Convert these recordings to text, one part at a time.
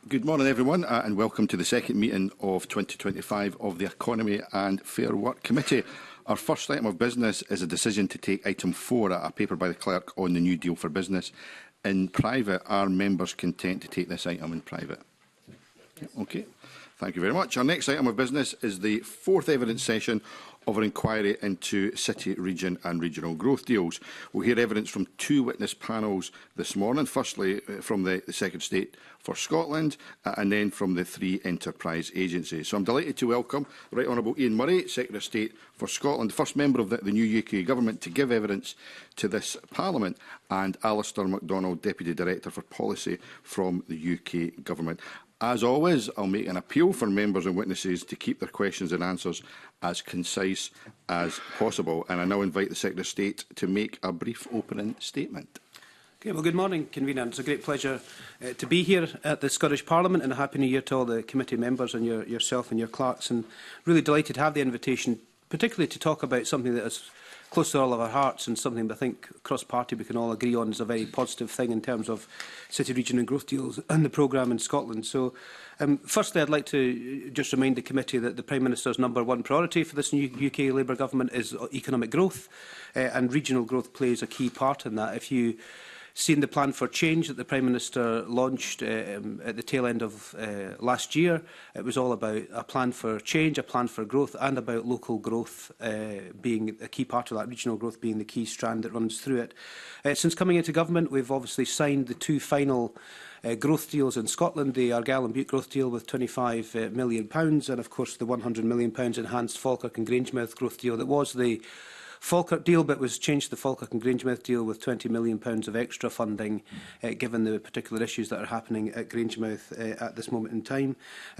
Good morning, everyone, and welcome to the second meeting of 2025 of the Economy and Fair Work Committee. Our first item of business is a decision to take item 4, a paper by the clerk on the New Deal for Business, in private. Are members content to take this item in private? Okay. Thank you very much. Our next item of business is the fourth evidence session of an inquiry into city, region and regional growth deals. We'll hear evidence from two witness panels this morning. Firstly, from the Secretary of State for Scotland and then from the three enterprise agencies. So I'm delighted to welcome Right Honourable Ian Murray, Secretary of State for Scotland, the first member of the new UK Government to give evidence to this Parliament, and Alistair MacDonald, Deputy Director for Policy from the UK Government. As always, I'll make an appeal for members and witnesses to keep their questions and answers as concise as possible. And I now invite the Secretary of State to make a brief opening statement. Okay, well, good morning, Convener. It's a great pleasure to be here at the Scottish Parliament, and a happy new year to all the committee members and yourself and your clerks. And really delighted to have the invitation, particularly to talk about something that is close to all of our hearts and something that I think cross-party we can all agree on is a very positive thing in terms of city, region and growth deals and the programme in Scotland. So, firstly, I'd like to just remind the committee that the Prime Minister's #1 priority for this new UK Labour Government is economic growth, and regional growth plays a key part in that. If you seen the plan for change that the Prime Minister launched at the tail end of last year, it was all about a plan for change, a plan for growth, and about local growth being a key part of that, regional growth being the key strand that runs through it. Since coming into government, we've obviously signed the two final growth deals in Scotland, the Argyll and Bute growth deal with £25 million, and of course the £100 million enhanced Falkirk and Grangemouth growth deal that was the Falkirk deal, but was changed to the Falkirk and Grangemouth deal with £20 million of extra funding, given the particular issues that are happening at Grangemouth at this moment in time.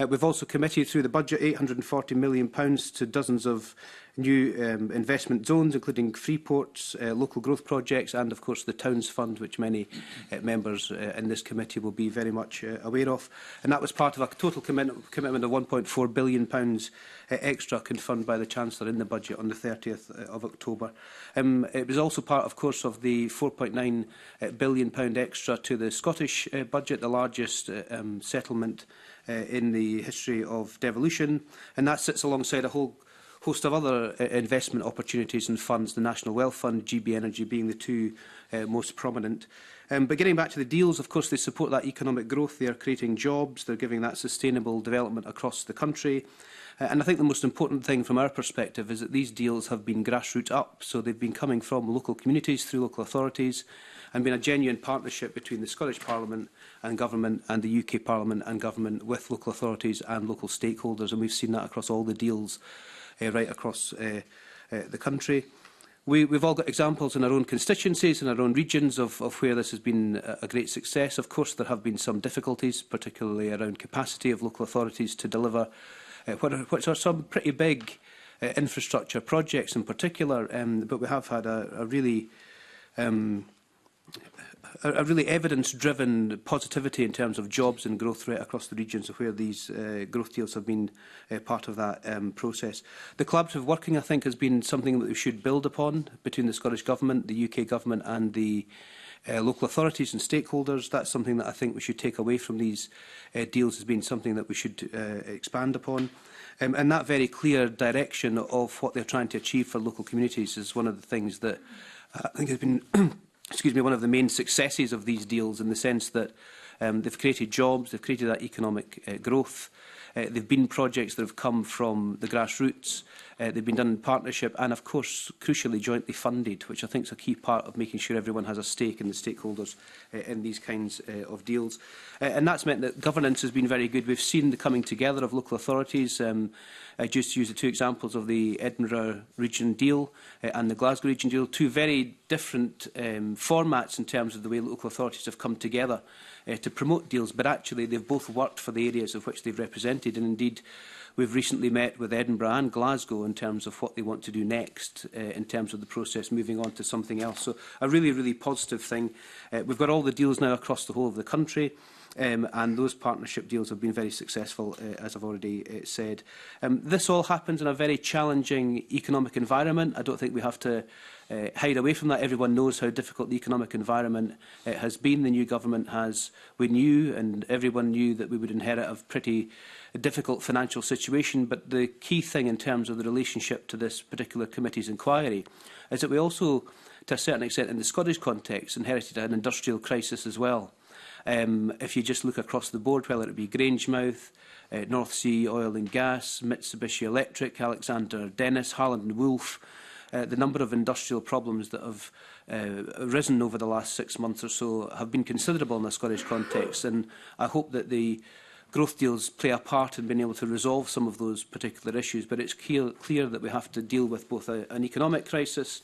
We've also committed through the budget £840 million to dozens of new investment zones, including freeports, local growth projects, and of course the Towns Fund, which many members in this committee will be very much aware of. And that was part of a total commitment of £1.4 billion extra confirmed by the Chancellor in the budget on the 30th of October. It was also part, of course, of the £4.9 billion extra to the Scottish budget, the largest settlement in the history of devolution, and that sits alongside a whole host of other investment opportunities and funds, the National Wealth Fund, GB Energy being the two most prominent. But getting back to the deals, of course, they support that economic growth. They are creating jobs. They're giving that sustainable development across the country. And I think the most important thing from our perspective is that these deals have been grassroots up. So they've been coming from local communities through local authorities and been a genuine partnership between the Scottish Parliament and Government and the UK Parliament and Government with local authorities and local stakeholders. And we've seen that across all the deals right across the country. We've all got examples in our own constituencies and our own regions of where this has been a great success. Of course, there have been some difficulties, particularly around capacity of local authorities to deliver which are some pretty big infrastructure projects in particular, but we have had a really evidence-driven positivity in terms of jobs and growth rate across the regions of where these growth deals have been part of that process. The collaborative working, I think, has been something that we should build upon between the Scottish Government, the UK Government and the local authorities and stakeholders. That's something that I think we should take away from these deals as being something that we should expand upon. And that very clear direction of what they're trying to achieve for local communities is one of the things that I think has been one of the main successes of these deals, in the sense that they've created jobs, they've created that economic growth. They've been projects that have come from the grassroots. They've been done in partnership and, of course, crucially, jointly funded, which I think is a key part of making sure everyone has a stake in the stakeholders in these kinds of deals. And that's meant that governance has been very good. We've seen the coming together of local authorities. I just used the two examples of the Edinburgh Region deal and the Glasgow Region deal, two very different formats in terms of the way local authorities have come together to promote deals, but actually they've both worked for the areas of which they've represented, and indeed we've recently met with Edinburgh and Glasgow in terms of what they want to do next in terms of the process moving on to something else. So a really, really positive thing. We've got all the deals now across the whole of the country. and those partnership deals have been very successful, as I've already said. This all happens in a very challenging economic environment. I don't think we have to hide away from that. Everyone knows how difficult the economic environment has been. The new government has. We knew, and everyone knew, that we would inherit a pretty difficult financial situation. But the key thing in terms of the relationship to this particular committee's inquiry is that we also, to a certain extent in the Scottish context, inherited an industrial crisis as well. If you just look across the board, whether it be Grangemouth, North Sea Oil and Gas, Mitsubishi Electric, Alexander Dennis, Harland and Wolff, the number of industrial problems that have risen over the last 6 months or so have been considerable in the Scottish context, and I hope that the growth deals play a part in being able to resolve some of those particular issues. But it's clear that we have to deal with both an economic crisis,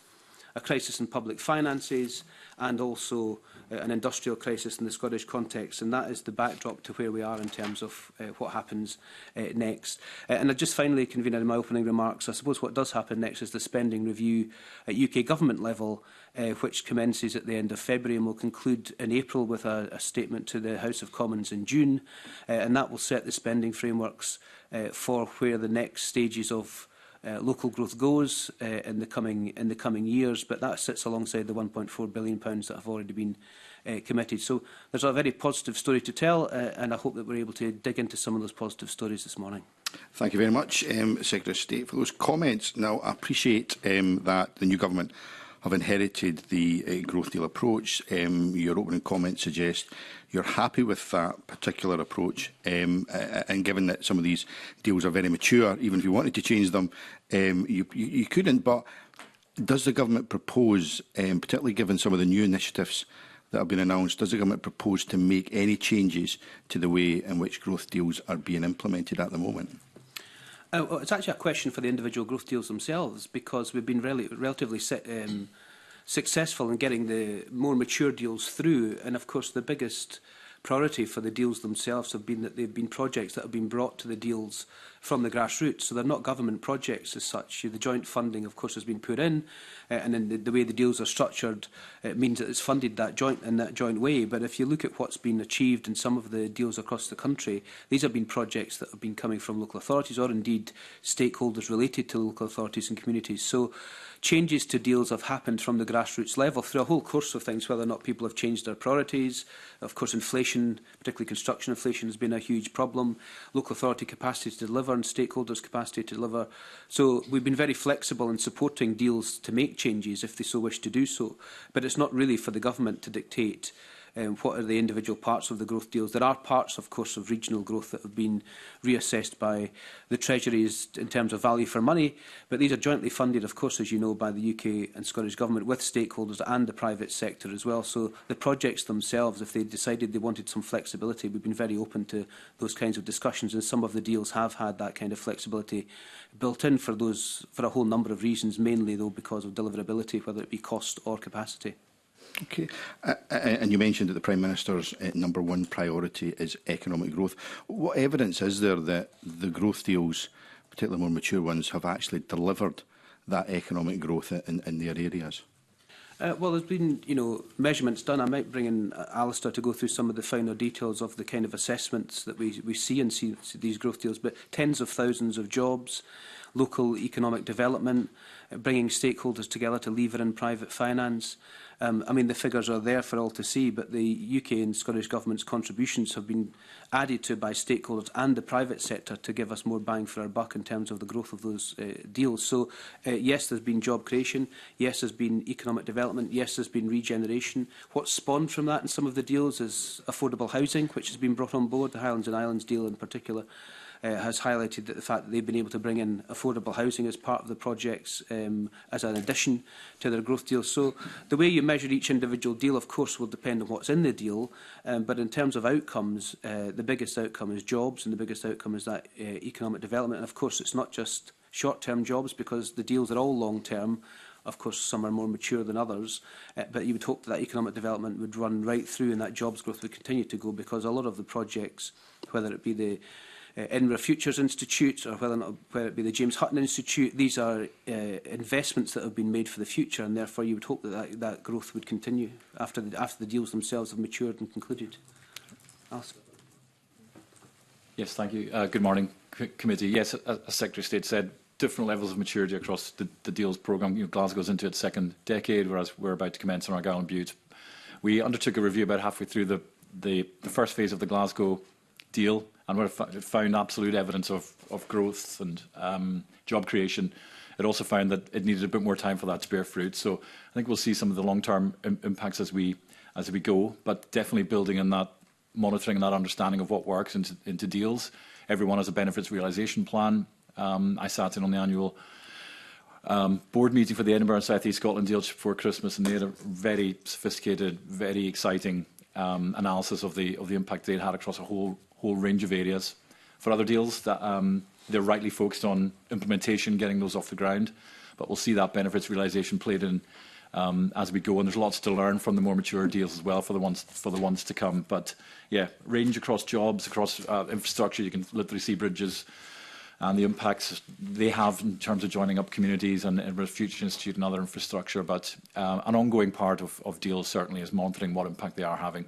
a crisis in public finances, and also an industrial crisis in the Scottish context, and that is the backdrop to where we are in terms of what happens next. And I just finally, Convener, in my opening remarks, I suppose what does happen next is the spending review at UK government level, which commences at the end of February and will conclude in April with a statement to the House of Commons in June, and that will set the spending frameworks for where the next stages of local growth goes in the coming years, but that sits alongside the £1.4 billion that have already been committed. So there's a very positive story to tell, and I hope that we're able to dig into some of those positive stories this morning. Thank you very much, Secretary of State, for those comments. Now, I appreciate that the new government have inherited the growth deal approach. Your opening comments suggest you're happy with that particular approach, and given that some of these deals are very mature, even if you wanted to change them, you couldn't. But does the government propose, particularly given some of the new initiatives that have been announced, does the government propose to make any changes to the way in which growth deals are being implemented at the moment? Well, it's actually a question for the individual growth deals themselves, because we've been relatively successful in getting the more mature deals through. And of course, the biggest priority for the deals themselves have been that they've been projects that have been brought to the deals from the grassroots. So they're not government projects as such. The joint funding, of course, has been put in, and then the way the deals are structured, it means that it's funded in that joint way. But if you look at what's been achieved in some of the deals across the country, these have been projects that have been coming from local authorities or indeed stakeholders related to local authorities and communities. So changes to deals have happened from the grassroots level through a whole course of things, whether or not people have changed their priorities. Of course, inflation, particularly construction inflation, has been a huge problem. Local authority capacity to deliver and stakeholders' capacity to deliver. So we've been very flexible in supporting deals to make changes if they so wish to do so. But it's not really for the government to dictate what are the individual parts of the growth deals. There are parts, of course, of regional growth that have been reassessed by the Treasuries in terms of value for money, but these are jointly funded, of course, as you know, by the UK and Scottish Government with stakeholders and the private sector as well. So the projects themselves, if they decided they wanted some flexibility, we've been very open to those kinds of discussions, and some of the deals have had that kind of flexibility built in for a whole number of reasons, mainly, though, because of deliverability, whether it be cost or capacity. Okay. And you mentioned that the Prime Minister's number one priority is economic growth. What evidence is there that the growth deals, particularly more mature ones, have actually delivered that economic growth in their areas? Well, there's been, measurements done. I might bring in Alistair to go through some of the finer details of the kind of assessments that we see in these growth deals, but tens of thousands of jobs, local economic development, bringing stakeholders together to lever in private finance. I mean, the figures are there for all to see, but the UK and Scottish Government's contributions have been added to by stakeholders and the private sector to give us more bang for our buck in terms of the growth of those deals. So, yes, there's been job creation. Yes, there's been economic development. Yes, there's been regeneration. What's spawned from that in some of the deals is affordable housing, which has been brought on board. The Highlands and Islands deal in particular has highlighted that the fact that they've been able to bring in affordable housing as part of the projects as an addition to their growth deals. So the way you measure each individual deal, of course, will depend on what's in the deal. But in terms of outcomes, the biggest outcome is jobs, and the biggest outcome is that economic development. And of course, it's not just short-term jobs, because the deals are all long-term. Of course, some are more mature than others, but you would hope that economic development would run right through and that jobs growth would continue to go, because a lot of the projects, whether it be the Edinburgh Futures Institute or whether it be the James Hutton Institute, these are investments that have been made for the future, and therefore you would hope that that growth would continue after the deals themselves have matured and concluded. Alistair. Yes, thank you. Good morning, committee. Yes, as Secretary of State said, different levels of maturity across the deals programme. Glasgow's into its second decade, whereas we're about to commence on Argyll and Bute. We undertook a review about halfway through the first phase of the Glasgow deal, and we found absolute evidence of growth and job creation. It also found that it needed a bit more time for that to bear fruit. So I think we'll see some of the long-term impacts as we go, but definitely building in that monitoring and that understanding of what works into deals. Everyone has a benefits realisation plan. I sat in on the annual board meeting for the Edinburgh and South East Scotland deal just before Christmas, and they had a very sophisticated, very exciting analysis of the impact they'd had across a whole range of areas. For other deals, that they're rightly focused on implementation, getting those off the ground, but we'll see that benefits realisation played in as we go, and there's lots to learn from the more mature deals as well for the ones to come. But yeah, range across jobs, across infrastructure. You can literally see bridges and the impacts they have in terms of joining up communities and Edinburgh Future Institute and other infrastructure. But an ongoing part of deals certainly is monitoring what impact they are having.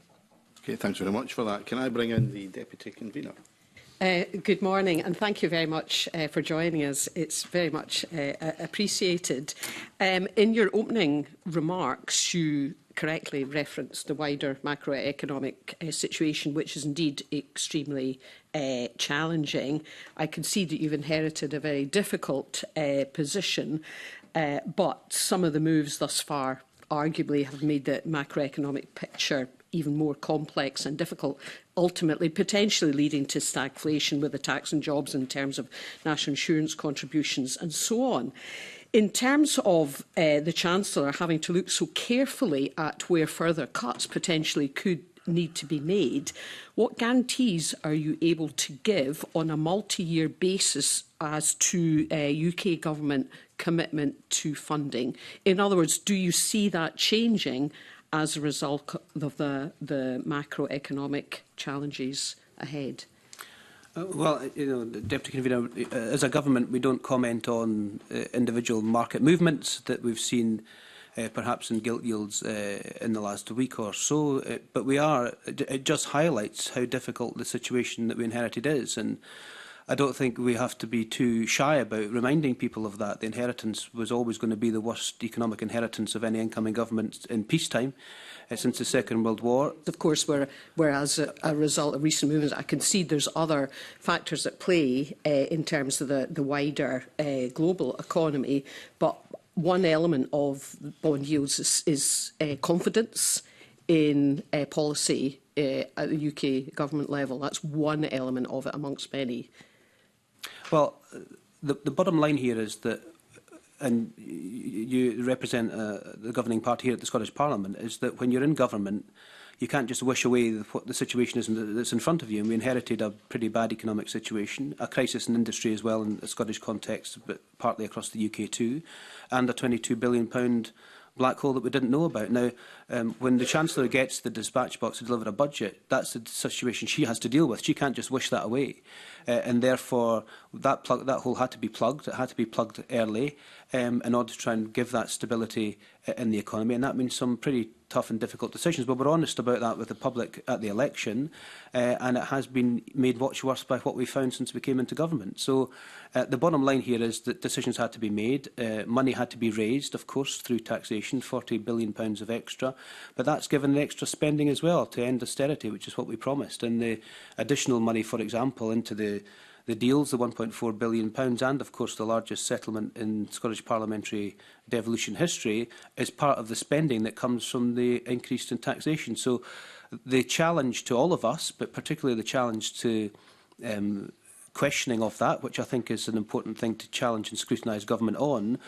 Okay, thanks very much for that. Can I bring in the Deputy Convener? Good morning, and thank you very much for joining us. It's very much appreciated. In your opening remarks, you correctly referenced the wider macroeconomic situation, which is indeed extremely challenging. I can see that you've inherited a very difficult position, but some of the moves thus far arguably have made the macroeconomic picture even more complex and difficult, ultimately potentially leading to stagflation with the tax and jobs in terms of national insurance contributions and so on. In terms of the Chancellor having to look so carefully at where further cuts potentially could need to be made, what guarantees are you able to give on a multi-year basis as to UK government commitment to funding? In other words, do you see that changing as a result of the macroeconomic challenges ahead? Well, Deputy Convener, as a government, we don't comment on individual market movements that we've seen perhaps in gilt yields in the last week or so, but it just highlights how difficult the situation that we inherited is, and I don't think we have to be too shy about reminding people of that. The inheritance was always going to be the worst economic inheritance of any incoming government in peacetime since the Second World War. Of course, whereas a result of recent movements, I concede there's other factors at play in terms of the wider global economy, but one element of bond yields is confidence in policy at the UK government level. That's one element of it amongst many. Well, the bottom line here is that, and you represent the governing party here at the Scottish Parliament, is that when you're in government, you can't just wish away what the situation is that's in front of you. And we inherited a pretty bad economic situation, a crisis in industry as well in the Scottish context, but partly across the UK too, and a £22 billion black hole that we didn't know about. Now, when the Chancellor gets the dispatch box to deliver a budget, that's the situation she has to deal with. She can't just wish that away. And therefore, that hole had to be plugged. It had to be plugged early in order to try and give that stability in the economy. And that means some pretty tough and difficult decisions. But we're honest about that with the public at the election. And it has been made much worse by what we found since we came into government. So the bottom line here is that decisions had to be made. Money had to be raised, of course, through taxation, £40 billion of extra. But that's given an extra spending as well to end austerity, which is what we promised. And the additional money, for example, into the deals, the £1.4 billion, and of course the largest settlement in Scottish parliamentary devolution history, is part of the spending that comes from the increase in taxation. So the challenge to all of us, but particularly the challenge to questioning of that, which I think is an important thing to challenge and scrutinise government on,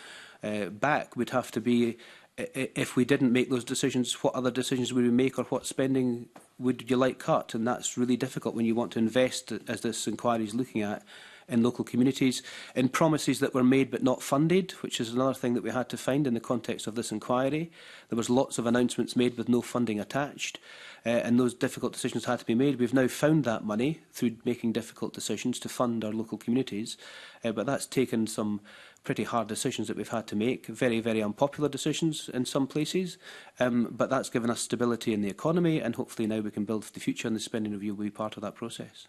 back would have to be, if we didn't make those decisions, what other decisions would we make, or what spending would you like cut? And that's really difficult when you want to invest, as this inquiry is looking at, in local communities, in promises that were made but not funded, which is another thing that we had to find in the context of this inquiry. There was lots of announcements made with no funding attached, and those difficult decisions had to be made. We've now found that money through making difficult decisions to fund our local communities, but that's taken some pretty hard decisions that we've had to make, very, very unpopular decisions in some places, but that's given us stability in the economy, and hopefully now we can build for the future, and the spending review will be part of that process.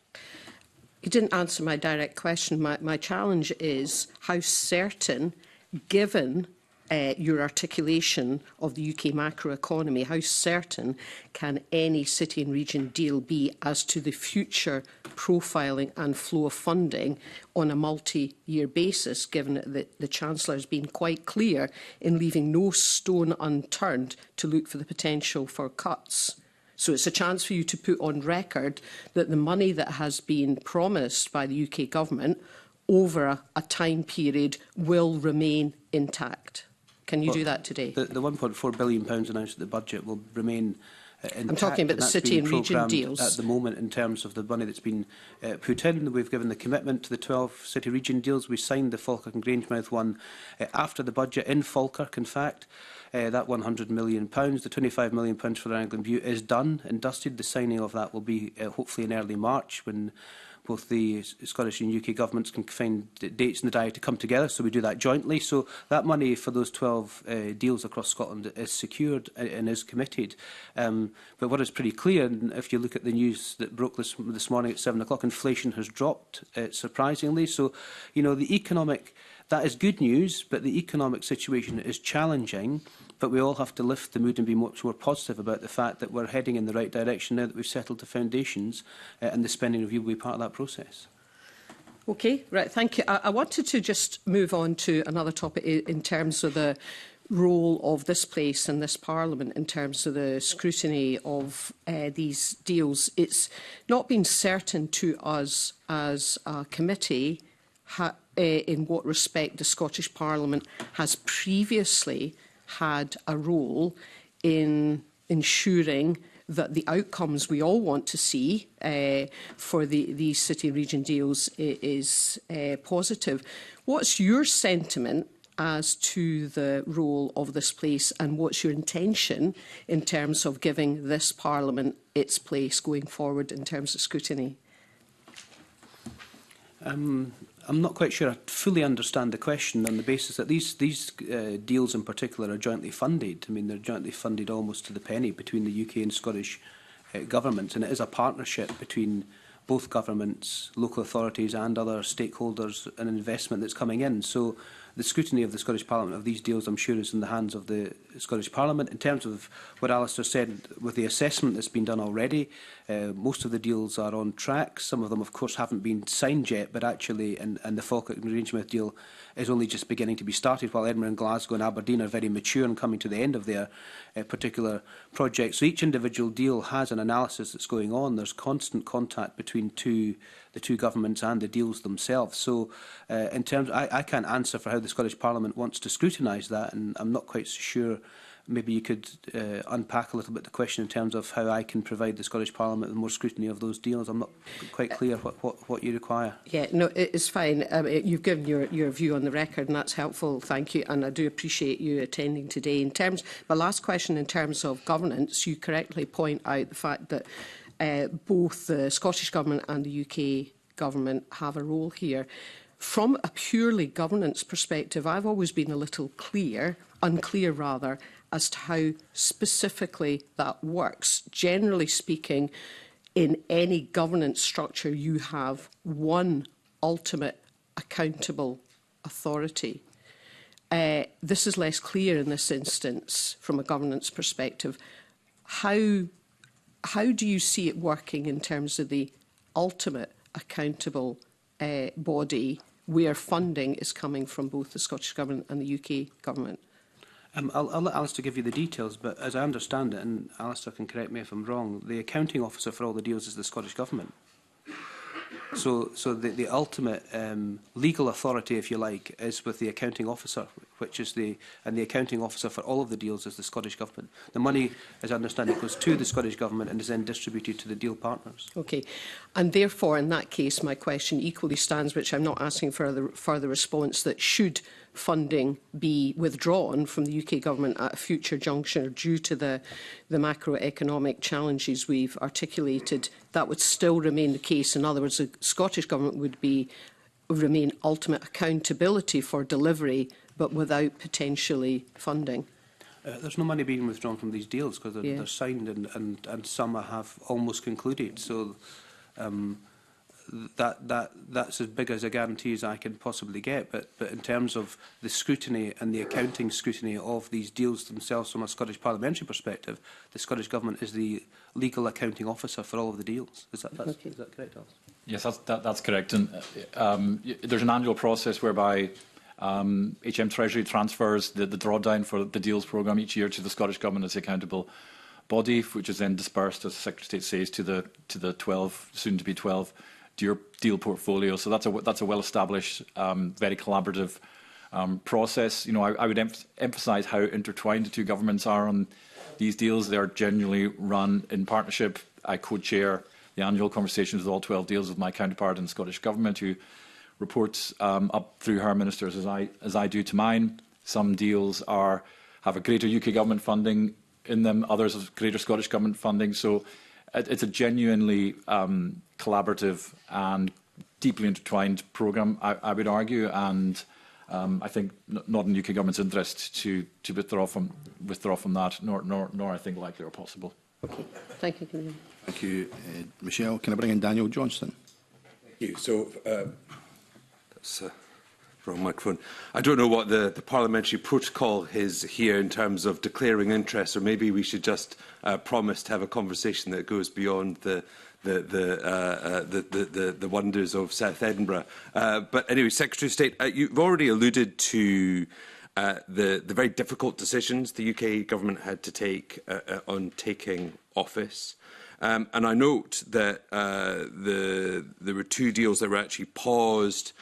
You didn't answer my direct question. My challenge is how certain, given your articulation of the UK macroeconomy, how certain can any city and region deal be as to the future profiling and flow of funding on a multi-year basis, given that the Chancellor has been quite clear in leaving no stone unturned to look for the potential for cuts? So it's a chance for you to put on record that the money that has been promised by the UK government over a time period will remain intact. Can you do that today? The £1.4 billion announced at the budget will remain intact. I'm talking about the city and region deals. At the moment, in terms of the money that's been put in, we've given the commitment to the 12 city region deals. We signed the Falkirk and Grangemouth one after the budget in Falkirk, in fact. That £100 million, the £25 million for Angling View is done and dusted. The signing of that will be hopefully in early March, when both the Scottish and UK governments can find dates in the diary to come together, so we do that jointly. So that money for those 12 deals across Scotland is secured and is committed. But what is pretty clear, and if you look at the news that broke this morning at 7 o'clock, inflation has dropped surprisingly. So, you know, the economic, that is good news, but the economic situation is challenging. But we all have to lift the mood and be much more positive about the fact that we're heading in the right direction now that we've settled the foundations, and the spending review will be part of that process. Okay, right, thank you. I wanted to just move on to another topic in terms of the role of this place and this Parliament in terms of the scrutiny of these deals. It's not been certain to us as a committee in what respect the Scottish Parliament has previously had a role in ensuring that the outcomes we all want to see for these city and region deals is positive. What's your sentiment as to the role of this place, and what's your intention in terms of giving this Parliament its place going forward in terms of scrutiny? I'm not quite sure I fully understand the question on the basis that these deals in particular are jointly funded. I mean, they're jointly funded almost to the penny between the UK and Scottish governments, and it is a partnership between both governments, local authorities and other stakeholders, and investment that's coming in. So the scrutiny of the Scottish Parliament of these deals, I'm sure, is in the hands of the Scottish Parliament. In terms of what Alistair said, with the assessment that's been done already, most of the deals are on track. Some of them, of course, haven't been signed yet, but actually, and the Falkirk and Grangemouth deal is only just beginning to be started, while Edinburgh and Glasgow and Aberdeen are very mature and coming to the end of their particular project. So each individual deal has an analysis that's going on. There's constant contact between the two governments and the deals themselves. So in terms, I can't answer for how the Scottish Parliament wants to scrutinise that, and I'm not quite so sure. Maybe you could unpack a little bit the question in terms of how I can provide the Scottish Parliament with more scrutiny of those deals. I'm not quite clear what you require. Yeah, no, it's fine. You've given your view on the record, and that's helpful. Thank you, and I do appreciate you attending today. In terms, my last question in terms of governance, you correctly point out the fact that both the Scottish Government and the UK Government have a role here. From a purely governance perspective, I've always been a little unclear rather, as to how specifically that works. Generally speaking, in any governance structure, you have one ultimate accountable authority. This is less clear in this instance from a governance perspective. How do you see it working in terms of the ultimate accountable body where funding is coming from both the Scottish Government and the UK Government? I'll let Alistair give you the details, but as I understand it, and Alistair can correct me if I'm wrong, the accounting officer for all the deals is the Scottish Government. So the ultimate legal authority, if you like, is with the accounting officer, and the accounting officer for all of the deals is the Scottish Government. The money, as I understand it, goes to the Scottish Government and is then distributed to the deal partners. Okay, and therefore, in that case, my question equally stands, which I'm not asking for the further response, that should funding be withdrawn from the UK Government at a future juncture due to the macroeconomic challenges we've articulated, that would still remain the case. In other words, the Scottish Government would be remain ultimate accountability for delivery, but without potentially funding? There's no money being withdrawn from these deals because they're, Yeah. they're signed and some have almost concluded. So that's as big as a guarantee as I can possibly get. But in terms of the scrutiny and the accounting scrutiny of these deals themselves from a Scottish parliamentary perspective, the Scottish Government is the legal accounting officer for all of the deals. Is that correct, Alice? Yes, that's correct. And there's an annual process whereby HM Treasury transfers the drawdown for the deals programme each year to the Scottish Government as the accountable body, which is then dispersed, as the Secretary of State says, to the 12, soon to be 12 deal portfolio. So that's a well-established, very collaborative process. You know, I would emphasise how intertwined the two governments are on these deals. They are genuinely run in partnership. I co-chair the annual conversations with all 12 deals with my counterpart in the Scottish Government, who reports up through her ministers as I do to mine. Some deals have a greater UK government funding in them, others have greater Scottish government funding. So it's a genuinely collaborative and deeply intertwined programme, I would argue, and I think not in UK government's interest to withdraw from that, nor I think likely or possible. Okay. Thank you, Convener. Thank you, Michelle. Can I bring in Daniel Johnston? Thank you. So, that's wrong microphone. I don't know what the parliamentary protocol is here in terms of declaring interest, or maybe we should just promise to have a conversation that goes beyond the wonders of South Edinburgh. But anyway, Secretary of State, you've already alluded to the very difficult decisions the UK government had to take on taking office. And I note that there were two deals that were actually paused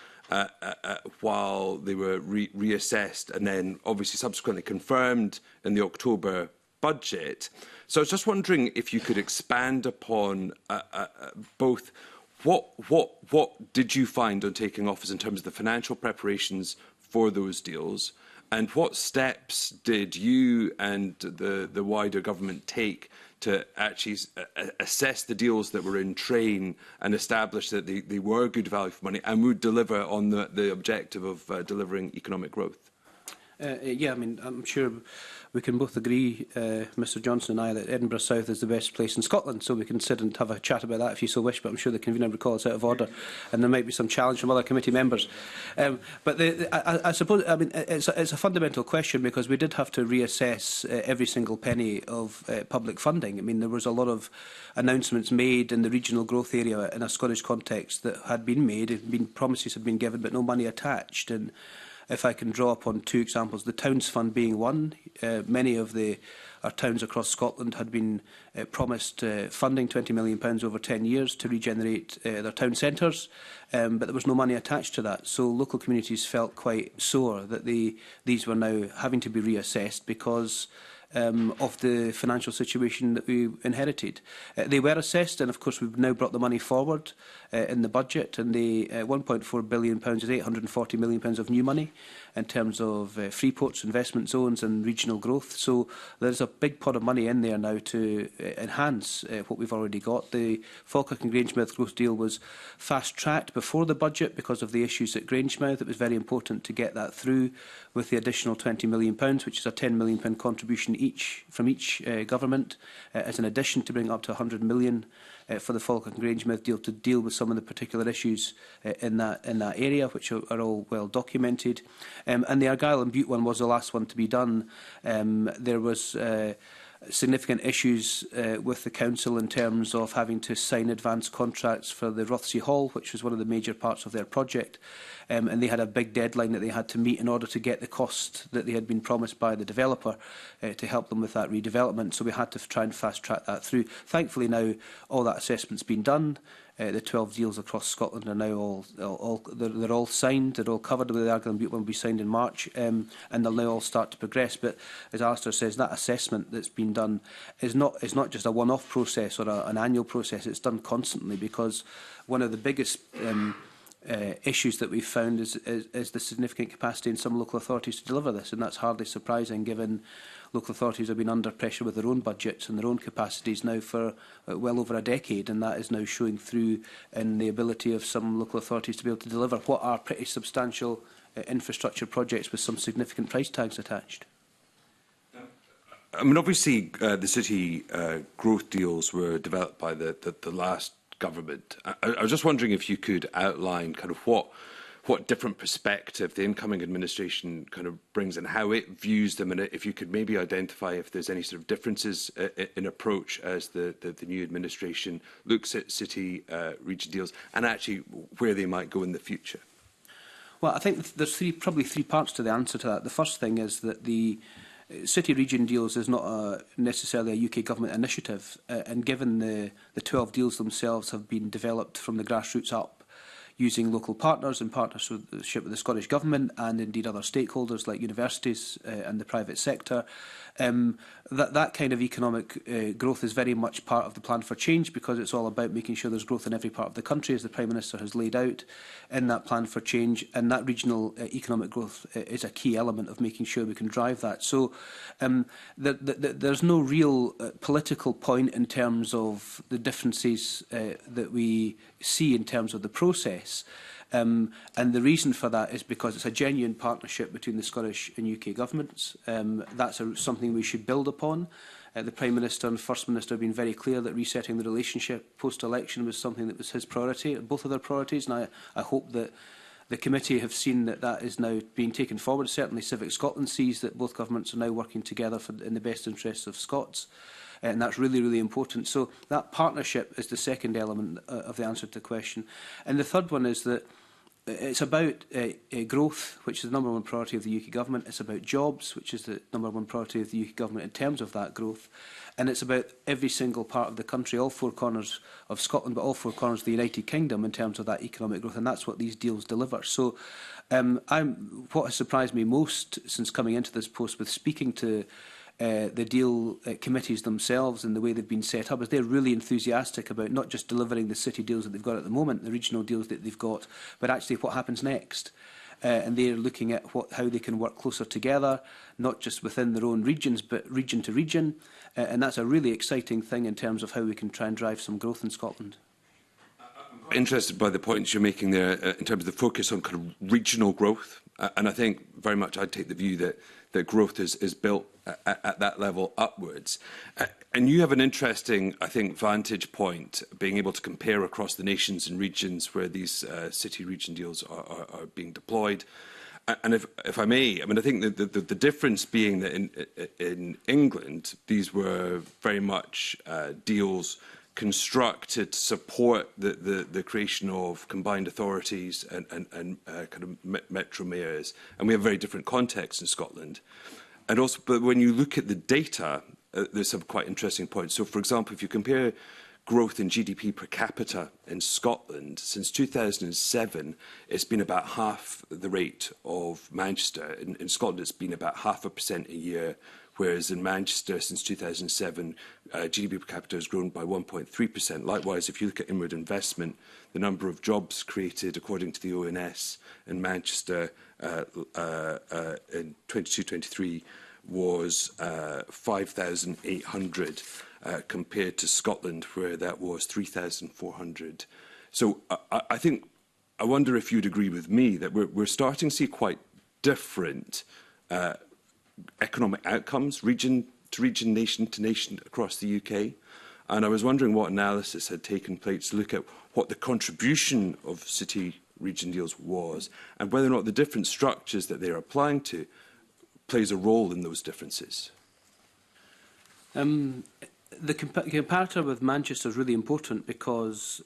while they were reassessed and then obviously subsequently confirmed in the October budget. So I was just wondering if you could expand upon both what did you find on taking office in terms of the financial preparations for those deals, and what steps did you and the wider government take to actually assess the deals that were in train and establish that they were good value for money and would deliver on the objective of delivering economic growth? Yeah, I mean, I'm sure we can both agree, Mr Johnson and I, that Edinburgh South is the best place in Scotland, so we can sit and have a chat about that if you so wish, but I'm sure the convener would call us out of order, and there might be some challenge from other committee members. But I suppose, I mean, it's a fundamental question, because we did have to reassess every single penny of public funding. I mean, there was a lot of announcements made in the regional growth area in a Scottish context that had been made, promises had been given, but no money attached. And if I can draw upon two examples, the Towns Fund being one. Many of our towns across Scotland had been promised funding, £20 million over 10 years to regenerate their town centres, but there was no money attached to that. So local communities felt quite sore that these were now having to be reassessed because of the financial situation that we inherited. They were assessed, and of course we've now brought the money forward in the budget, and the £1.4 billion is £840 million of new money in terms of free ports, investment zones and regional growth. So there's a big pot of money in there now to enhance what we've already got. The Falkirk and Grangemouth growth deal was fast-tracked before the budget because of the issues at Grangemouth. It was very important to get that through with the additional £20 million, which is a £10 million contribution from each government, as an addition to bring up to £100 million for the Falkirk and Grangemouth deal to deal with some of the particular issues in that area, which are all well documented. And the Argyll and Bute one was the last one to be done. There was significant issues with the council in terms of having to sign advance contracts for the Rothsey Hall, which was one of the major parts of their project. And they had a big deadline that they had to meet in order to get the cost that they had been promised by the developer to help them with that redevelopment. So we had to try and fast-track that through. Thankfully now all that assessment's been done. The 12 deals across Scotland are now they're all signed, they're all covered. The Argyll and Bute one will be signed in March, and they'll now all start to progress. But as Alistair says, that assessment that's been done is not just a one-off process or an annual process. It's done constantly, because one of the biggest issues that we've found is the significant capacity in some local authorities to deliver this, and that's hardly surprising given local authorities have been under pressure with their own budgets and their own capacities now for well over a decade, and that is now showing through in the ability of some local authorities to be able to deliver what are pretty substantial infrastructure projects with some significant price tags attached. I mean, obviously, the city growth deals were developed by the last government. I was just wondering if you could outline kind of what different perspective the incoming administration kind of brings and how it views them, and if you could maybe identify if there's any sort of differences in approach as the new administration looks at city region deals and actually where they might go in the future. Well, I think there's probably three parts to the answer to that. The first thing is that the City region deals is not necessarily a UK government initiative, and given the 12 deals themselves have been developed from the grassroots up, using local partners in partnership with the Scottish Government and indeed other stakeholders like universities and the private sector. That kind of economic growth is very much part of the plan for change, because it's all about making sure there's growth in every part of the country, as the Prime Minister has laid out in that plan for change, and that regional economic growth is a key element of making sure we can drive that. So there's no real political point in terms of the differences that we see in terms of the process. And the reason for that is because it's a genuine partnership between the Scottish and UK governments. That's something we should build upon. The Prime Minister and First Minister have been very clear that resetting the relationship post-election was something that was his priority, both of their priorities, and I hope that the committee have seen that that is now being taken forward. Certainly Civic Scotland sees that both governments are now working together in the best interests of Scots. And that's really, really important. So that partnership is the second element of the answer to the question. And the third one is that it's about growth, which is the number one priority of the UK government. It's about jobs, which is the number one priority of the UK government in terms of that growth. And it's about every single part of the country, all four corners of Scotland, but all four corners of the United Kingdom in terms of that economic growth. And that's what these deals deliver. So what has surprised me most since coming into this post with speaking to the deal committees themselves and the way they've been set up is they're really enthusiastic about not just delivering the city deals that they've got at the moment, the regional deals that they've got, but actually what happens next. And they're looking at how they can work closer together, not just within their own regions, but region to region. And that's a really exciting thing in terms of how we can try and drive some growth in Scotland. I'm interested by the points you're making there in terms of the focus on kind of regional growth. And I think very much I'd take the view that growth is built at that level upwards. And you have an interesting, I think, vantage point, being able to compare across the nations and regions where these city region deals are being deployed. And if I may, I mean, I think that the difference being that in England, these were very much deals constructed to support the creation of combined authorities and kind of metro mayors. And we have a very different context in Scotland. And also, but when you look at the data, there's some quite interesting points. So, for example, if you compare growth in GDP per capita in Scotland, since 2007, it's been about half the rate of Manchester. In Scotland, it's been about 0.5% a year, whereas in Manchester, since 2007, GDP per capita has grown by 1.3%. Likewise, if you look at inward investment, the number of jobs created, according to the ONS, in Manchester in 22-23 was 5,800 compared to Scotland, where that was 3,400. So I wonder if you'd agree with me that we're starting to see quite different economic outcomes, region to region, nation to nation across the UK. And I was wondering what analysis had taken place to look at what the contribution of city region deals was and whether or not the different structures that they're applying to plays a role in those differences. The comparator with Manchester is really important because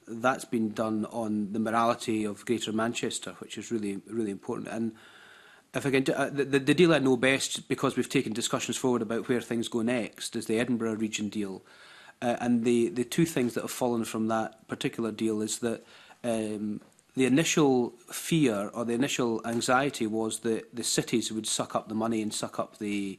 that's been done on the morality of Greater Manchester, which is really, really important. And if I can, the deal I know best, because we've taken discussions forward about where things go next, is the Edinburgh region deal. And the two things that have fallen from that particular deal is that the initial fear or the initial anxiety was that the cities would suck up the money and suck up the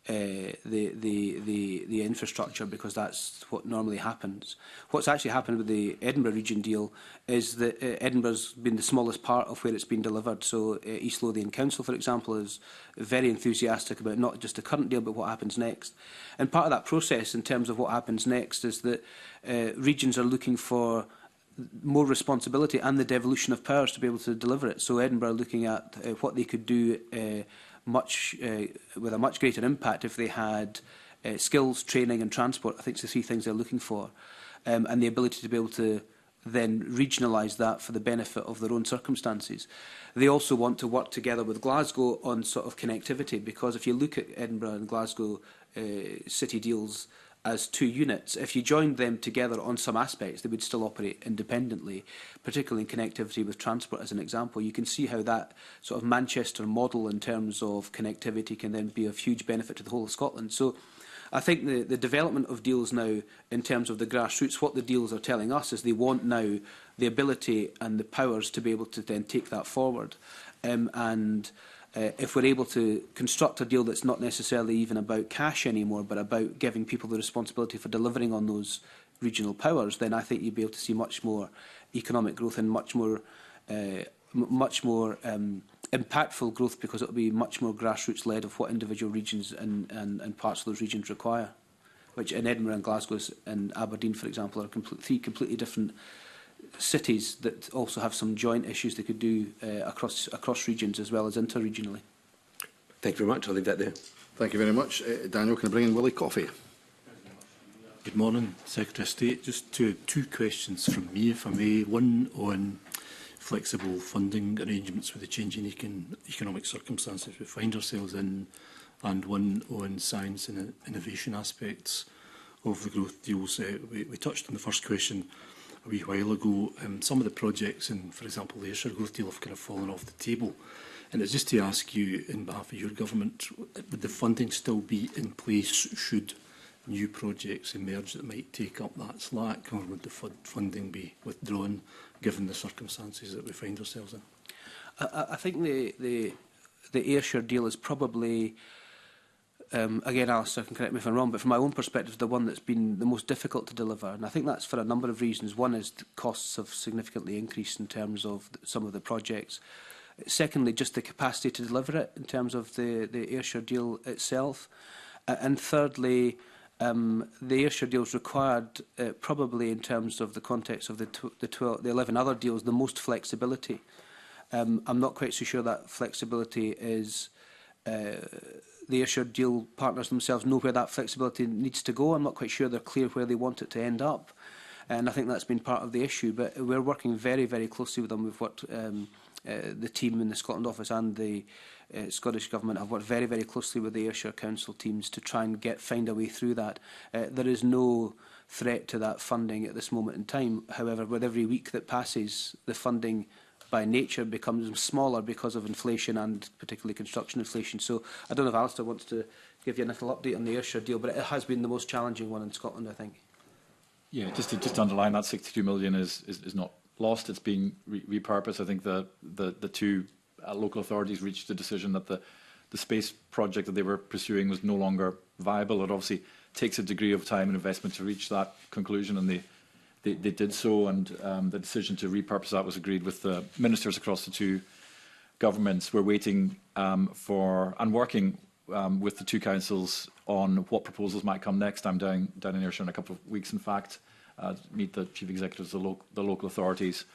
the infrastructure, because that's what normally happens. What's actually happened with the Edinburgh region deal is that Edinburgh's been the smallest part of where it's been delivered. So East Lothian Council, for example, is very enthusiastic about not just the current deal but what happens next. And part of that process in terms of what happens next is that regions are looking for more responsibility and the devolution of powers to be able to deliver it. So Edinburgh are looking at what they could do with a much greater impact if they had skills, training and transport. I think it's the three things they're looking for. And the ability to be able to then regionalise that for the benefit of their own circumstances. They also want to work together with Glasgow on sort of connectivity, because if you look at Edinburgh and Glasgow city deals as two units, if you joined them together on some aspects, they would still operate independently, particularly in connectivity with transport as an example. You can see how that sort of Manchester model in terms of connectivity can then be of huge benefit to the whole of Scotland. So I think the development of deals now in terms of the grassroots, what the deals are telling us is they want now the ability and the powers to be able to then take that forward. If we're able to construct a deal that's not necessarily even about cash anymore, but about giving people the responsibility for delivering on those regional powers, then I think you'd be able to see much more economic growth and much more impactful growth, because it will be much more grassroots-led of what individual regions and parts of those regions require, which in Edinburgh and Glasgow and Aberdeen, for example, are three completely different cities that also have some joint issues they could do across regions as well as interregionally. Thank you very much. I'll leave that there. Thank you very much. Daniel, can I bring in Willie Coffey? Good morning, Secretary of State. Just two questions from me, if I may. One on flexible funding arrangements with the changing economic circumstances we find ourselves in, and one on science and innovation aspects of the growth deals. We touched on the first question a wee while ago. Some of the projects in, for example, the Ayrshire growth deal have kind of fallen off the table. And it's just to ask you, in behalf of your government, would the funding still be in place should new projects emerge that might take up that slack, or would the funding be withdrawn given the circumstances that we find ourselves in? I think the Ayrshire deal is probably, again, Alistair can correct me if I'm wrong, but from my own perspective, the one that's been the most difficult to deliver. And I think that's for a number of reasons. One is the costs have significantly increased in terms of some of the projects. Secondly, just the capacity to deliver it in terms of the Ayrshire deal itself. And thirdly, the Ayrshire deals required, probably in terms of the context of the 11 other deals, the most flexibility. I'm not quite so sure that flexibility is... the Ayrshire deal partners themselves know where that flexibility needs to go. I'm not quite sure they're clear where they want it to end up. And I think that's been part of the issue. But we're working very, very closely with them. We've worked, the team in the Scotland office and the Scottish Government have worked very, very closely with the Ayrshire Council teams to try and find a way through that. There is no threat to that funding at this moment in time. However, with every week that passes, the funding by nature becomes smaller because of inflation and particularly construction inflation. So I don't know if Alistair wants to give you a little update on the Ayrshire deal, but it has been the most challenging one in Scotland, I think. Yeah, just to underline that 62 million is not lost. It's being repurposed. I think the two local authorities reached the decision that the space project that they were pursuing was no longer viable. It obviously takes a degree of time and investment to reach that conclusion, and they did so, and the decision to repurpose that was agreed with the ministers across the two governments. We're waiting for and working with the two councils on what proposals might come next. I'm down in Ayrshire in a couple of weeks, in fact, to meet the chief executives of the local authorities.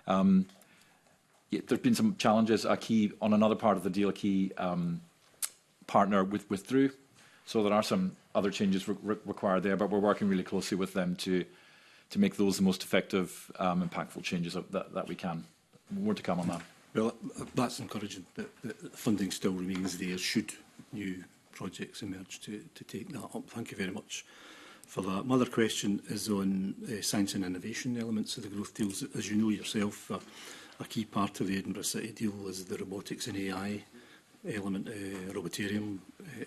There's been some challenges. On another part of the deal, a key partner withdrew, so there are some other changes required there, but we're working really closely with them to make those the most effective, impactful changes that we can. More to come on that. Well, that's encouraging that funding still remains there should new projects emerge to take that up. Thank you very much for that. My other question is on science and innovation elements of the growth deals. As you know yourself, a key part of the Edinburgh City deal is the robotics and AI element, Robotarium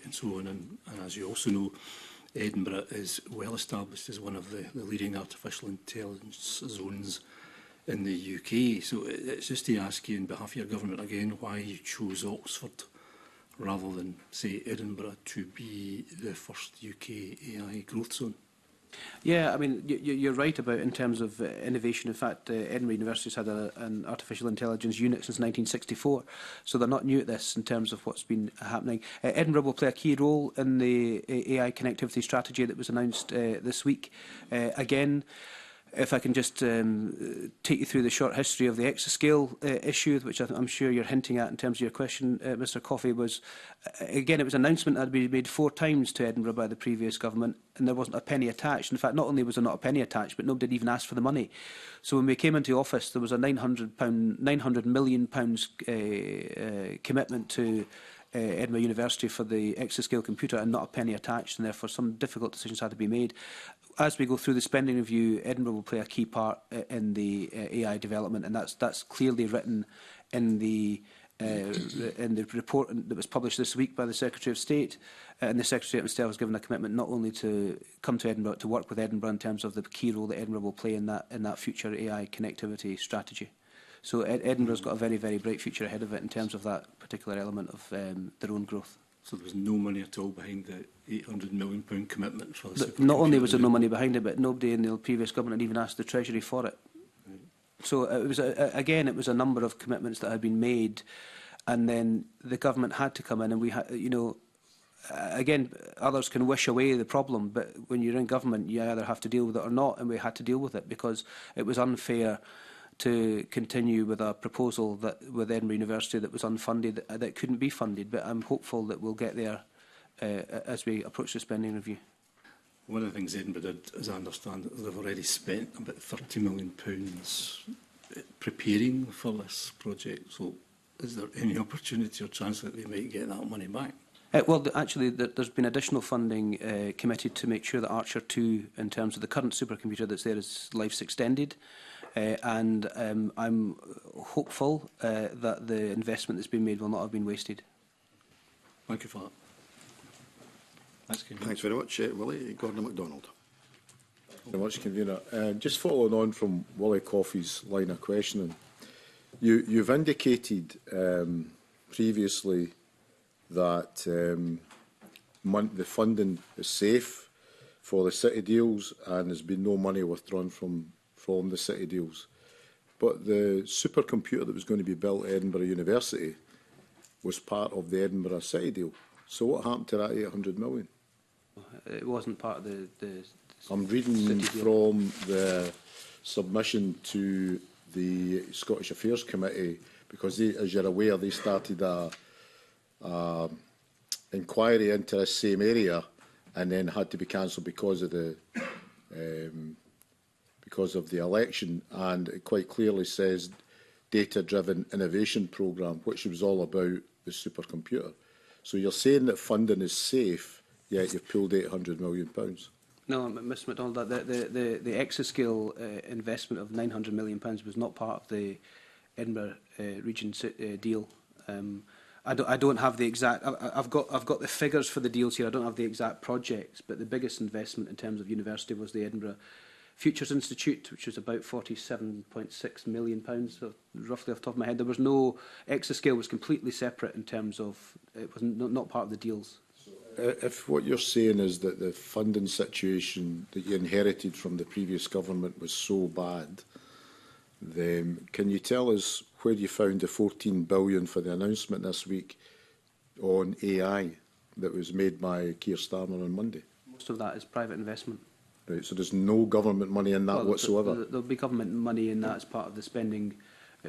and so on. And as you also know, Edinburgh is well established as one of the leading artificial intelligence zones in the UK. So it's just to ask you, on behalf of your government again, why you chose Oxford rather than, say, Edinburgh to be the first UK AI growth zone? Yeah, I mean, you're right about in terms of innovation. In fact, Edinburgh University's had an artificial intelligence unit since 1964, so they're not new at this in terms of what's been happening. Edinburgh will play a key role in the AI connectivity strategy that was announced this week. Again, if I can just take you through the short history of the exascale issue, which I'm sure you're hinting at in terms of your question, Mr Coffey, was, again, it was an announcement that had been made 4 times to Edinburgh by the previous government, and there wasn't a penny attached. In fact, not only was there not a penny attached, but nobody even asked for the money. So when we came into office, there was a £900 million commitment to Edinburgh University for the exascale computer and not a penny attached, and therefore some difficult decisions had to be made. As we go through the spending review, Edinburgh will play a key part in the AI development, and that's clearly written in the report that was published this week by the Secretary of State. And the Secretary himself has given a commitment not only to come to Edinburgh, to work with Edinburgh in terms of the key role that Edinburgh will play in that future AI connectivity strategy. So Edinburgh's got a very, very bright future ahead of it in terms of that particular element of their own growth. So there was no money at all behind the £800 million commitment for the Not only was there no money behind it, but nobody in the previous government had even asked the Treasury for it. Right. So it was again, it was a number of commitments that had been made, and then the government had to come in, and we had, you know, again, others can wish away the problem, but when you're in government, you either have to deal with it or not, and we had to deal with it because it was unfair to continue with a proposal that with Edinburgh University that was unfunded, that couldn't be funded. But I'm hopeful that we'll get there as we approach the spending review. One of the things Edinburgh did, as I understand it, they've already spent about £30 million preparing for this project. So is there any opportunity or chance that they might get that money back? Well, actually, there's been additional funding committed to make sure that Archer 2, in terms of the current supercomputer that's there, is life's extended. And I'm hopeful that the investment that's been made will not have been wasted. Thank you for that. Thanks very much, Willie. Gordon MacDonald. Thank you very much, Convener. Just following on from Willie Coffey's line of questioning, you've indicated previously that the funding is safe for the city deals and there's been no money withdrawn from the city deals. But the supercomputer that was going to be built at Edinburgh University was part of the Edinburgh City deal. So what happened to that 800 million? It wasn't part of the I'm reading from the submission to the Scottish Affairs Committee because, they, as you're aware, they started a inquiry into this same area and then had to be cancelled because of the election, and it quite clearly says data-driven innovation programme, which was all about the supercomputer. So you're saying that funding is safe, yet you've pulled £800 million. No, Mr MacDonald, the exascale investment of £900 million was not part of the Edinburgh region deal. I don't have the exact. I've got the figures for the deals here. I don't have the exact projects, but the biggest investment in terms of university was the Edinburgh Futures Institute, which was about £47.6 million, roughly off the top of my head. There was no exascale; was completely separate in terms of it was not part of the deals. If what you're saying is that the funding situation that you inherited from the previous government was so bad, then can you tell us where you found the £14 billion for the announcement this week on AI that was made by Keir Starmer on Monday? Most of that is private investment. Right, so there's no government money in that whatsoever? There'll be government money in that as part of the spending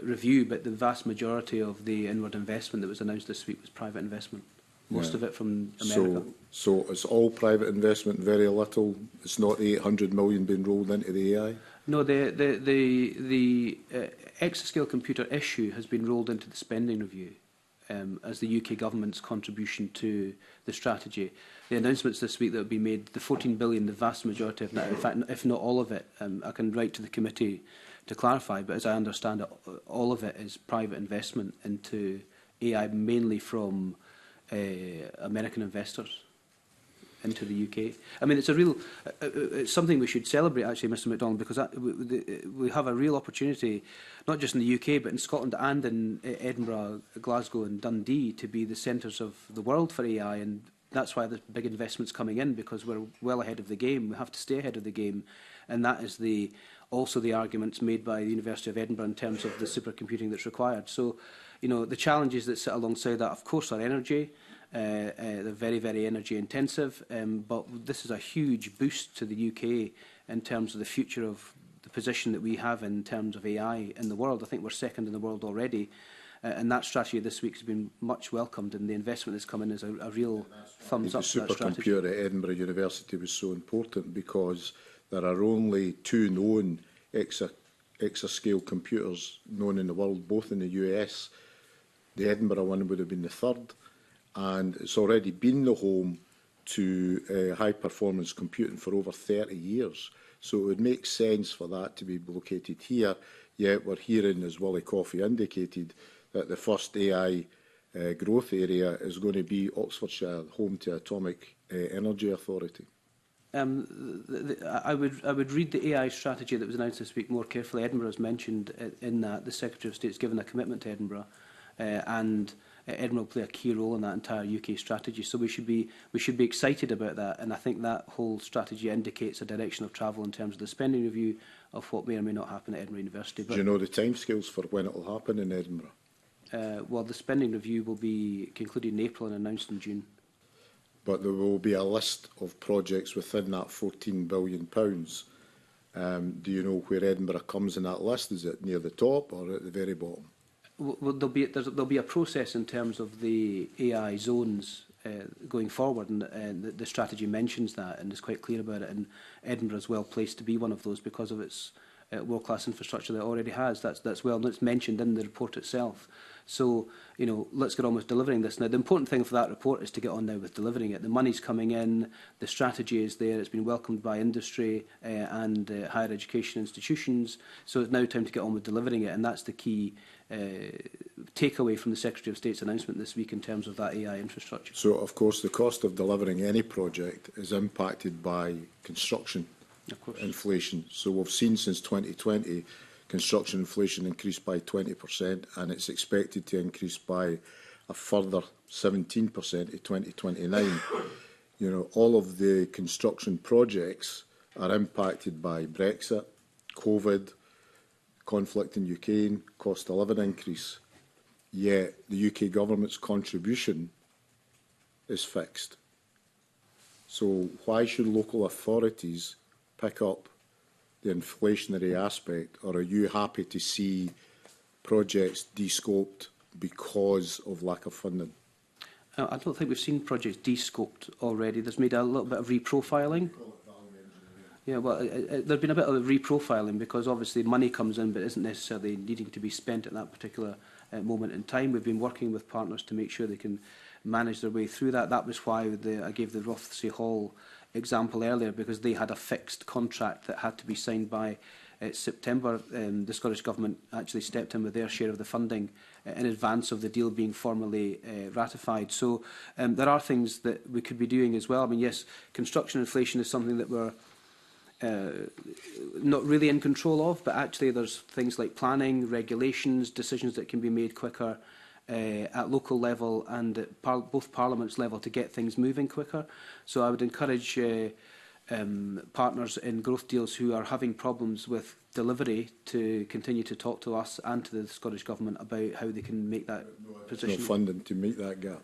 review, but the vast majority of the inward investment that was announced this week was private investment. Most of it from America. So it's all private investment, very little. It's not £800 million being rolled into the AI? No, the exascale computer issue has been rolled into the spending review as the UK government's contribution to the strategy. The announcements this week that have been made, the £14 billion, the vast majority of that, in fact, if not all of it, I can write to the committee to clarify, but as I understand it, all of it is private investment into AI, mainly from American investors. into the UK. I mean, it's a real, it's something we should celebrate, actually, Mr MacDonald, because we have a real opportunity, not just in the UK, but in Scotland and in Edinburgh, Glasgow and Dundee, to be the centres of the world for AI, and that's why there's big investments coming in, because we're well ahead of the game. We have to stay ahead of the game, and that is also the arguments made by the University of Edinburgh in terms of the supercomputing that's required. So, you know, the challenges that sit alongside that, of course, are energy. They're very, very energy intensive, but this is a huge boost to the UK in terms of the future of the position that we have in terms of AI in the world. I think we're second in the world already, and that strategy this week has been much welcomed, and the investment that's come in is a real thumbs up to that strategy. The supercomputer at Edinburgh University was so important because there are only 2 known exascale computers known in the world, both in the US. The Edinburgh one would have been the 3rd, and it's already been the home to high-performance computing for over 30 years. So it would make sense for that to be located here, yet we're hearing, as Willie Coffey indicated, that the first AI growth area is going to be Oxfordshire, home to Atomic Energy Authority. I would read the AI strategy that was announced this week more carefully. Edinburgh is mentioned in that. The Secretary of State's given a commitment to Edinburgh, and Edinburgh will play a key role in that entire UK strategy. So we should be excited about that, and I think that whole strategy indicates a direction of travel in terms of the spending review of what may or may not happen at Edinburgh University. But, do you know the timescales for when it will happen in Edinburgh? Well, the spending review will be concluded in April and announced in June. But there will be a list of projects within that £14 billion. Do you know where Edinburgh comes in that list? Is it near the top or at the very bottom? Well, there'll be a process in terms of the AI zones going forward, and the strategy mentions that and is quite clear about it. And Edinburgh is well placed to be one of those because of its world-class infrastructure that it already has. That's well, it's mentioned in the report itself. So, you know, let's get on with delivering this. Now, the important thing for that report is to get on now with delivering it. The money's coming in, the strategy is there, it's been welcomed by industry and higher education institutions. So it's now time to get on with delivering it, and that's the key takeaway from the Secretary of State's announcement this week in terms of that AI infrastructure. So, of course, the cost of delivering any project is impacted by construction inflation. So we've seen since 2020 construction inflation increased by 20%, and it's expected to increase by a further 17% in 2029. You know, all of the construction projects are impacted by Brexit, COVID, conflict in Ukraine, cost of living increase. Yet the UK government's contribution is fixed. So why should local authorities pick up the inflationary aspect, or are you happy to see projects de-scoped because of lack of funding? I don't think we've seen projects de-scoped already. There's made a little bit of reprofiling. Yeah, well, there's been a bit of reprofiling because obviously money comes in but isn't necessarily needing to be spent at that particular moment in time. We've been working with partners to make sure they can manage their way through that. That was why I gave the Rothesay Hall example earlier, because they had a fixed contract that had to be signed by September. The Scottish Government actually stepped in with their share of the funding in advance of the deal being formally ratified. So there are things that we could be doing as well. I mean, yes, construction inflation is something that we're not really in control of, but actually there's things like planning, regulations, decisions that can be made quicker at local level and at both Parliament's level to get things moving quicker. So I would encourage partners in growth deals who are having problems with delivery to continue to talk to us and to the Scottish Government about how they can make that position. No funding to meet that gap?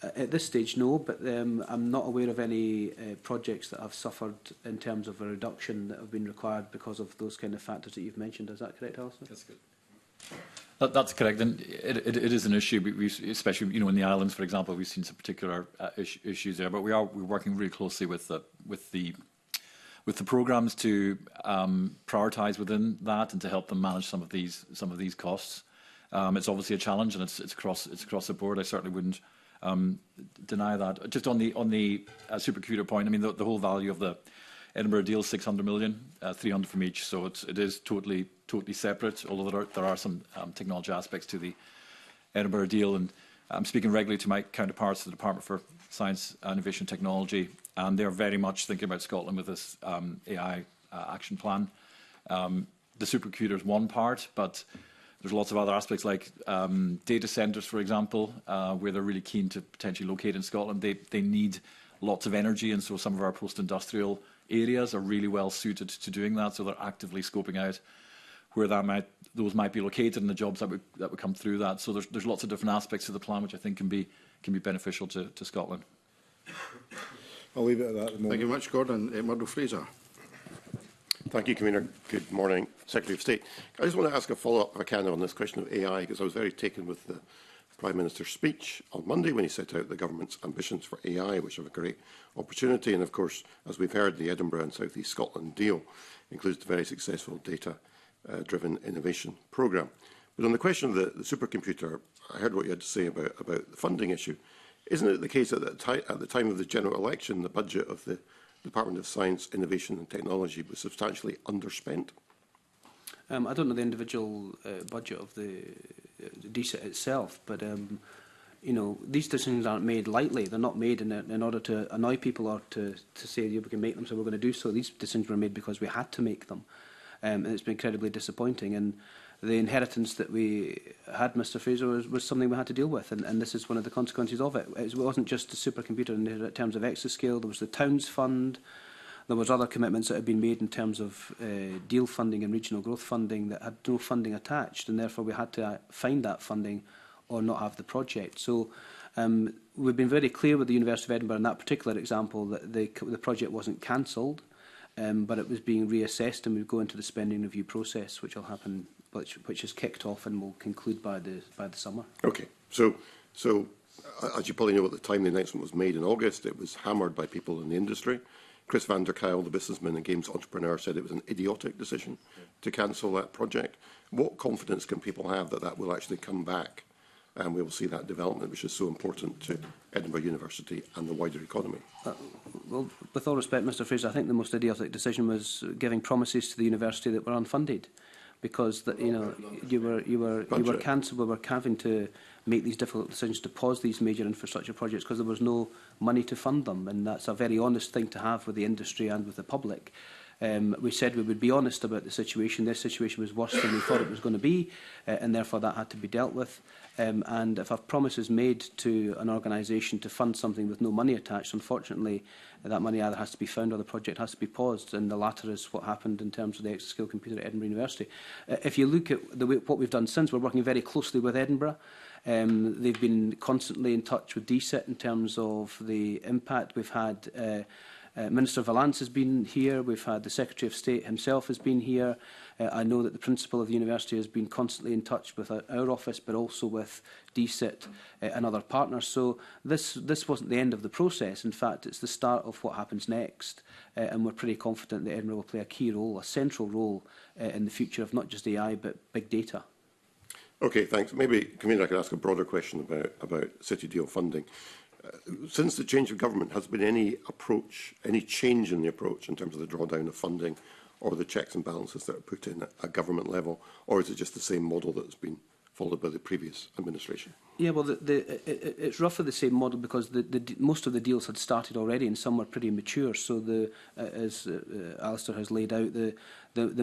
At this stage, no, but I'm not aware of any projects that have suffered in terms of a reduction that have been required because of those kind of factors that you've mentioned. Is that correct, Alistair? That's good. That's correct, and it is an issue, especially in the islands, for example. We've seen some particular issues there, but we're working really closely with the programmes to prioritise within that and to help them manage some of these costs. It's obviously a challenge, and it's across the board. I certainly wouldn't deny that. Just on the supercomputer point, I mean the whole value of the Edinburgh deal, 600 million, 300 from each, so it is totally separate, although there are some technology aspects to the Edinburgh deal, and I'm speaking regularly to my counterparts at the Department for Science, Innovation and Technology, and they're very much thinking about Scotland with this AI action plan. The supercomputer is one part, but there's lots of other aspects like data centres, for example, where they're really keen to potentially locate in Scotland. They need lots of energy, and so some of our post-industrial areas are really well suited to doing that. So they're actively scoping out where those might be located and the jobs that would come through that. So there's lots of different aspects to the plan which I think can be beneficial to Scotland. I'll leave it at that at the moment. Thank you very much, Gordon. Murdo Fraser. Thank you, Convener. Good morning, Secretary of State. I just want to ask a follow-up, if I can, on this question of AI, because I was very taken with the Prime Minister's speech on Monday when he set out the government's ambitions for AI, which have a great opportunity. And of course, as we've heard, the Edinburgh and South East Scotland deal includes the very successful data-driven innovation programme. But on the question of the supercomputer, I heard what you had to say about the funding issue. Isn't it the case that at the time of the general election, the budget of the Department of Science, Innovation and Technology was substantially underspent? I don't know the individual budget of the DSIT itself, but you know, these decisions aren't made lightly. They're not made in order to annoy people or to say, yeah, we can make them, so we're going to do so. These decisions were made because we had to make them, and it's been incredibly disappointing. And the inheritance that we had, Mr Fraser, was something we had to deal with, and this is one of the consequences of it. It wasn't just a supercomputer in terms of exascale. There was the Towns Fund. There was other commitments that had been made in terms of deal funding and regional growth funding that had no funding attached, and therefore we had to find that funding or not have the project. So we've been very clear with the University of Edinburgh in that particular example that the project wasn't cancelled, but it was being reassessed, and we'd go into the spending review process, which will happen, which is kicked off and will conclude by the summer. Okay, so as you probably know, at the time the announcement was made in August, it was hammered by people in the industry. Chris van der Kuyl, the businessman and games entrepreneur, said it was an idiotic decision to cancel that project. What confidence can people have that that will actually come back and we will see that development, which is so important to Edinburgh University and the wider economy? Well, with all respect, Mr Fraser, I think the most idiotic decision was giving promises to the university that were unfunded, because you know you were cancelled. We were having to make these difficult decisions to pause these major infrastructure projects because there was no money to fund them, and that's a very honest thing to have with the industry and with the public. We said we would be honest about the situation. This situation was worse than we thought it was going to be, and therefore that had to be dealt with. And if a promise is made to an organisation to fund something with no money attached, unfortunately, that money either has to be found or the project has to be paused, and the latter is what happened in terms of the exascale computer at Edinburgh University. If you look at what we've done since, we're working very closely with Edinburgh. They've been constantly in touch with DSIT in terms of the impact. We've had Minister Valance has been here. We've had the Secretary of State himself has been here. I know that the Principal of the University has been constantly in touch with our office, but also with DSIT and other partners. So this wasn't the end of the process. In fact, it's the start of what happens next. And we're pretty confident that Edinburgh will play a key role, a central role in the future of not just AI, but big data. Okay, thanks. Maybe, Convener, I could ask a broader question about City Deal funding. Since the change of government, has there been any change in the approach in terms of the drawdown of funding or the checks and balances that are put in at government level, or is it just the same model that has been followed by the previous administration? Yeah, well, it's roughly the same model because most of the deals had started already and some were pretty mature. So as Alistair has laid out, the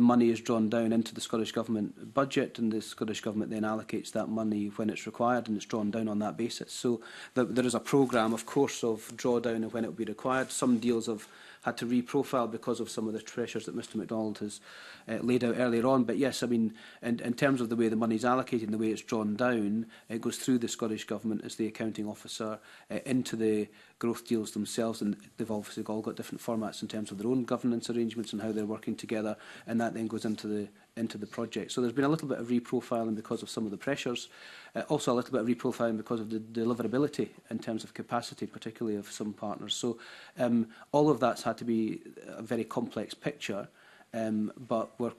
money is drawn down into the Scottish Government budget, and the Scottish Government then allocates that money when it's required, and it's drawn down on that basis. So there is a programme, of course, of drawdown and when it will be required. Some deals have had to reprofile because of some of the pressures that Mr MacDonald has laid out earlier on. But yes, I mean, in terms of the way the money is allocated and the way it's drawn down, it goes through the Scottish Government as the accounting officer into the growth deals themselves, and they've obviously all got different formats in terms of their own governance arrangements and how they're working together, and that then goes into the project. So there's been a little bit of reprofiling because of some of the pressures, also a little bit of reprofiling because of the deliverability in terms of capacity, particularly of some partners. So all of that's had to be a very complex picture, but we're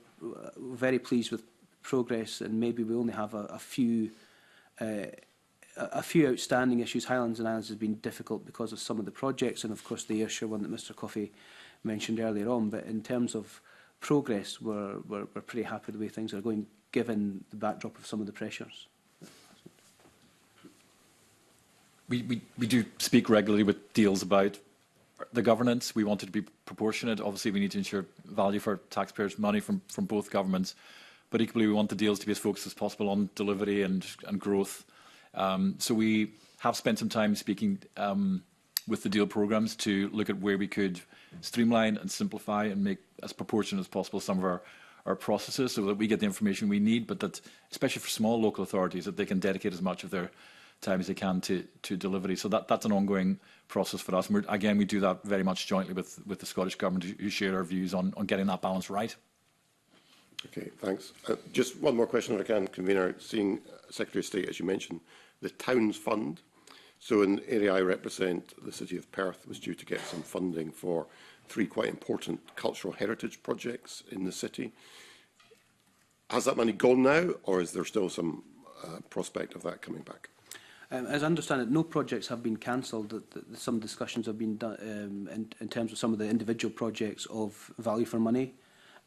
very pleased with progress, and maybe we only have a few outstanding issues. Highlands and Islands has been difficult because of some of the projects, and of course the Ayrshire one that Mr Coffey mentioned earlier on. But in terms of progress, we're pretty happy the way things are going, given the backdrop of some of the pressures. We do speak regularly with deals about the governance. We want it to be proportionate. Obviously, we need to ensure value for taxpayers' money from both governments. But equally, we want the deals to be as focused as possible on delivery and growth. So we have spent some time speaking with the deal programmes to look at where we could streamline and simplify and make as proportionate as possible some of our processes so that we get the information we need, but that, especially for small local authorities, that they can dedicate as much of their time as they can to delivery. So that's an ongoing process for us. And again, we do that very much jointly with the Scottish Government, who share our views on getting that balance right. Okay, thanks. Just one more question if I can, Convener. Seeing Secretary of State, as you mentioned, the Towns Fund. So in the area I represent, the City of Perth was due to get some funding for 3 quite important cultural heritage projects in the city. Has that money gone now, or is there still some prospect of that coming back? As I understand it, no projects have been cancelled. Some discussions have been done in terms of some of the individual projects of value for money.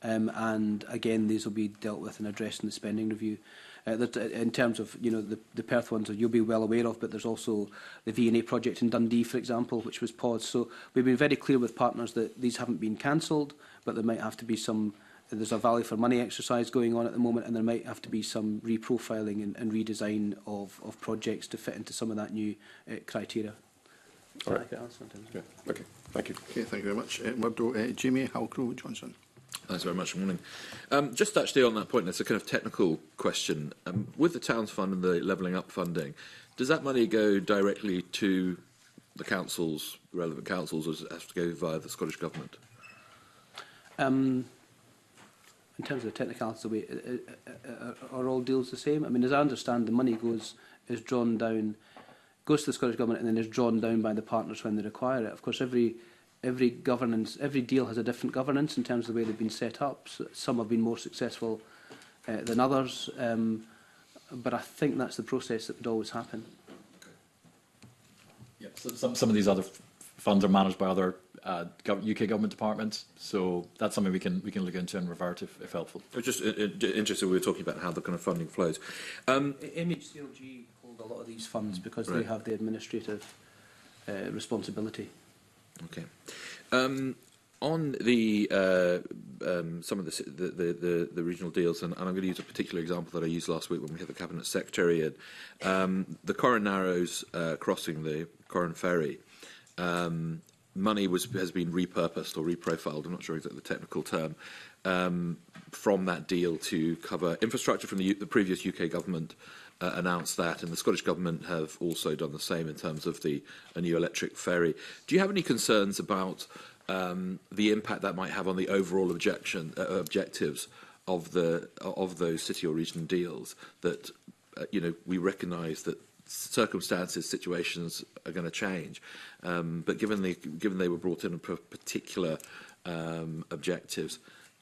And again, these will be dealt with and addressed in the spending review. In terms of the Perth ones, you'll be well aware of, but there's also the V&A project in Dundee, for example, which was paused. So we've been very clear with partners that these haven't been cancelled, but there might have to be some. There's a value for money exercise going on at the moment, and there might have to be some reprofiling and redesign of projects to fit into some of that new criteria. All right. Okay. Okay. Thank you. Okay, thank you very much. Murdo, Jamie Halcrow-Johnson. Thanks very much. Good morning. Just actually on that point, it's a kind of technical question. With the Towns Fund and the Levelling Up funding, does that money go directly to the councils, relevant councils, or does it have to go via the Scottish Government? In terms of the technicality, are all deals the same? I mean, as I understand, the money goes to the Scottish Government and then is drawn down by the partners when they require it. Of course, every deal has a different governance in terms of the way they've been set up. So some have been more successful than others, but I think that's the process that would always happen. Yeah, so some of these other funds are managed by other UK government departments, so that's something we can look into and revert if helpful. I'm just interested. We were talking about how the kind of funding flows. MHCLG hold a lot of these funds because they have the administrative responsibility. Okay. On the some of the regional deals, and I'm going to use a particular example that I used last week when we had the Cabinet Secretary in, the Corran Narrows crossing the Corran Ferry. Money has been repurposed or reprofiled, I'm not sure exactly the technical term, from that deal to cover infrastructure from the previous UK government. Announced that, and the Scottish Government have also done the same in terms of a new electric ferry. Do you have any concerns about the impact that might have on the overall objectives of those city or region deals? That we recognise that circumstances, situations are going to change, but given they were brought in for particular objectives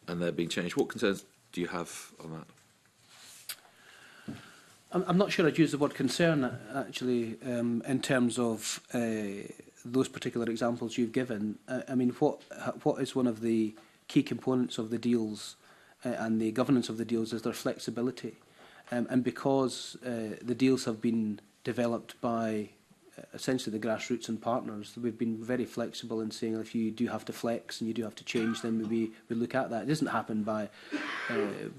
and they're being changed, what concerns do you have on that? I'm not sure I'd use the word concern, actually, in terms of those particular examples you've given. I mean, what is one of the key components of the deals and the governance of the deals is their flexibility. And because the deals have been developed by essentially the grassroots and partners, we've been very flexible in saying if you do have to flex and you do have to change, then we look at that. It doesn't happen but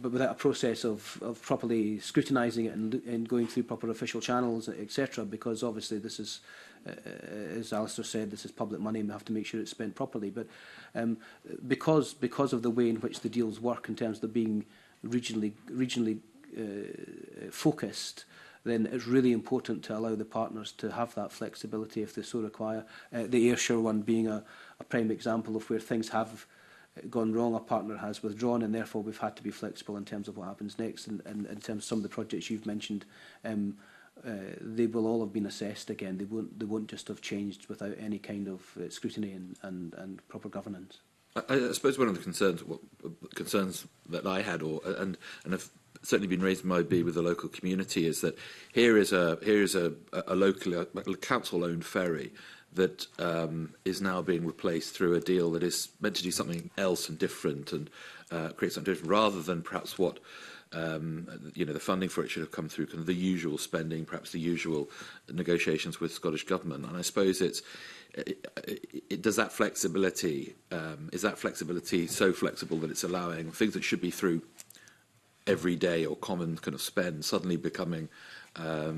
without a process of properly scrutinising it and going through proper official channels, etc. Because obviously this is, as Alistair said, this is public money and we have to make sure it's spent properly. But because of the way in which the deals work in terms of being regionally focused, then it's really important to allow the partners to have that flexibility if they so require. The Ayrshire one being a prime example of where things have gone wrong, a partner has withdrawn, and therefore we've had to be flexible in terms of what happens next. And in terms of some of the projects you've mentioned, they will all have been assessed again. They won't just have changed without any kind of scrutiny and proper governance. I suppose one of the concerns that I had, and have certainly been raised by with the local community, is that here is a local council-owned ferry that is now being replaced through a deal that is meant to do something else and different and create something different, rather than perhaps what the funding for it should have come through kind of the usual spending, perhaps the usual negotiations with Scottish Government. And I suppose does that flexibility, is that flexibility so flexible that it's allowing things that should be through everyday or common kind of spend suddenly becoming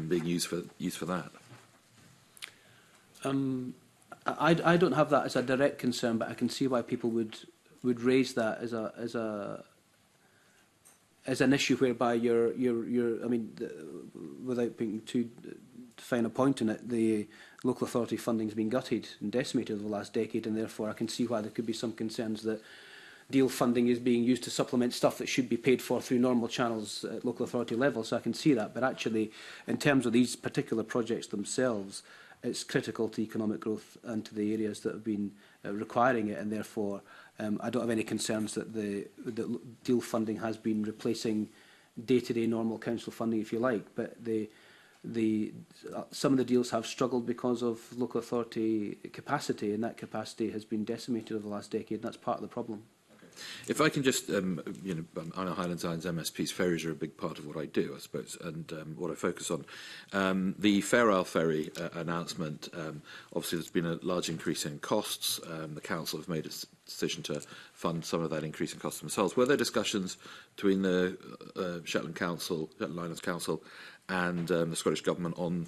being used for that? I don't have that as a direct concern, but I can see why people would raise that as an issue whereby I mean, without being too fine a point in it, the local authority funding has been gutted and decimated over the last decade, and therefore I can see why there could be some concerns that deal funding is being used to supplement stuff that should be paid for through normal channels at local authority level. So I can see that, but actually, in terms of these particular projects themselves, it's critical to economic growth and to the areas that have been requiring it, and therefore I don't have any concerns that the deal funding has been replacing day-to-day normal council funding, if you like. But some of the deals have struggled because of local authority capacity, and that capacity has been decimated over the last decade, and that's part of the problem. If I can just, I know Highlands Islands MSP's ferries are a big part of what I do, I suppose, and what I focus on. The Fair Isle Ferry announcement, obviously there's been a large increase in costs. The Council have made a decision to fund some of that increase in costs themselves. Were there discussions between the Shetland Islands Council and the Scottish Government on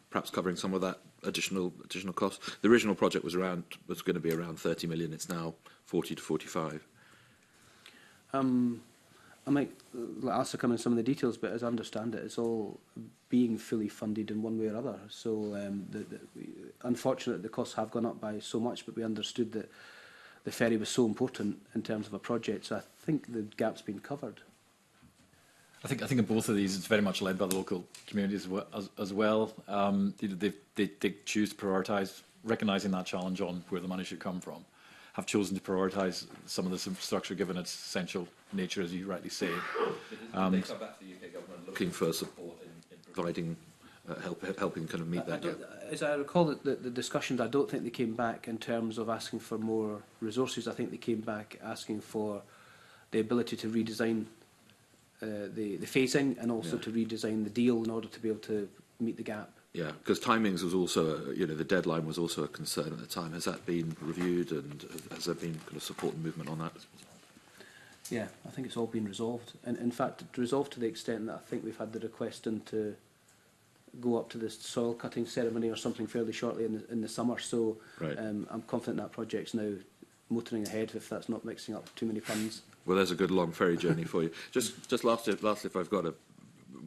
perhaps covering some of that additional cost? The original project was going to be around 30 million. It's now 40 to 45. I might let Alistair come in some of the details, but as I understand it, it's all being fully funded in one way or other. So unfortunately, the costs have gone up by so much, but we understood that the ferry was so important in terms of a project. So I think the gap's been covered. I think in both of these, it's very much led by the local communities as well. They choose to prioritise, recognising that challenge on where the money should come from, have chosen to prioritise some of this infrastructure given its essential nature, as you rightly say. They come back to the UK government looking for support in providing, helping kind of meet that gap. As I recall the discussions, I don't think they came back in terms of asking for more resources. I think they came back asking for the ability to redesign the phasing and also to redesign the deal in order to be able to meet the gap. Yeah, because timings was also, the deadline was also a concern at the time. Has that been reviewed, and has there been kind of support and movement on that? Yeah, I think it's all been resolved. And in fact, it's resolved to the extent that I think we've had the request in to go up to this soil cutting ceremony or something fairly shortly in the summer. So right. I'm confident that project's now motoring ahead, if that's not mixing up too many funds. Well, there's a good long ferry journey for you. Just lastly, if I've got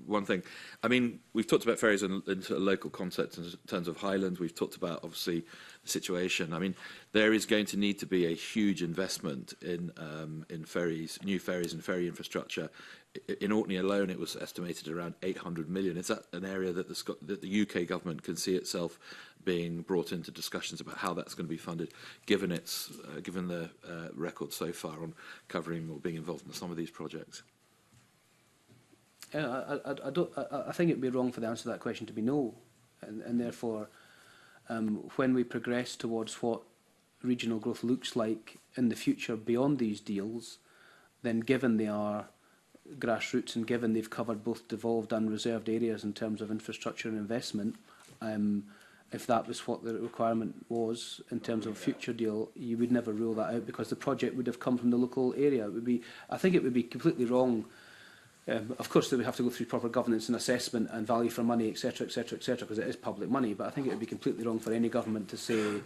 one thing. I mean, we've talked about ferries in a local context in terms of Highlands. We've talked about, obviously, the situation. I mean, there is going to need to be a huge investment in ferries, new ferries and ferry infrastructure. In Orkney alone, it was estimated around 800 million. Is that an area that the UK government can see itself being brought into discussions about how that's going to be funded, given the record so far on covering or being involved in some of these projects? I think it would be wrong for the answer to that question to be no, and therefore, when we progress towards what regional growth looks like in the future beyond these deals, then given they are grassroots and given they've covered both devolved and reserved areas in terms of infrastructure and investment, if that was what the requirement was in terms of a future deal, you would never rule that out because the project would have come from the local area. I think it would be completely wrong. Of course, they would have to go through proper governance and assessment and value for money, etc., etc., etc., because it is public money. But I think it would be completely wrong for any government to say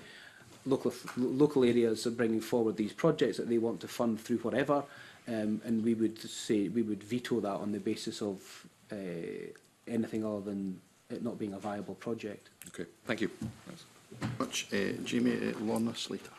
local areas are bringing forward these projects that they want to fund through whatever, and we would veto that on the basis of anything other than it not being a viable project. Okay, thank you. Thanks. Much, Jamie Lorna Slater.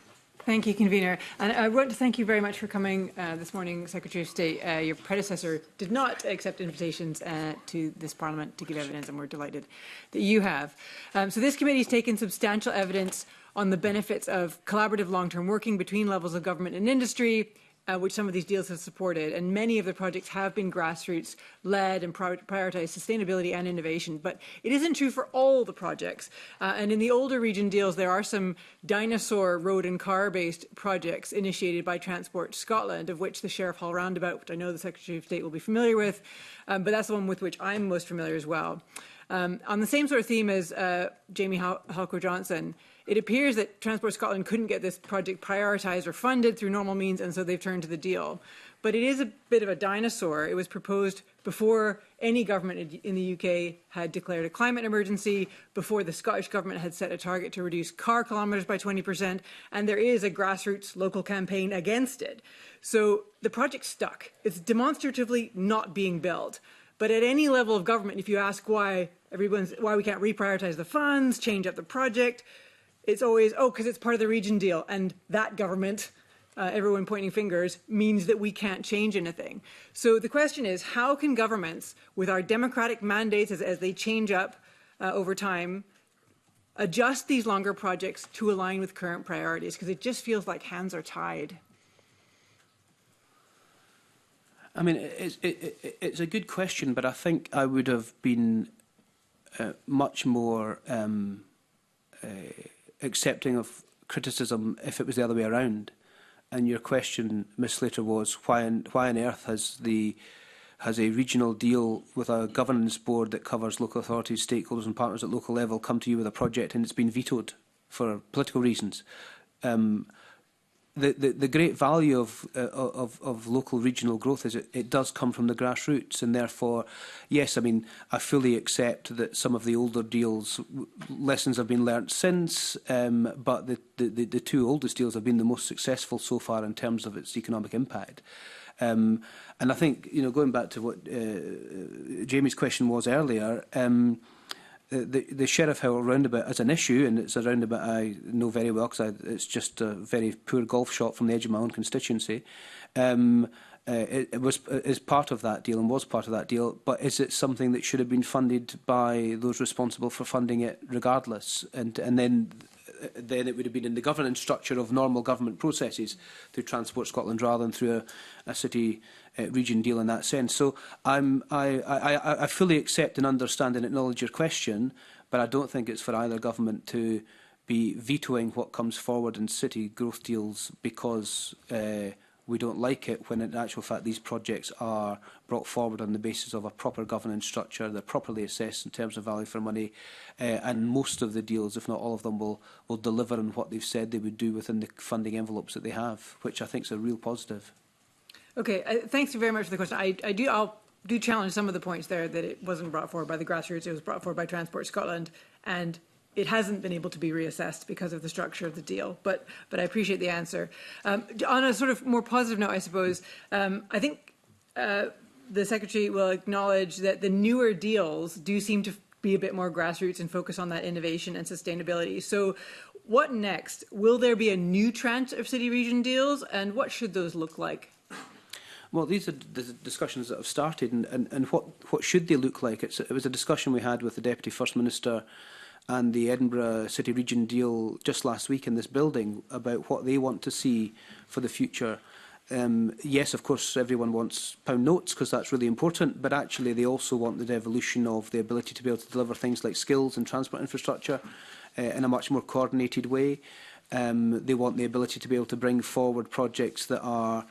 Thank you, Convener. And I want to thank you very much for coming this morning, Secretary of State. Your predecessor did not accept invitations to this Parliament to give evidence, and we're delighted that you have. So this committee has taken substantial evidence on the benefits of collaborative long-term working between levels of government and industry, which some of these deals have supported, and many of the projects have been grassroots-led and prioritized sustainability and innovation. But it isn't true for all the projects. And in the older region deals, there are some dinosaur road and car-based projects initiated by Transport Scotland, of which the Sheriff Hall Roundabout, which I know the Secretary of State will be familiar with, but that's the one with which I'm most familiar as well. On the same sort of theme as Jamie Halker-Johnson, it appears that Transport Scotland couldn't get this project prioritised or funded through normal means, and so they've turned to the deal. But it is a bit of a dinosaur. It was proposed before any government in the UK had declared a climate emergency, before the Scottish Government had set a target to reduce car kilometres by 20%, and there is a grassroots local campaign against it. So the project's stuck. It's demonstratively not being built. But at any level of government, if you ask why we can't reprioritise the funds, change up the project, it's always, oh, because it's part of the region deal. And that government, everyone pointing fingers, means that we can't change anything. So the question is, how can governments, with our democratic mandates as they change up over time, adjust these longer projects to align with current priorities? Because it just feels like hands are tied. I mean, it's a good question, but I think I would have been much more accepting of criticism if it was the other way around. And your question, Ms Slater, was why on earth has a regional deal with a governance board that covers local authorities, stakeholders and partners at local level come to you with a project and it's been vetoed for political reasons? The great value of local regional growth is it does come from the grassroots, and therefore, yes, I mean, I fully accept that some of the older deals, lessons have been learnt since, but the two oldest deals have been the most successful so far in terms of its economic impact. And I think, you know, going back to what Jamie's question was earlier, the Sheriff Hall Roundabout as an issue, and it's a roundabout I know very well because it's just a very poor golf shot from the edge of my own constituency. It is part of that deal and was part of that deal, but is it something that should have been funded by those responsible for funding it regardless? And then it would have been in the governance structure of normal government processes through Transport Scotland rather than through a city region deal in that sense. So I fully accept and understand and acknowledge your question, but I don't think it's for either government to be vetoing what comes forward in city growth deals because we don't like it, when in actual fact these projects are brought forward on the basis of a proper governance structure. They're properly assessed in terms of value for money, and most of the deals, if not all of them, will deliver on what they've said they would do within the funding envelopes that they have, which I think is a real positive. Okay, thanks very much for the question. I'll challenge some of the points there, that it wasn't brought forward by the grassroots, it was brought forward by Transport Scotland, and it hasn't been able to be reassessed because of the structure of the deal. But I appreciate the answer. On a sort of more positive note, I suppose, I think the Secretary will acknowledge that the newer deals do seem to be a bit more grassroots and focus on that innovation and sustainability. So what next? Will there be a new tranche of city region deals, and what should those look like? Well, these are the discussions that have started, and what should they look like? It was a discussion we had with the Deputy First Minister and the Edinburgh City Region deal just last week in this building about what they want to see for the future. Yes, of course, everyone wants pound notes because that's really important, but actually they also want the devolution of the ability to be able to deliver things like skills and transport infrastructure in a much more coordinated way. They want the ability to be able to bring forward projects that are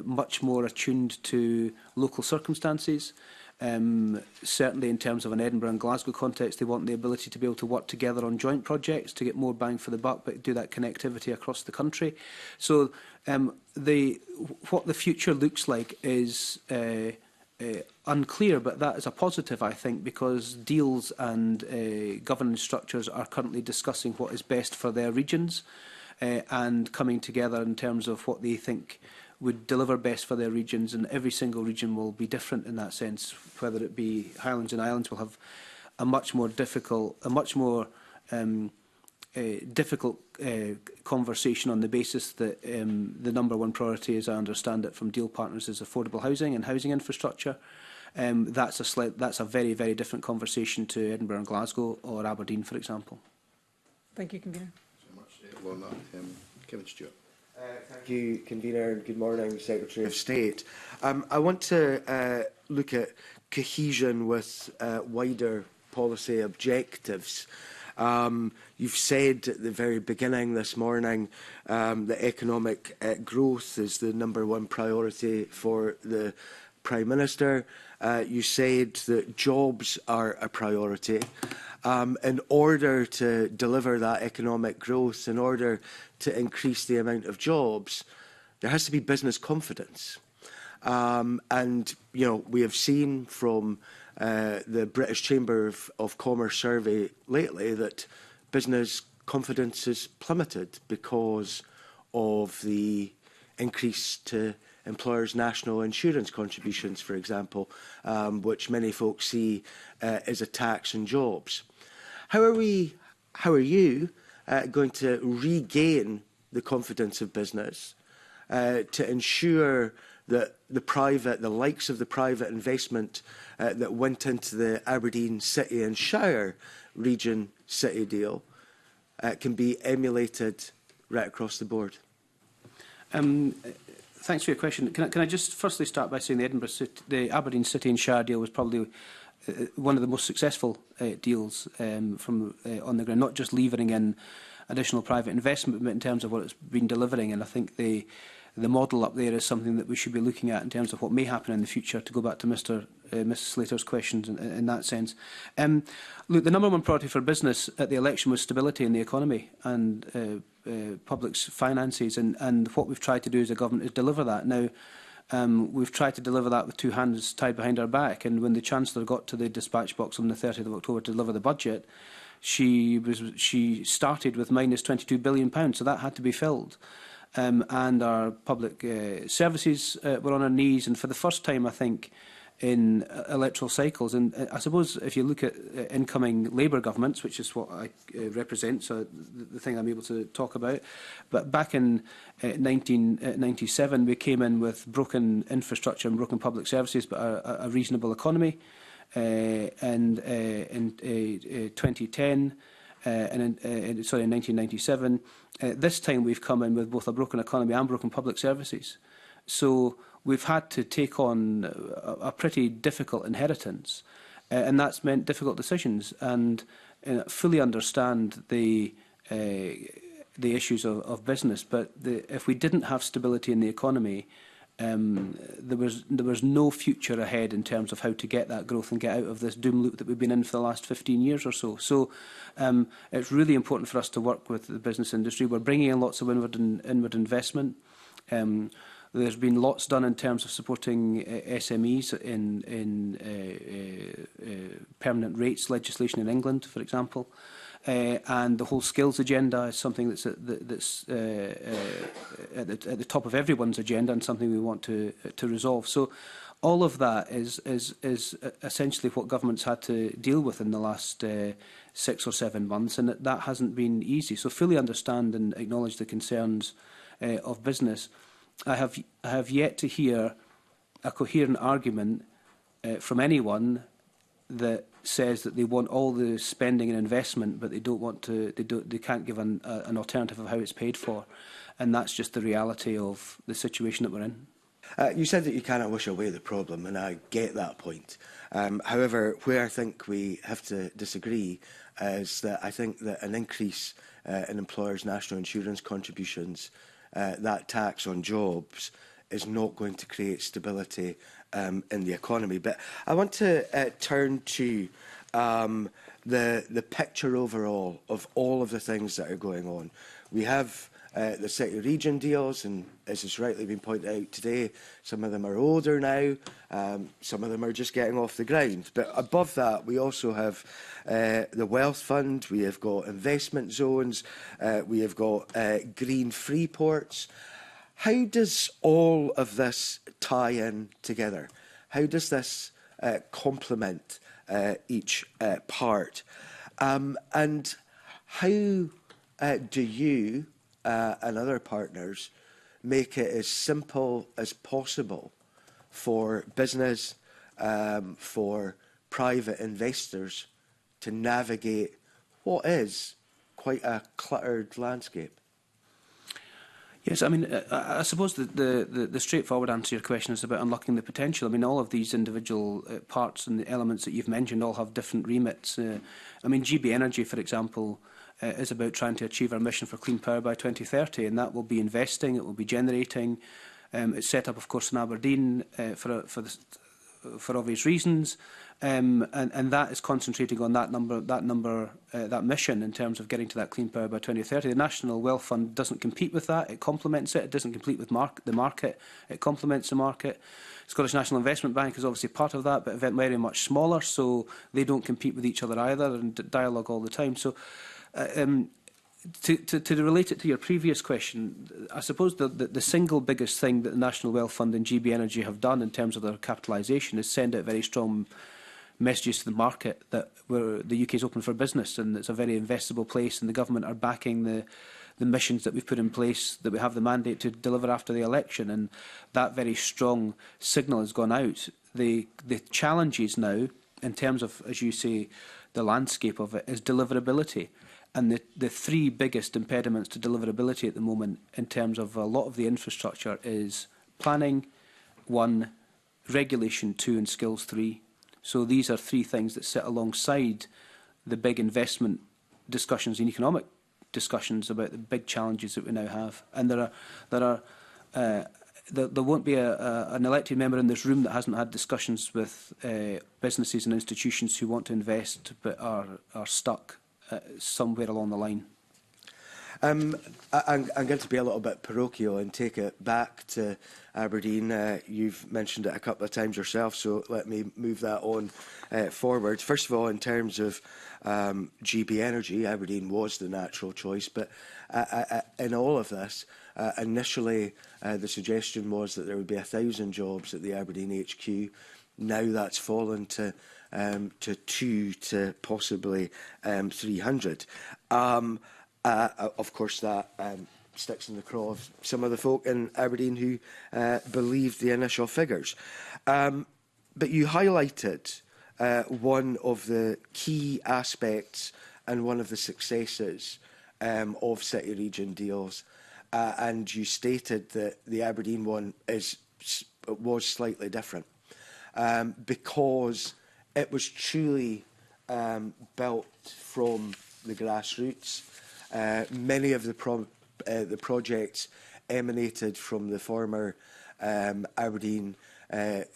much more attuned to local circumstances. Certainly in terms of an Edinburgh and Glasgow context, they want the ability to be able to work together on joint projects to get more bang for the buck, but do that connectivity across the country. So what the future looks like is unclear, but that is a positive, I think, because deals and governance structures are currently discussing what is best for their regions and coming together in terms of what they think would deliver best for their regions, and every single region will be different in that sense. Whether it be Highlands and Islands will have a much more difficult, conversation on the basis that the number one priority, as I understand it from deal partners, is affordable housing and housing infrastructure. That's a very, very different conversation to Edinburgh and Glasgow or Aberdeen, for example. Thank you, Convener. Thank you so much, Lorna. Kevin Stewart. Thank you, Convener, and good morning, Secretary of State. I want to look at cohesion with wider policy objectives. You've said at the very beginning this morning that economic growth is the #1 priority for the Prime Minister. You said that jobs are a priority. In order to deliver that economic growth, in order to increase the amount of jobs, there has to be business confidence. And, you know, we have seen from the British Chamber of Commerce survey lately that business confidence has plummeted because of the increase to employers' national insurance contributions, for example, which many folks see as a tax on jobs. How are you going to regain the confidence of business to ensure that the likes of the private investment that went into the Aberdeen City and Shire region city deal can be emulated right across the board? Thanks for your question. Can I just firstly start by saying the Aberdeen City and Shire deal was probably one of the most successful deals from on the ground, not just levering in additional private investment, but in terms of what it's been delivering. And I think the model up there is something that we should be looking at in terms of what may happen in the future, to go back to Mrs Slater's questions in that sense. Look, the #1 priority for business at the election was stability in the economy and public's finances, and what we've tried to do as a government is deliver that. Now, we've tried to deliver that with two hands tied behind our back, and when the Chancellor got to the dispatch box on the 30th of October to deliver the budget, she started with minus £22 billion, so that had to be filled. And our public services were on our knees, and for the first time, I think, in electoral cycles, and I suppose if you look at incoming Labour governments, which is what I represent, so the thing I'm able to talk about, but back in 1997, we came in with broken infrastructure and broken public services, but a reasonable economy. And in 2010, in 1997, this time we've come in with both a broken economy and broken public services. So we've had to take on a pretty difficult inheritance, and that's meant difficult decisions. And fully understand the issues of business, but if we didn't have stability in the economy, there was no future ahead in terms of how to get that growth and get out of this doom loop that we've been in for the last 15 years or so. So it's really important for us to work with the business industry. We're bringing in lots of inward investment. There's been lots done in terms of supporting SMEs in permanent rates legislation in England, for example. And the whole skills agenda is something that's at the top of everyone's agenda, and something we want to resolve. So all of that is essentially what government's had to deal with in the last 6 or 7 months, and that hasn't been easy. So fully understand and acknowledge the concerns of business. I have yet to hear a coherent argument from anyone that says that they want all the spending and investment, but they can't give an alternative of how it's paid for, and that's just the reality of the situation that we're in. You said that you cannot wish away the problem, and I get that point. However, where I think we have to disagree is that I think that an increase in employers' national insurance contributions, that tax on jobs, is not going to create stability in the economy. But I want to turn to the picture overall of all of the things that are going on. We have the City Region deals, and as has rightly been pointed out today, some of them are older now, some of them are just getting off the ground. But above that, we also have the Wealth Fund, we have got investment zones, we have got green free ports. How does all of this tie in together? How does this complement each part? And how do you and other partners make it as simple as possible for business, for private investors to navigate what is quite a cluttered landscape? Yes, I mean, I suppose the straightforward answer to your question is about unlocking the potential. I mean, all of these individual parts and the elements that you've mentioned all have different remits. I mean, GB Energy, for example, is about trying to achieve our mission for clean power by 2030, and that will be investing, it will be generating. It's set up, of course, in Aberdeen for obvious reasons, and that is concentrating on that mission in terms of getting to that clean power by 2030. The National Wealth Fund doesn't compete with that; it complements it. It doesn't compete with the market; it complements the market. Scottish National Investment Bank is obviously part of that, but very much smaller, so they don't compete with each other either, and dialogue all the time. So. To relate it to your previous question, I suppose the single biggest thing that the National Wealth Fund and GB Energy have done in terms of their capitalisation is send out very strong messages to the market that the UK is open for business and it's a very investable place, and the government are backing the missions that we've put in place, that we have the mandate to deliver after the election, and that very strong signal has gone out. The challenges now, in terms of, as you say, the landscape of it, is deliverability. And the three biggest impediments to deliverability at the moment in terms of a lot of the infrastructure is planning, 1, regulation, 2, and skills, 3. So these are three things that sit alongside the big investment discussions and economic discussions about the big challenges that we now have. And there won't be an elected member in this room that hasn't had discussions with businesses and institutions who want to invest but are stuck somewhere along the line. I'm going to be a little bit parochial and take it back to Aberdeen. You've mentioned it a couple of times yourself, so let me move that on forward. First of all, in terms of GB Energy, Aberdeen was the natural choice, but in all of this, initially the suggestion was that there would be 1,000 jobs at the Aberdeen HQ. Now that's fallen to 2 to possibly 300. Of course, that sticks in the craw of some of the folk in Aberdeen who believed the initial figures. But you highlighted one of the key aspects and one of the successes of city-region deals, and you stated that the Aberdeen one was slightly different because it was truly built from the grassroots. Many of the projects emanated from the former Aberdeen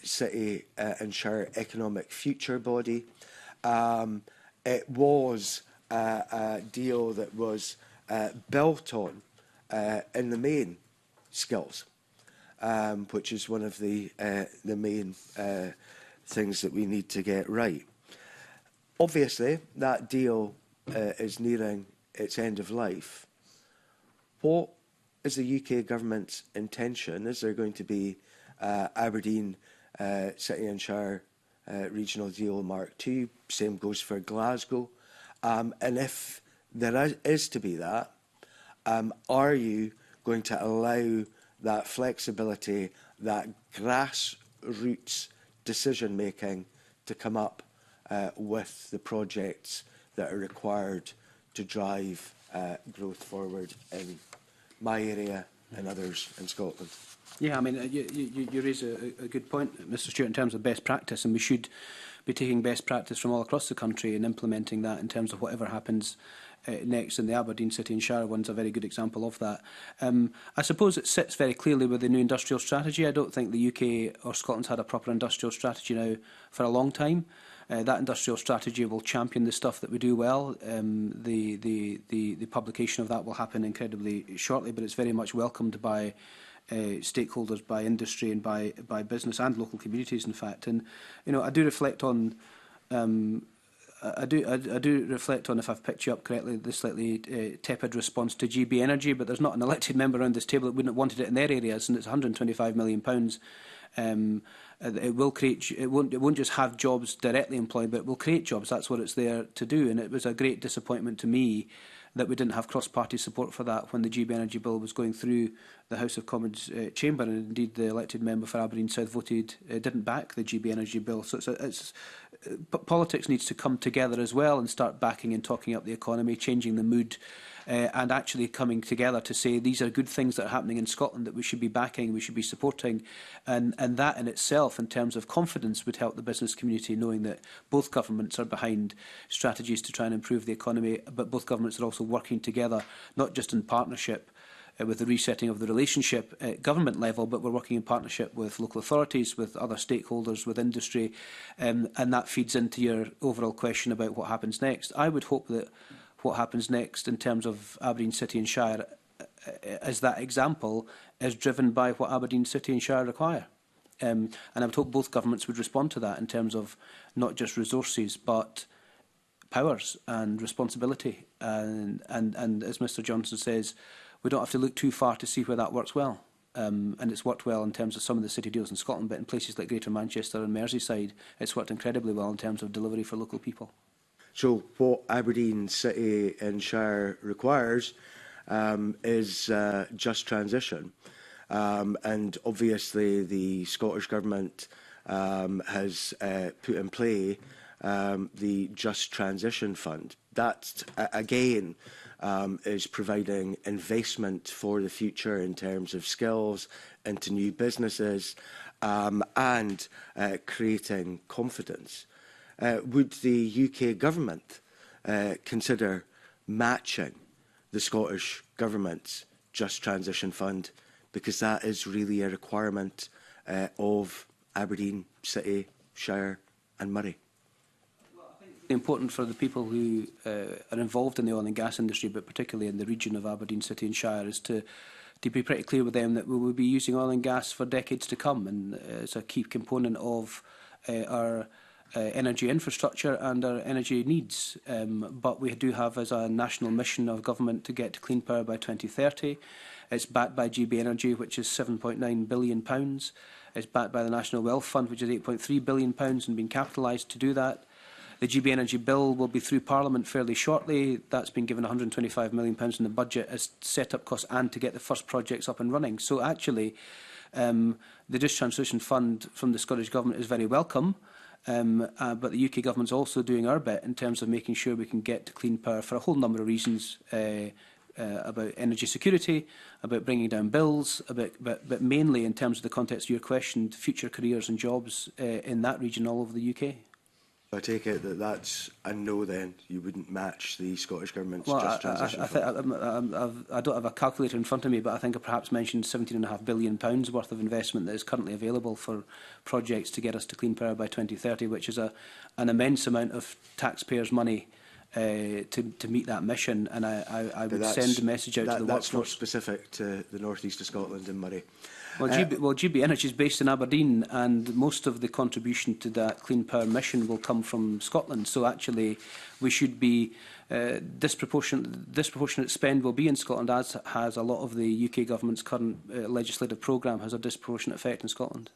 City and Shire Economic Future Body. It was a deal that was built on, in the main, skills, which is one of the main things that we need to get right. Obviously, that deal is nearing its end of life. What is the UK government's intention? Is there going to be Aberdeen City and Shire Regional Deal Mark II? Same goes for Glasgow. And if there is to be that, are you going to allow that flexibility, that grassroots decision-making to come up with the projects that are required to drive growth forward in my area and others in Scotland? Yeah, I mean, you raise a good point, Mr. Stewart, in terms of best practice, and we should be taking best practice from all across the country and implementing that in terms of whatever happens next, and the Aberdeen City and Shire one's a very good example of that. I suppose it sits very clearly with the new industrial strategy. I don't think the UK or Scotland's had a proper industrial strategy now for a long time. That industrial strategy will champion the stuff that we do well. The publication of that will happen incredibly shortly, but it's very much welcomed by stakeholders, by industry and by business and local communities, in fact. And you know, I do reflect on I do reflect on, if I've picked you up correctly, the slightly tepid response to GB Energy, but there's not an elected member around this table that wouldn't have wanted it in their areas, and it's £125 million. It will create. It won't just have jobs directly employed, but it will create jobs. That's what it's there to do. And it was a great disappointment to me that we didn't have cross-party support for that when the GB Energy Bill was going through the House of Commons chamber, and indeed the elected member for Aberdeen South didn't back the GB Energy Bill. So politics needs to come together as well and start backing and talking up the economy, changing the mood, and actually coming together to say these are good things that are happening in Scotland that we should be backing, we should be supporting. And that in itself, in terms of confidence, would help the business community, knowing that both governments are behind strategies to try and improve the economy, but both governments are also working together, not just in partnership with the resetting of the relationship at government level, but we're working in partnership with local authorities, with other stakeholders, with industry, and that feeds into your overall question about what happens next. I would hope that what happens next in terms of Aberdeen City and Shire as that example is driven by what Aberdeen City and Shire require. And I would hope both governments would respond to that in terms of not just resources, but powers and responsibility. And as Mr Johnson says, we don't have to look too far to see where that works well. And it's worked well in terms of some of the city deals in Scotland, but in places like Greater Manchester and Merseyside, it's worked incredibly well in terms of delivery for local people. So what Aberdeen City and Shire requires is just transition. And obviously the Scottish Government has put in play the Just Transition Fund. That, again, is providing investment for the future in terms of skills into new businesses and creating confidence. Would the UK Government consider matching the Scottish Government's Just Transition Fund, because that is really a requirement of Aberdeen City, Shire and Moray? Important for the people who are involved in the oil and gas industry, but particularly in the region of Aberdeen City and Shire, is to be pretty clear with them that we will be using oil and gas for decades to come, and it's a key component of our energy infrastructure and our energy needs. But we do have as a national mission of government to get to clean power by 2030. It's backed by GB Energy, which is £7.9 billion. It's backed by the National Wealth Fund, which is £8.3 billion and been capitalised to do that. The GB Energy Bill will be through Parliament fairly shortly. That's been given £125 million in the budget as set-up costs and to get the first projects up and running. So actually, the Just Transition Fund from the Scottish Government is very welcome, but the UK Government's also doing our bit in terms of making sure we can get to clean power for a whole number of reasons, about energy security, about bringing down bills, but mainly in terms of the context of your question, future careers and jobs in that region all over the UK. I take it that that's a no then. You wouldn't match the Scottish Government's Well, Just Transition Fund? I don't have a calculator in front of me, but I think I perhaps mentioned £17.5 billion worth of investment that is currently available for projects to get us to clean power by 2030, which is an immense amount of taxpayers' money to meet that mission. And I would send a message out to the workforce. That's not specific to the north east of Scotland and Moray. Well, GB Energy is based in Aberdeen, and most of the contribution to that clean power mission will come from Scotland. So actually, we should be disproportionate spend will be in Scotland, as has a lot of the UK Government's current legislative programme has a disproportionate effect in Scotland.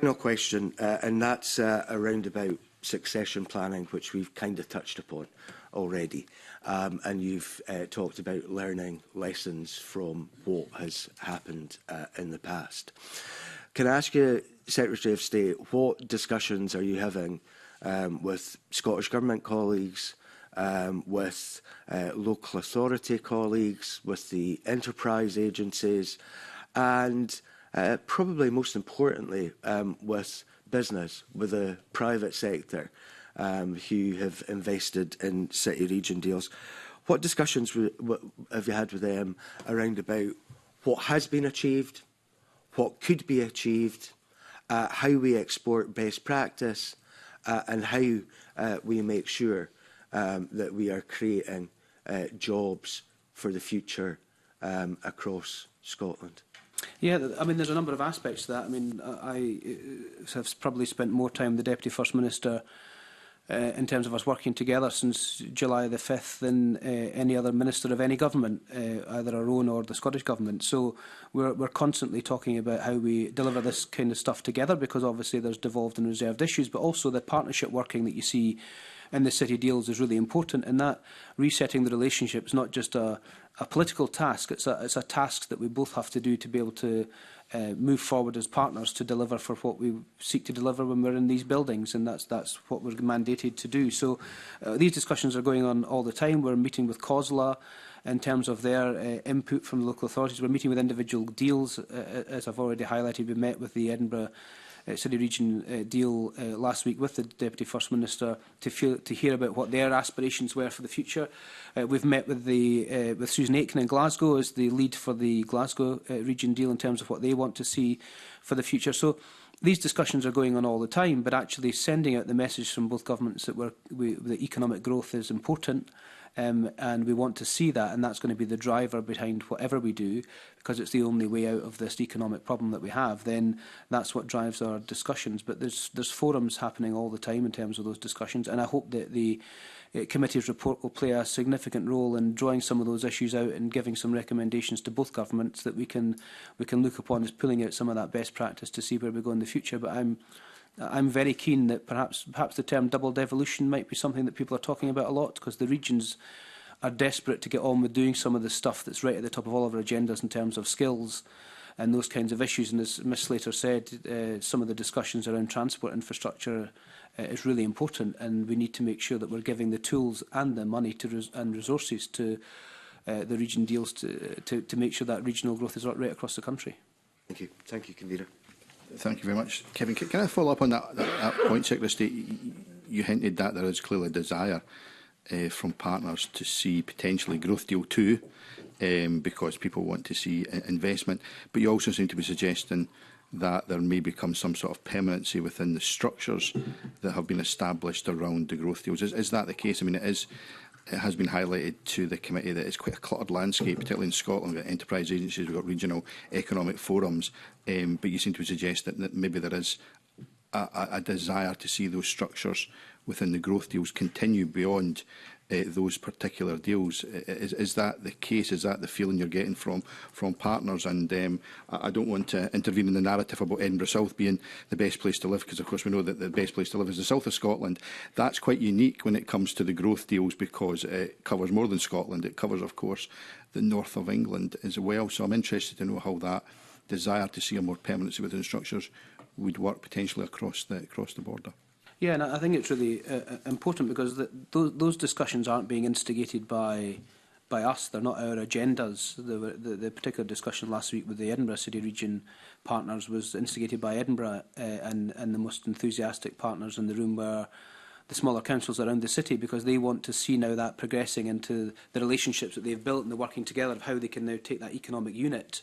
Final question, and that's around about succession planning, which we've kind of touched upon already. And you've talked about learning lessons from what has happened in the past. Can I ask you, Secretary of State, what discussions are you having with Scottish Government colleagues, with local authority colleagues, with the enterprise agencies, and probably most importantly, with business, with the private sector, who have invested in city-region deals? What discussions have you had with them around about what has been achieved, what could be achieved, how we export best practice, and how we make sure that we are creating jobs for the future across Scotland? Yeah, I mean, there's a number of aspects to that. I mean, I have probably spent more time with the Deputy First Minister in terms of us working together since July the 5th than any other minister of any government, either our own or the Scottish Government. So we're constantly talking about how we deliver this kind of stuff together, because obviously there's devolved and reserved issues, but also the partnership working that you see in the city deals is really important, and that resetting the relationship is not just a political task, it's a task that we both have to do to be able to move forward as partners to deliver for what we seek to deliver when we're in these buildings, and that's what we're mandated to do. So these discussions are going on all the time. We're meeting with COSLA in terms of their input from the local authorities. We're meeting with individual deals, as I've already highlighted. We met with the Edinburgh City Region deal last week with the Deputy First Minister to hear about what their aspirations were for the future. We've met with with Susan Aitken in Glasgow as the lead for the Glasgow region deal in terms of what they want to see for the future. So these discussions are going on all the time, but actually sending out the message from both governments that that economic growth is important. And we want to see that, and that's going to be the driver behind whatever we do, because it's the only way out of this economic problem that we have. Then that's what drives our discussions. But there's forums happening all the time in terms of those discussions, and I hope that the committee's report will play a significant role in drawing some of those issues out and giving some recommendations to both governments that we can look upon as pulling out some of that best practice to see where we go in the future. But I'm very keen that perhaps the term double devolution might be something that people are talking about a lot, because the regions are desperate to get on with doing some of the stuff that's right at the top of all of our agendas in terms of skills and those kinds of issues. And as Ms Slater said, some of the discussions around transport infrastructure is really important, and we need to make sure that we're giving the tools and the money and resources to the region deals to make sure that regional growth is right across the country. Thank you. Thank you, Convener. Thank you very much. Kevin, can I follow up on that point, Secretary of State? You hinted that there is clearly a desire from partners to see potentially Growth Deal 2 because people want to see investment. But you also seem to be suggesting that there may become some sort of permanency within the structures that have been established around the growth deals. Is that the case? I mean, it has been highlighted to the committee that it's quite a cluttered landscape, particularly in Scotland. We've got enterprise agencies, we've got regional economic forums, but you seem to suggest that maybe there is a desire to see those structures within the growth deals continue beyond those particular deals. Is that the case? Is that the feeling you're getting from partners? And I don't want to intervene in the narrative about Edinburgh South being the best place to live, because of course we know that the best place to live is the south of Scotland. That's quite unique when it comes to the growth deals, because it covers more than Scotland. It covers, of course, the north of England as well. So I'm interested to know how that desire to see a more permanency within structures would work potentially across the border. Yeah, and I think it's really important, because those discussions aren't being instigated by us. They're not our agendas. The particular discussion last week with the Edinburgh City Region partners was instigated by Edinburgh, and the most enthusiastic partners in the room were the smaller councils around the city, because they want to see now that progressing into the relationships that they've built and the working together of how they can now take that economic unit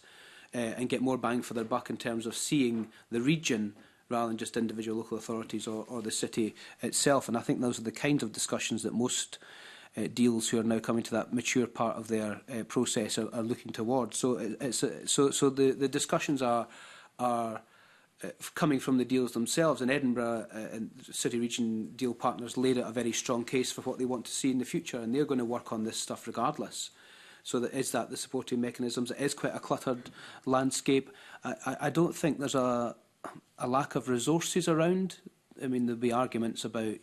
and get more bang for their buck in terms of seeing the region rather than just individual local authorities or the city itself. And I think those are the kinds of discussions that most deals who are now coming to that mature part of their process are looking towards. So the discussions are coming from the deals themselves. In Edinburgh, and City Region deal partners laid out a very strong case for what they want to see in the future, and they're going to work on this stuff regardless. So is that the supporting mechanisms? It is quite a cluttered landscape. I don't think there's a lack of resources around. I mean, there'll be arguments about,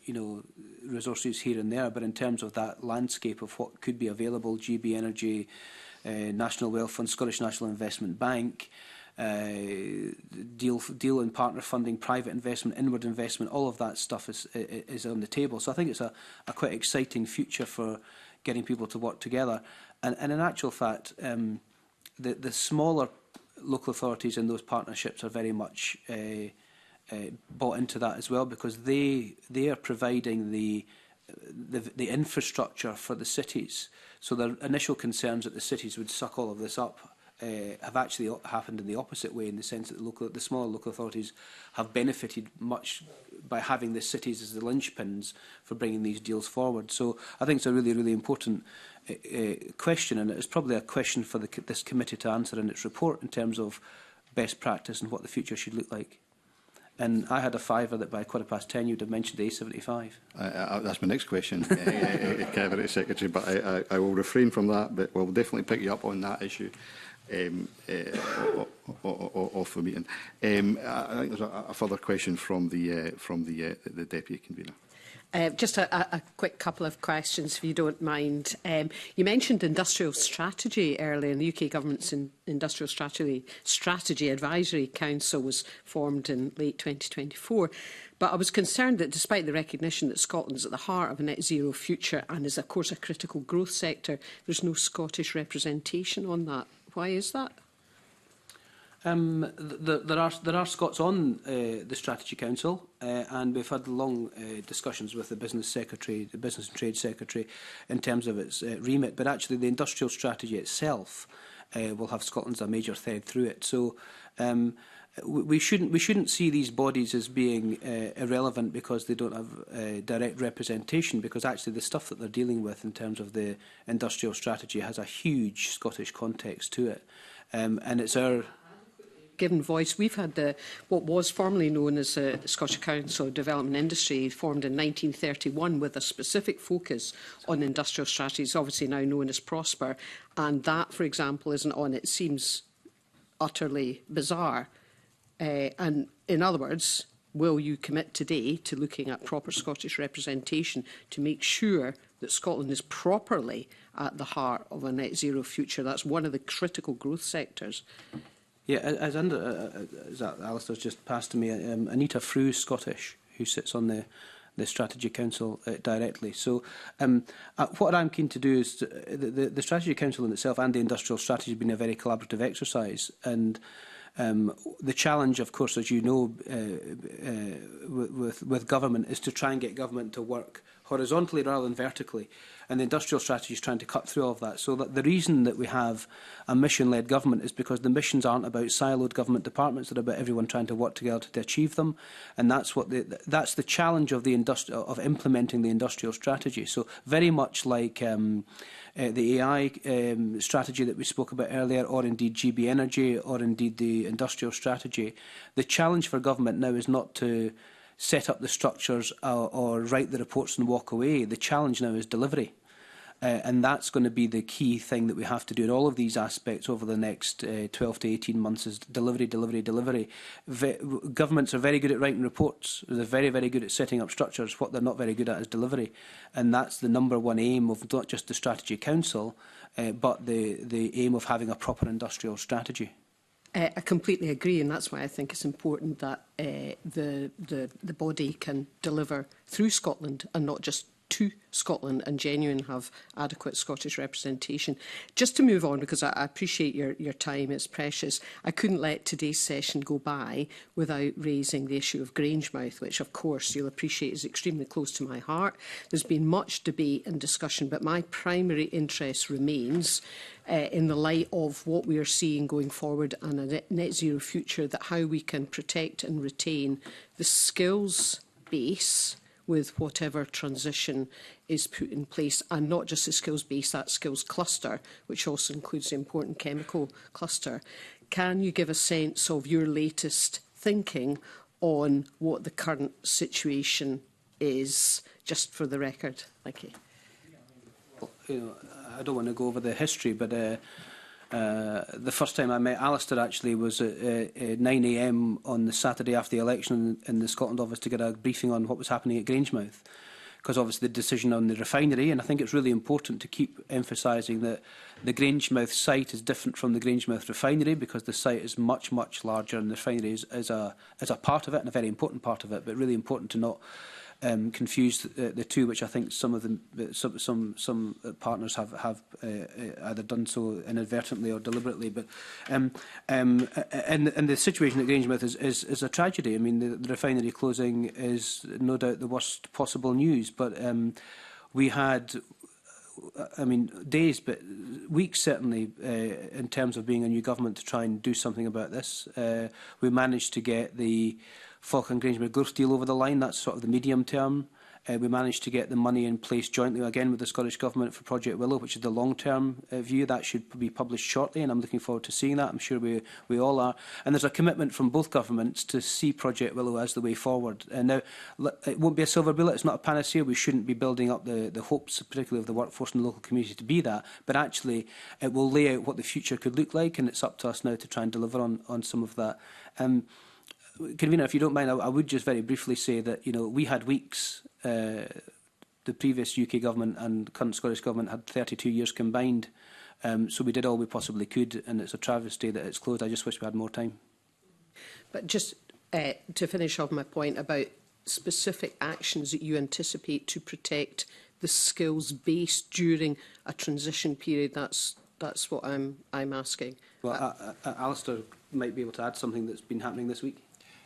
resources here and there, but in terms of that landscape of what could be available, GB Energy, National Wealth Fund, Scottish National Investment Bank, deal and partner funding, private investment, inward investment, all of that stuff is on the table. So I think it's a quite exciting future for getting people to work together. And in actual fact, the smaller local authorities in those partnerships are very much bought into that as well, because they are providing the infrastructure for the cities. So the initial concerns that the cities would suck all of this up have actually happened in the opposite way, in the sense that the smaller local authorities have benefited much by having the cities as the linchpins for bringing these deals forward. So I think it's a really, really important question, and it's probably a question for this committee to answer in its report in terms of best practice and what the future should look like. And I had a fiver that by 10:15 you'd have mentioned the A75. That's my next question, Cabinet Secretary, but I will refrain from that, but we'll definitely pick you up on that issue off the meeting. I think there's a further question from the Deputy Convener. Just a quick couple of questions, if you don't mind. You mentioned industrial strategy earlier, and the UK Government's Industrial Strategy Advisory Council was formed in late 2024. But I was concerned that despite the recognition that Scotland is at the heart of a net zero future and is, of course, a critical growth sector, there's no Scottish representation on that. Why is that? There are Scots on the Strategy Council, and we've had long discussions with the Business Secretary, the Business and Trade Secretary, in terms of its remit. But actually, the industrial strategy itself will have Scotland as a major thread through it. So we shouldn't see these bodies as being irrelevant because they don't have direct representation. Because actually, the stuff that they're dealing with in terms of the industrial strategy has a huge Scottish context to it, and it's our given voice. We've had what was formerly known as the Scottish Council of Development Industry, formed in 1931 with a specific focus on industrial strategies, obviously now known as Prosper, and that, for example, isn't on. It seems utterly bizarre. And in other words, will you commit today to looking at proper Scottish representation to make sure that Scotland is properly at the heart of a net zero future? That's one of the critical growth sectors. Yeah, as Alistair's just passed to me, Anita Frew, Scottish, who sits on the Strategy Council directly. So what I'm keen to do is the Strategy Council in itself and the industrial strategy has been a very collaborative exercise. And the challenge, of course, as you know, with government is to try and get government to work horizontally rather than vertically. And the industrial strategy is trying to cut through all of that. So that the reason that we have a mission-led government is because the missions aren't about siloed government departments, they're about everyone trying to work together to achieve them. And that's that's the challenge of of implementing the industrial strategy. So very much like the AI strategy that we spoke about earlier, or indeed GB Energy, or indeed the industrial strategy, the challenge for government now is not to set up the structures or write the reports and walk away. The challenge now is delivery. And that's going to be the key thing that we have to do in all of these aspects over the next 12 to 18 months is delivery, delivery, delivery. Governments are very good at writing reports. They're very, very good at setting up structures. What they're not very good at is delivery. And that's the number one aim of not just the Strategy Council, but the aim of having a proper industrial strategy. I completely agree, and that's why I think it's important that the body can deliver through Scotland and not just to Scotland and genuinely have adequate Scottish representation. Just to move on, because I appreciate your time, it's precious, I couldn't let today's session go by without raising the issue of Grangemouth, which of course you'll appreciate is extremely close to my heart. There's been much debate and discussion, but my primary interest remains in the light of what we are seeing going forward and a net zero future, that how we can protect and retain the skills base with whatever transition is put in place, and not just the skills base, that skills cluster, which also includes the important chemical cluster. Can you give a sense of your latest thinking on what the current situation is, just for the record? Thank you. Well, I don't want to go over the history, but the first time I met Alistair actually was at 9 AM on the Saturday after the election in the Scotland office to get a briefing on what was happening at Grangemouth. Because obviously the decision on the refinery, and I think it's really important to keep emphasising that the Grangemouth site is different from the Grangemouth refinery, because the site is much, much larger, and the refinery is a part of it, and a very important part of it, but really important to not confuse the two, which I think some of them, some partners have either done so inadvertently or deliberately. But and the situation at Grangemouth is a tragedy. I mean, the refinery closing is no doubt the worst possible news. But we had, I mean, days, but weeks certainly, in terms of being a new government to try and do something about this. We managed to get the Falkland Grangemouth growth deal over the line. That's sort of the medium term. We managed to get the money in place jointly again with the Scottish Government for Project Willow, which is the long-term view. That should be published shortly, and I'm looking forward to seeing that. I'm sure we all are. And there's a commitment from both governments to see Project Willow as the way forward. And now, it won't be a silver bullet. It's not a panacea. We shouldn't be building up the hopes, particularly of the workforce and the local community, to be that. But actually, it will lay out what the future could look like, and it's up to us now to try and deliver on some of that. Convener, if you don't mind, I would just very briefly say that we had weeks the previous UK government and current Scottish government had 32 years combined. So we did all we possibly could, and it's a travesty that it's closed. I just wish we had more time. But just to finish off my point about specific actions that you anticipate to protect the skills base during a transition period, that's what I'm asking. Well, Alistair might be able to add something that's been happening this week.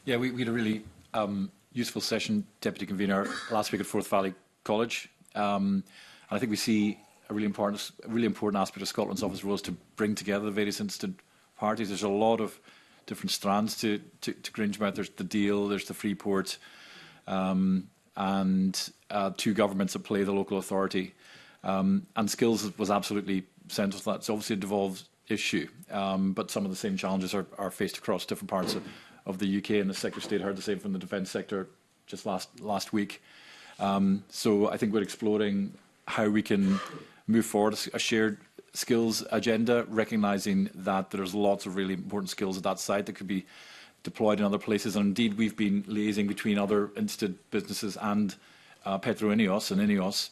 Yeah, we had a really useful session, Deputy Convener, last week at Forth Valley College. And I think we see a really important aspect of Scotland's office role is to bring together the various interested parties. There's a lot of different strands to Grangemouth. There's the deal, there's the Freeport, and two governments that play the local authority. And skills was absolutely central to that. It's obviously a devolved issue, but some of the same challenges are faced across different parts of the UK, and the Secretary of State heard the same from the defence sector just last week. So I think we're exploring how we can move forward a shared skills agenda, recognising that there's lots of really important skills at that site that could be deployed in other places. And indeed, we've been liaising between other interested businesses and Petro Ineos and Ineos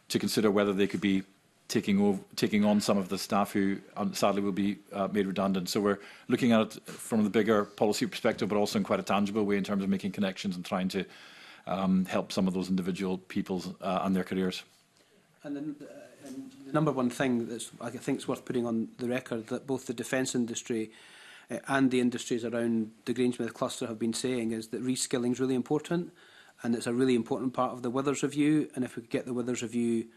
to consider whether they could be taking on some of the staff who sadly will be made redundant. So we're looking at it from the bigger policy perspective, but also in quite a tangible way in terms of making connections and trying to help some of those individual people and their careers. And then the number one thing that I think is worth putting on the record that both the defence industry and the industries around the Grangemouth cluster have been saying is that reskilling is really important, and it's a really important part of the Withers Review. And if we could get the Withers Review,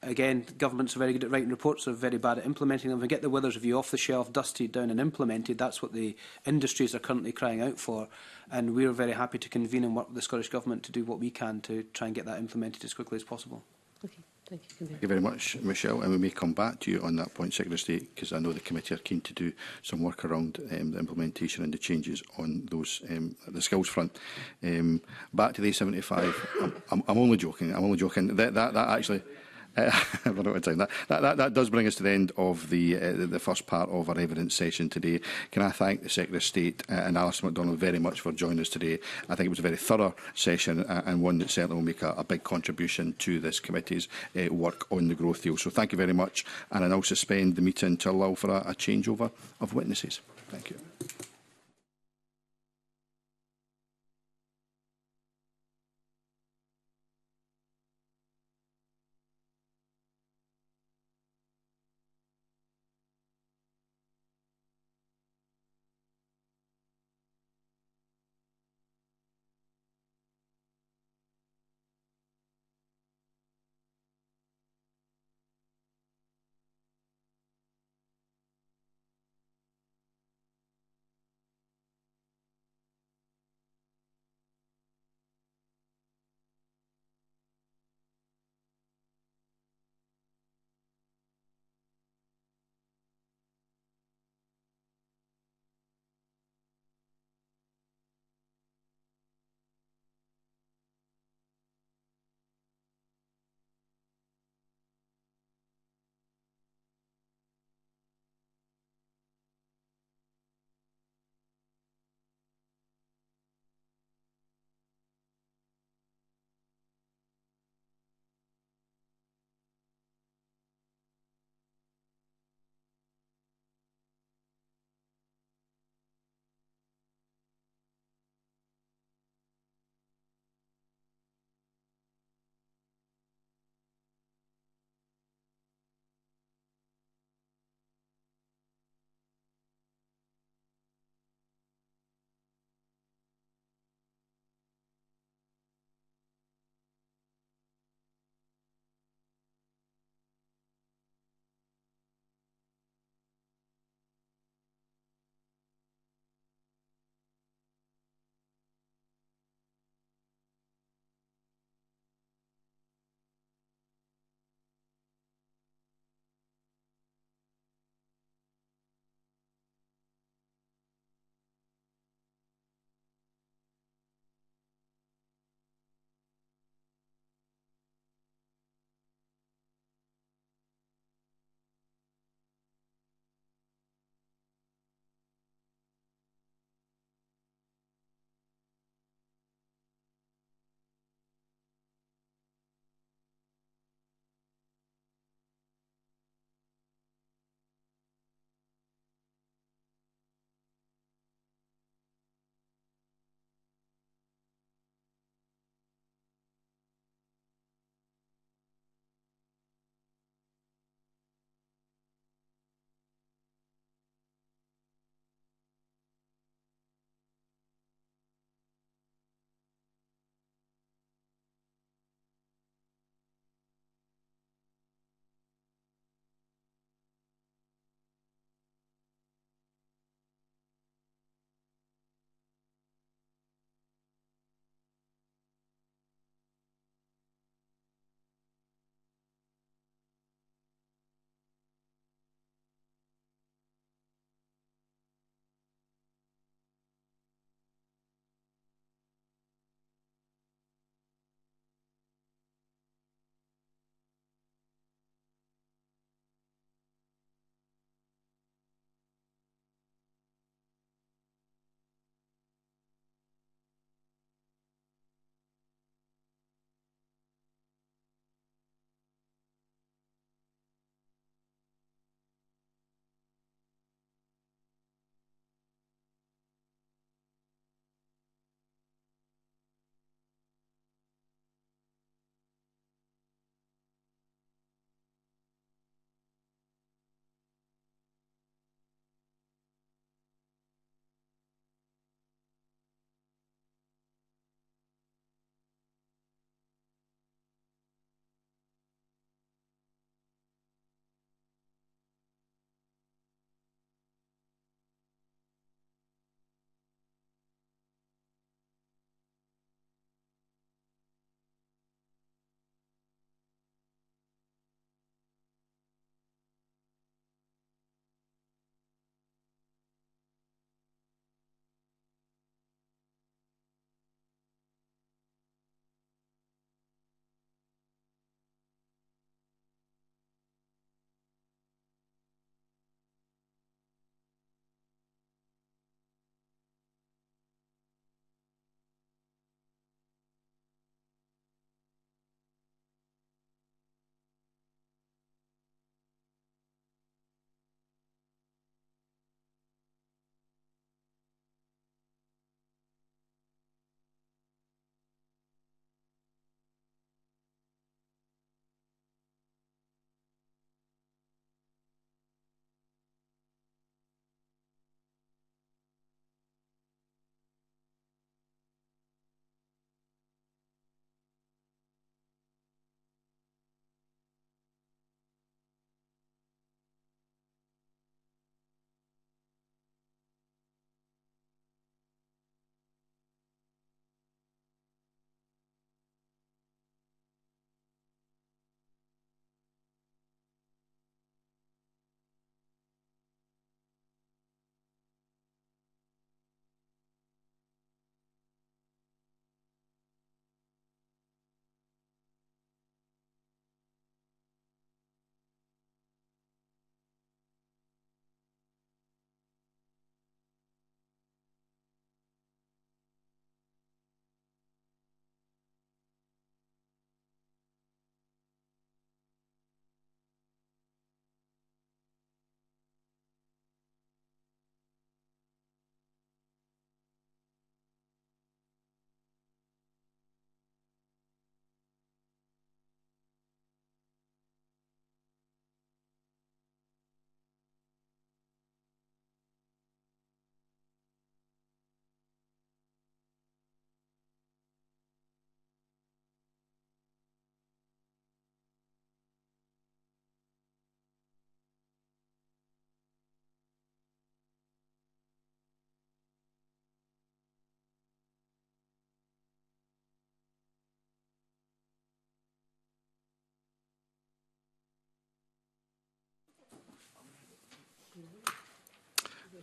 again, governments are very good at writing reports, they're very bad at implementing them. If we get the Withers Review off the shelf, dusted down and implemented, that's what the industries are currently crying out for. And we're very happy to convene and work with the Scottish Government to do what we can to try and get that implemented as quickly as possible. Okay. Thank you. Thank you very much, Michelle. And we may come back to you on that point, Secretary of State, because I know the committee are keen to do some work around the implementation and the changes on those the skills front. Back to the A75. I'm only joking. I'm only joking. That actually. That does bring us to the end of the first part of our evidence session today. Can I thank the Secretary of State and Alistair MacDonald very much for joining us today. I think it was a very thorough session and one that certainly will make a big contribution to this committee's work on the growth deal. So thank you very much, and I now suspend the meeting to allow for a changeover of witnesses. Thank you.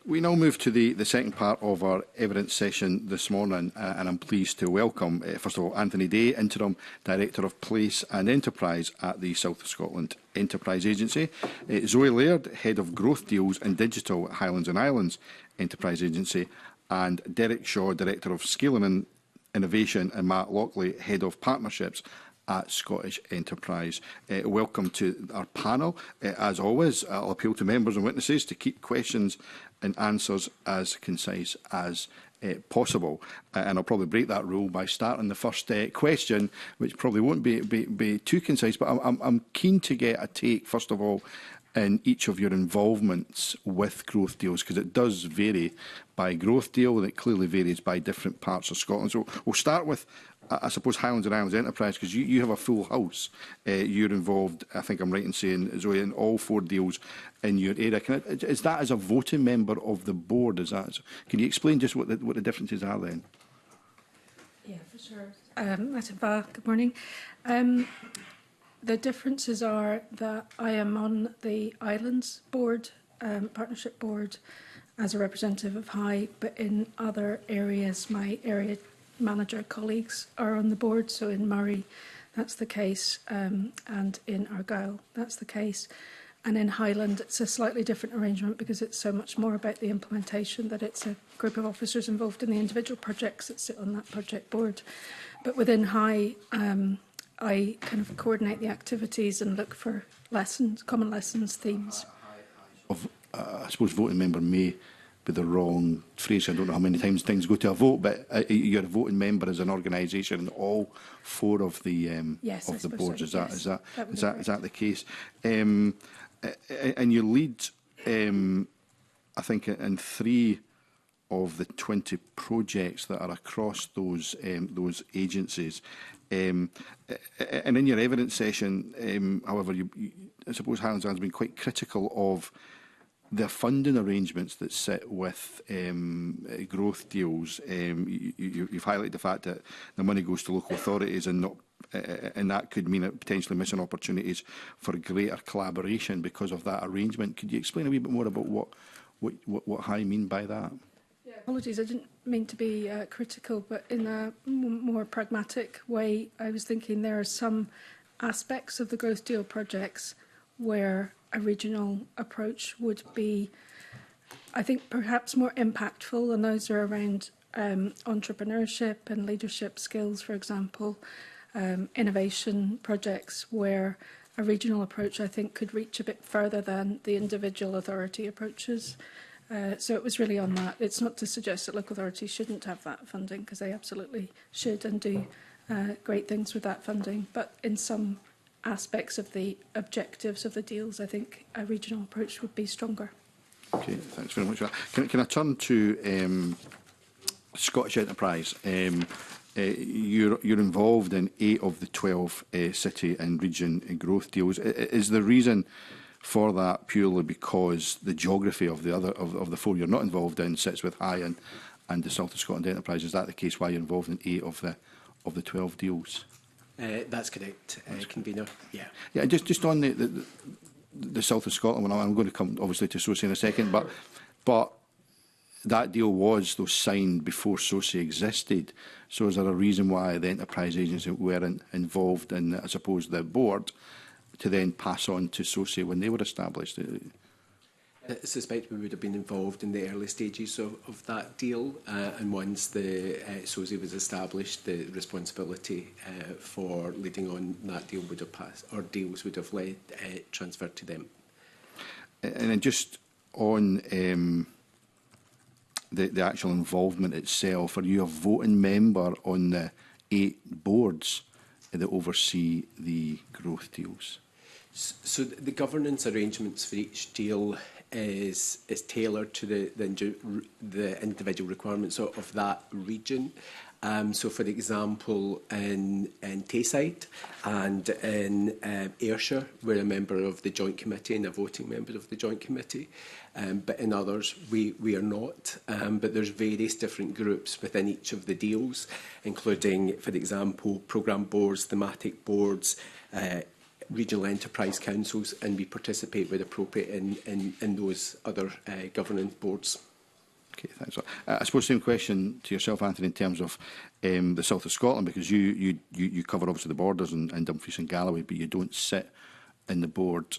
We now move to the second part of our evidence session this morning, and I'm pleased to welcome, first of all, Anthony Day, Interim Director of Place and Enterprise at the South of Scotland Enterprise Agency, Zoe Laird, Head of Growth Deals and Digital at Highlands and Islands Enterprise Agency, and Derek Shaw, Director of Scaling and Innovation, and Matt Lockley, Head of Partnerships at Scottish Enterprise. Welcome to our panel. As always, I'll appeal to members and witnesses to keep questions and answers as concise as possible. And I'll probably break that rule by starting the first question, which probably won't be too concise, but I'm keen to get a take, first of all, in each of your involvements with growth deals, because it does vary by growth deal, and it clearly varies by different parts of Scotland. So we'll start with, I suppose, Highlands and Islands Enterprise, because you have a full house. You're involved, I think I'm right in saying, Zoe, in all 4 deals in your area. Is that as a voting member of the board? Can you explain just what the differences are then? Yeah, for sure. Madam Ba, good morning. The differences are that I am on the Islands Board, Partnership Board, as a representative of High, but in other areas, my area manager colleagues are on the board. So in Murray, that's the case, and in Argyll, that's the case. And in Highland, it's a slightly different arrangement because it's so much more about the implementation that it's a group of officers involved in the individual projects that sit on that project board. But within High, I kind of coordinate the activities and look for lessons, common lessons, themes. I suppose voting member may be the wrong phrase. I don't know how many times things go to a vote, but you're a voting member as an organisation in all 4 of the yes, of the boards. So. Is that the case? And you lead, I think, in 3 of the 20 projects that are across those agencies. And in your evidence session, however, I suppose Highlands has been quite critical of the funding arrangements that sit with growth deals. You've highlighted the fact that the money goes to local authorities and that could mean potentially missing opportunities for greater collaboration because of that arrangement. Could you explain a wee bit more about what High mean by that? Yeah, apologies, I didn't mean to be critical, but in a more pragmatic way, I was thinking there are some aspects of the growth deal projects where a regional approach would be, I think, perhaps more impactful, and those are around entrepreneurship and leadership skills, for example, innovation projects where a regional approach, I think, could reach a bit further than the individual authority approaches. So it was really on that. It's not to suggest that local authorities shouldn't have that funding, because they absolutely should and do great things with that funding. But in some aspects of the objectives of the deals, I think a regional approach would be stronger. Okay, thanks very much for that. Can I turn to Scottish Enterprise? You're involved in 8 of the 12 city and region growth deals. Is the reason for that purely because the geography of the other of the 4 you're not involved in sits with High and the South of Scotland Enterprise? Is that the case why you're involved in 8 of the 12 deals? That's correct, convener. Yeah. Yeah. Just on the South of Scotland one, I'm going to come obviously to SOCI in a second, but that deal was signed before SOCI existed. So is there a reason why the Enterprise Agency weren't involved in, I suppose, the board to then pass on to SOCI when they were established? I suspect we would have been involved in the early stages of that deal, and once the SOCI was established, the responsibility for leading on that deal would have passed, or deals would have transferred to them. And then just on the actual involvement itself, are you a voting member on the 8 boards that oversee the growth deals? So the governance arrangements for each deal is tailored to the individual requirements of that region. So, for example, in Tayside and in Ayrshire, we're a member of the Joint Committee and a voting member of the Joint Committee. But in others, we are not. But there's various different groups within each of the deals, including, for example, programme boards, thematic boards, regional enterprise councils, and we participate where appropriate in those other governance boards. Okay, thanks. I suppose same question to yourself, Anthony, in terms of the south of Scotland, because you cover obviously the borders and Dumfries and Galloway, but you don't sit in the board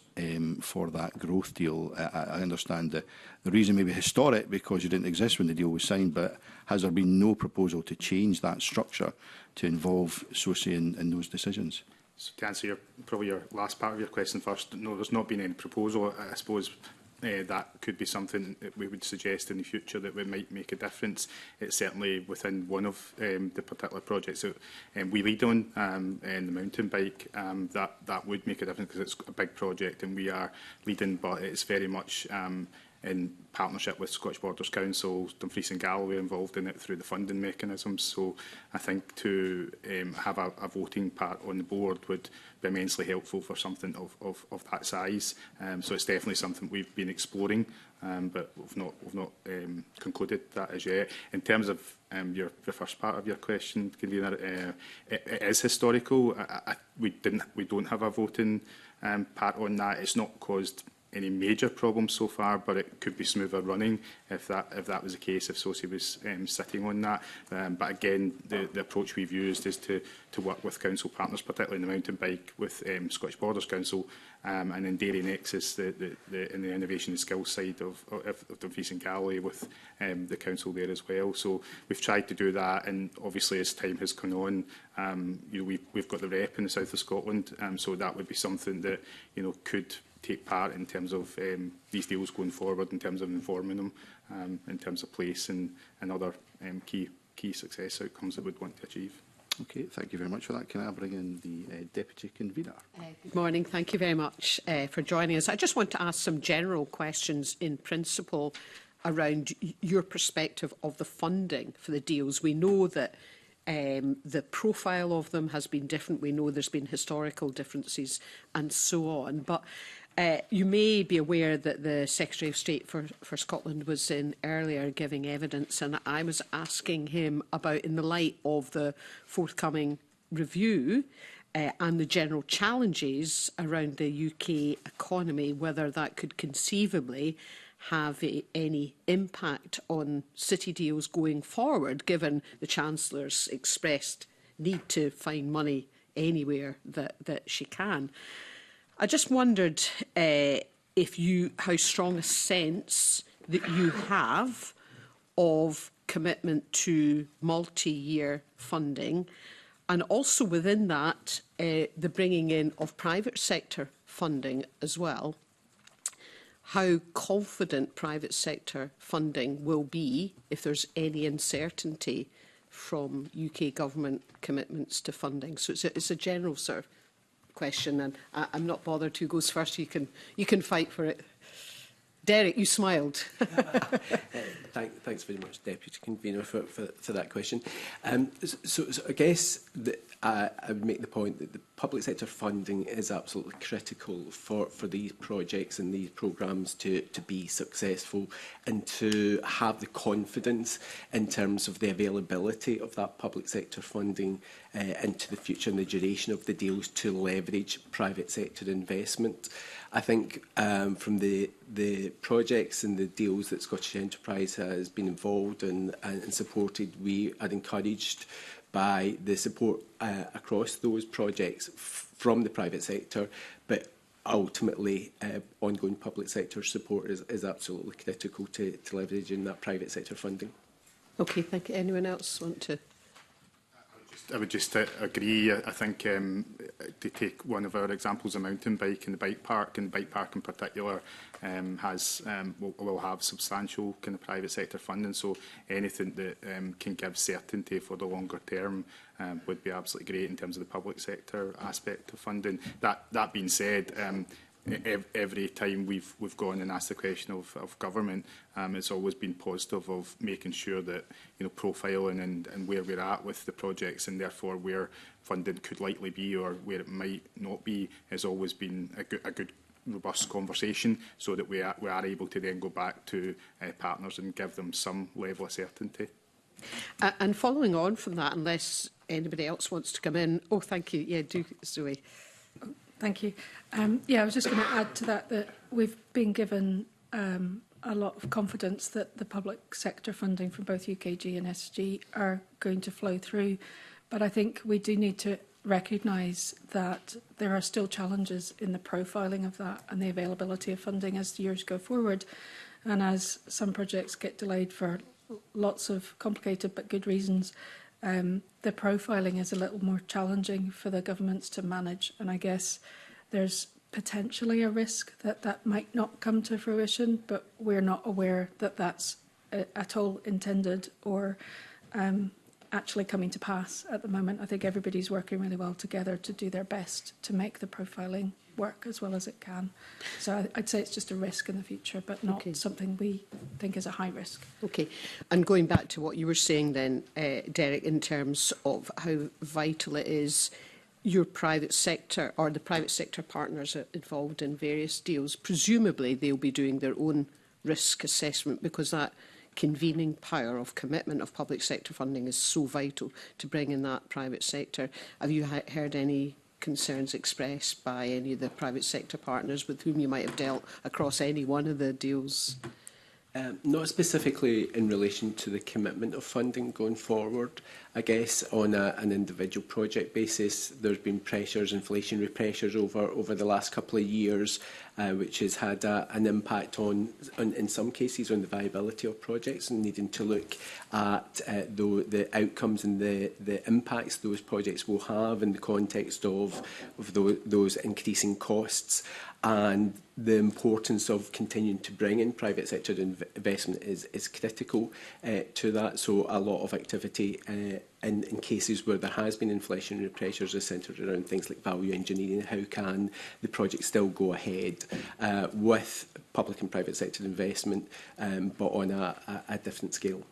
for that growth deal. I understand that the reason may be historic because you didn't exist when the deal was signed, but has there been no proposal to change that structure to involve SOSI in those decisions? So to answer probably your last part of your question first, no, there's not been any proposal. I suppose that could be something that we would suggest in the future that we might make a difference. It's certainly within one of the particular projects that we lead on, in the mountain bike. That would make a difference because it's a big project and we are leading, but it's very much in partnership with Scottish Borders Council, Dumfries and Galloway involved in it through the funding mechanisms. So I think to have a voting part on the board would be immensely helpful for something of that size. So it's definitely something we've been exploring, but we've not concluded that as yet. In terms of your first part of your question, convener, it is historical. We don't have a voting part on that. It's not caused any major problems so far, but it could be smoother running if that was the case, if SOSI was sitting on that. But again, the approach we've used is to work with council partners, particularly in the mountain bike, with Scottish Borders Council, and in Dairy Nexus, in the innovation and skills side of Dumfries and Galloway, with the council there as well. So we've tried to do that, and obviously as time has gone on, we've got the rep in the south of Scotland, so that would be something that could take part in terms of these deals going forward, in terms of informing them, in terms of place and other key success outcomes that we'd want to achieve. Okay, thank you very much for that. Can I bring in the Deputy Convener? Good morning. Thank you very much for joining us. I just want to ask some general questions in principle around your perspective of the funding for the deals. We know that the profile of them has been different. We know there's been historical differences and so on. But you may be aware that the Secretary of State for Scotland was in earlier giving evidence, and I was asking him about, in the light of the forthcoming review and the general challenges around the UK economy, whether that could conceivably have any impact on city deals going forward, given the Chancellor's expressed need to find money anywhere that she can. I just wondered how strong a sense that you have of commitment to multi-year funding, and also within that, the bringing in of private sector funding as well. How confident private sector funding will be if there's any uncertainty from UK government commitments to funding. So it's a general sort of question, and I'm not bothered who goes first. You can fight for it. Derek, you smiled. Thanks very much, Deputy Convener, for that question. So I guess that I would make the point that the public sector funding is absolutely critical for these projects and these programmes to be successful, and to have the confidence in terms of the availability of that public sector funding into the future and the duration of the deals to leverage private sector investment. I think from the projects and the deals that Scottish Enterprise has been involved in and supported, we are encouraged by the support across those projects from the private sector, but ultimately ongoing public sector support is absolutely critical to leveraging that private sector funding. Okay, thank you. Anyone else want to? I would just agree. I think to take one of our examples, a mountain bike and the bike park in particular will have substantial kind of private sector funding. So anything that can give certainty for the longer term would be absolutely great in terms of the public sector aspect of funding. That being said, every time we've gone and asked the question of government, it's always been positive of making sure that profiling and where we're at with the projects, and therefore where funding could likely be or where it might not be, has always been a good robust conversation, so that we are able to then go back to partners and give them some level of certainty. And following on from that, unless anybody else wants to come in. Oh, thank you. Yeah, do, Zoe. Thank you. Yeah, I was just going to add to that that we've been given a lot of confidence that the public sector funding from both UKG and SG are going to flow through. But I think we do need to recognise that there are still challenges in the profiling of that and the availability of funding as the years go forward. And as some projects get delayed for lots of complicated but good reasons, the profiling is a little more challenging for the governments to manage. And I guess there's potentially a risk that that might not come to fruition, but we're not aware that that's at all intended or actually coming to pass at the moment. I think everybody's working really well together to do their best to make the profiling work as well as it can. So I'd say it's just a risk in the future, but not something we think is a high risk. Okay. And going back to what you were saying then, Derek, in terms of how vital it is your private sector or the private sector partners are involved in various deals, presumably they'll be doing their own risk assessment because that convening power of commitment of public sector funding is so vital to bring in that private sector. Have you heard any concerns expressed by any of the private sector partners with whom you might have dealt across any one of the deals? Not specifically in relation to the commitment of funding going forward. I guess on an individual project basis, there's been pressures, inflationary pressures over the last couple of years, which has had an impact on, in some cases, on the viability of projects and needing to look at the outcomes and the impacts those projects will have in the context of those increasing costs. And the importance of continuing to bring in private sector investment is critical to that. So a lot of activity in cases where there has been inflationary pressures is centred around things like value engineering. How can the project still go ahead with public and private sector investment, but on a different scale?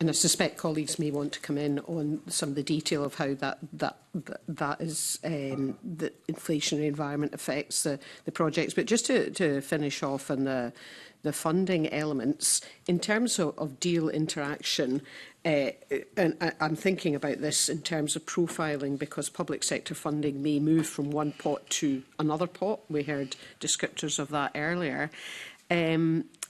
And I suspect colleagues may want to come in on some of the detail of how that is the inflationary environment affects the projects. But just to finish off on the funding elements, in terms of deal interaction, and I'm thinking about this in terms of profiling because public sector funding may move from one pot to another pot. We heard descriptors of that earlier.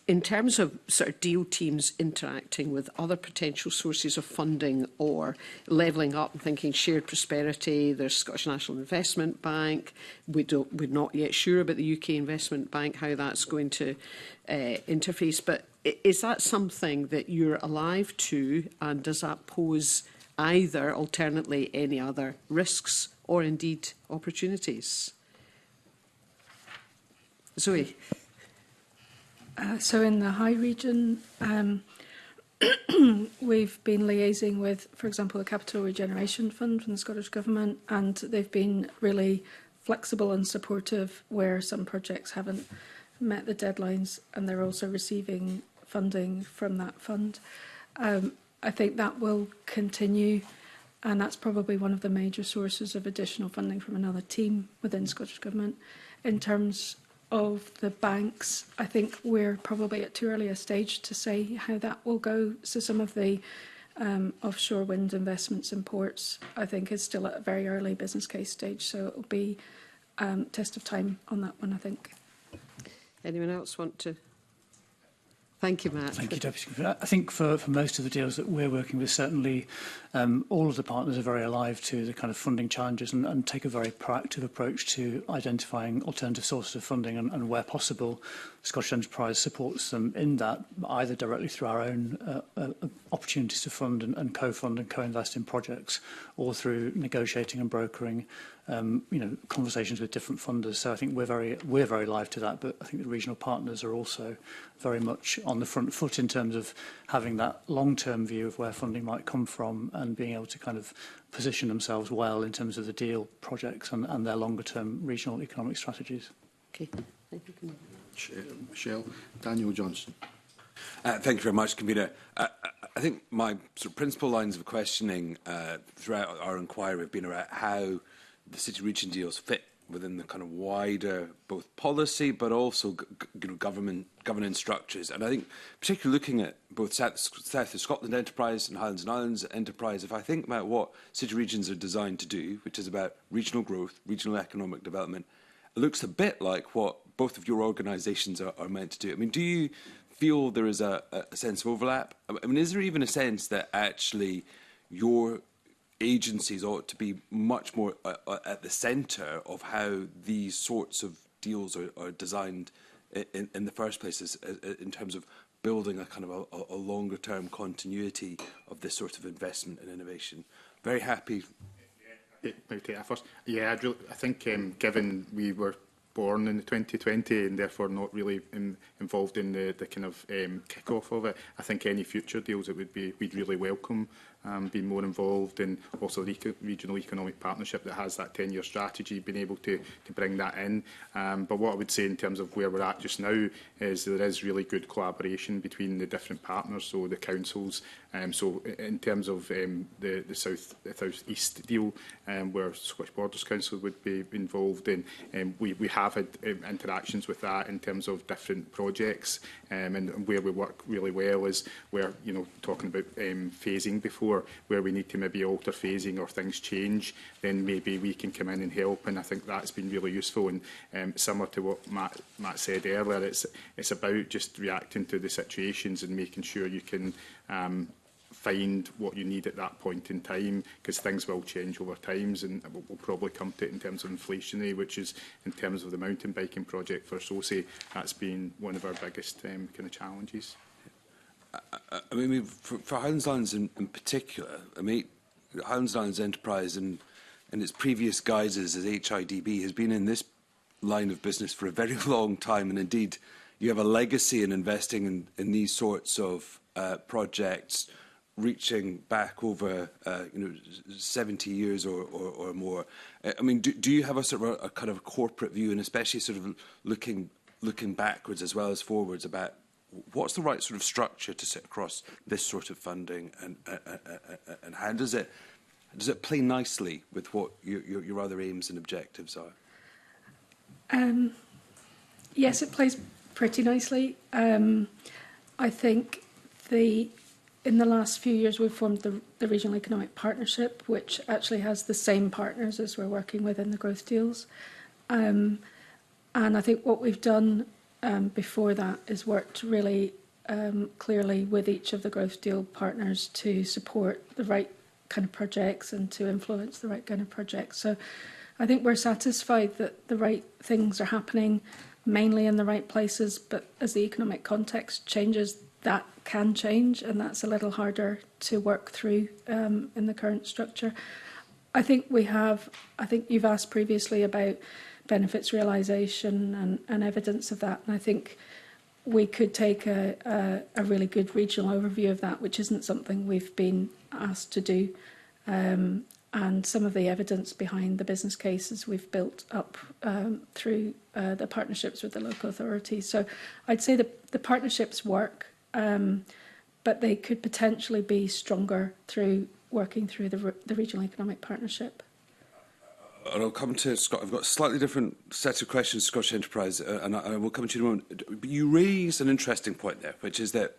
In terms of sort of deal teams interacting with other potential sources of funding or levelling up and thinking shared prosperity, there's Scottish National Investment Bank. We're not yet sure about the UK Investment Bank, how that's going to interface. But is that something that you're alive to, and does that pose either, alternately, any other risks or indeed opportunities? Zoe? So in the High Region, we've been liaising with, for example, the Capital Regeneration Fund from the Scottish Government, and they've been really flexible and supportive where some projects haven't met the deadlines, and they're also receiving funding from that fund. I think that will continue, and that's probably one of the major sources of additional funding from another team within Scottish Government. In terms of the banks, I think we're probably at too early a stage to say how that will go. So some of the offshore wind investments in ports, I think, is still at a very early business case stage. So it will be test of time on that one, I think. Anyone else want to? Thank you, Matt. Thank you, Deputy Convener. I think for most of the deals that we're working with, certainly all of the partners are very alive to the kind of funding challenges and take a very proactive approach to identifying alternative sources of funding and where possible, Scottish Enterprise supports them in that, either directly through our own opportunities to fund and co-fund and co-invest in projects, or through negotiating and brokering conversations with different funders. So I think we're very live to that, but I think the regional partners are also very much on the front foot in terms of having that long-term view of where funding might come from and being able to kind of position themselves well in terms of the deal projects and their longer-term regional economic strategies. Okay, thank you. Michelle. Daniel Johnson. Thank you very much, Convener. I think my sort of principal lines of questioning throughout our inquiry have been around how the city region deals fit within the kind of wider both policy but also governance structures. And I think particularly looking at both South of Scotland enterprise and Highlands and Islands enterprise, if I think about what city regions are designed to do, which is about regional growth, regional economic development, it looks a bit like what both of your organisations are meant to do. I mean, do you feel there is a sense of overlap? I mean, is there even a sense that actually your agencies ought to be much more at the centre of how these sorts of deals are designed in the first place, in terms of building a kind of a longer term continuity of this sort of investment and innovation? Very happy. Maybe take that first. Yeah, I think given we were born in 2020 and therefore not really involved in the kind of kick-off of it, I think any future deals we'd really welcome being more involved, and also the regional economic partnership that has that 10-year strategy, being able to bring that in. But what I would say in terms of where we're at just now is there is really good collaboration between the different partners, so the councils. So in terms of the South East deal, where Scottish Borders Council would be involved in, we have had interactions with that in terms of different projects, and where we work really well is where, you know, talking about phasing before, where we need to maybe alter phasing or things change, then maybe we can come in and help, and I think that's been really useful. And similar to what Matt said earlier, it's about just reacting to the situations and making sure you can find what you need at that point in time, because things will change over times, and we'll probably come to it in terms of inflationary, which is in terms of the mountain biking project for SOSI, that's been one of our biggest kind of challenges. I mean, for Highlands Islands in particular, I mean, Highlands Islands Enterprise in its previous guises as HIDB has been in this line of business for a very long time, and indeed you have a legacy in investing in these sorts of projects reaching back over 70 years or more. I mean, do you have a sort of a kind of corporate view, and especially sort of looking backwards as well as forwards, about what's the right sort of structure to sit across this sort of funding, and how does it play nicely with what your other aims and objectives are? Yes, it plays pretty nicely. I think in the last few years we've formed the Regional Economic Partnership, which actually has the same partners as we're working with in the growth deals. And I think what we've done before that is worked really clearly with each of the growth deal partners to support the right kind of projects and to influence the right kind of projects. So I think we're satisfied that the right things are happening mainly in the right places, but as the economic context changes, that can change, and that's a little harder to work through in the current structure. I think you've asked previously about benefits realisation and evidence of that, and I think we could take a really good regional overview of that, which isn't something we've been asked to do. And some of the evidence behind the business cases we've built up through the partnerships with the local authorities. So I'd say the partnerships work, but they could potentially be stronger through working through the Regional Economic Partnership. And I'll come to Scott. I've got a slightly different set of questions, Scottish Enterprise, and I will come to you in a moment. But you raised an interesting point there, which is that,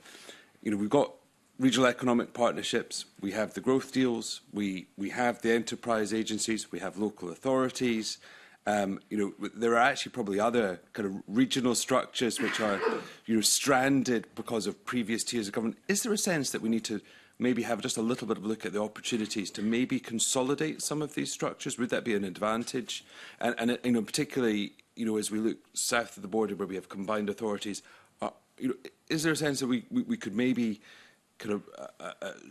you know, we've got regional economic partnerships, we have the growth deals, we have the enterprise agencies, we have local authorities. You know, there are actually probably other kind of regional structures which are, you know, stranded because of previous tiers of government. Is there a sense that we need to maybe have just a little bit of a look at the opportunities to maybe consolidate some of these structures? Would that be an advantage? And you know, particularly, you know, as we look south of the border where we have combined authorities, you know, is there a sense that we could maybe kind of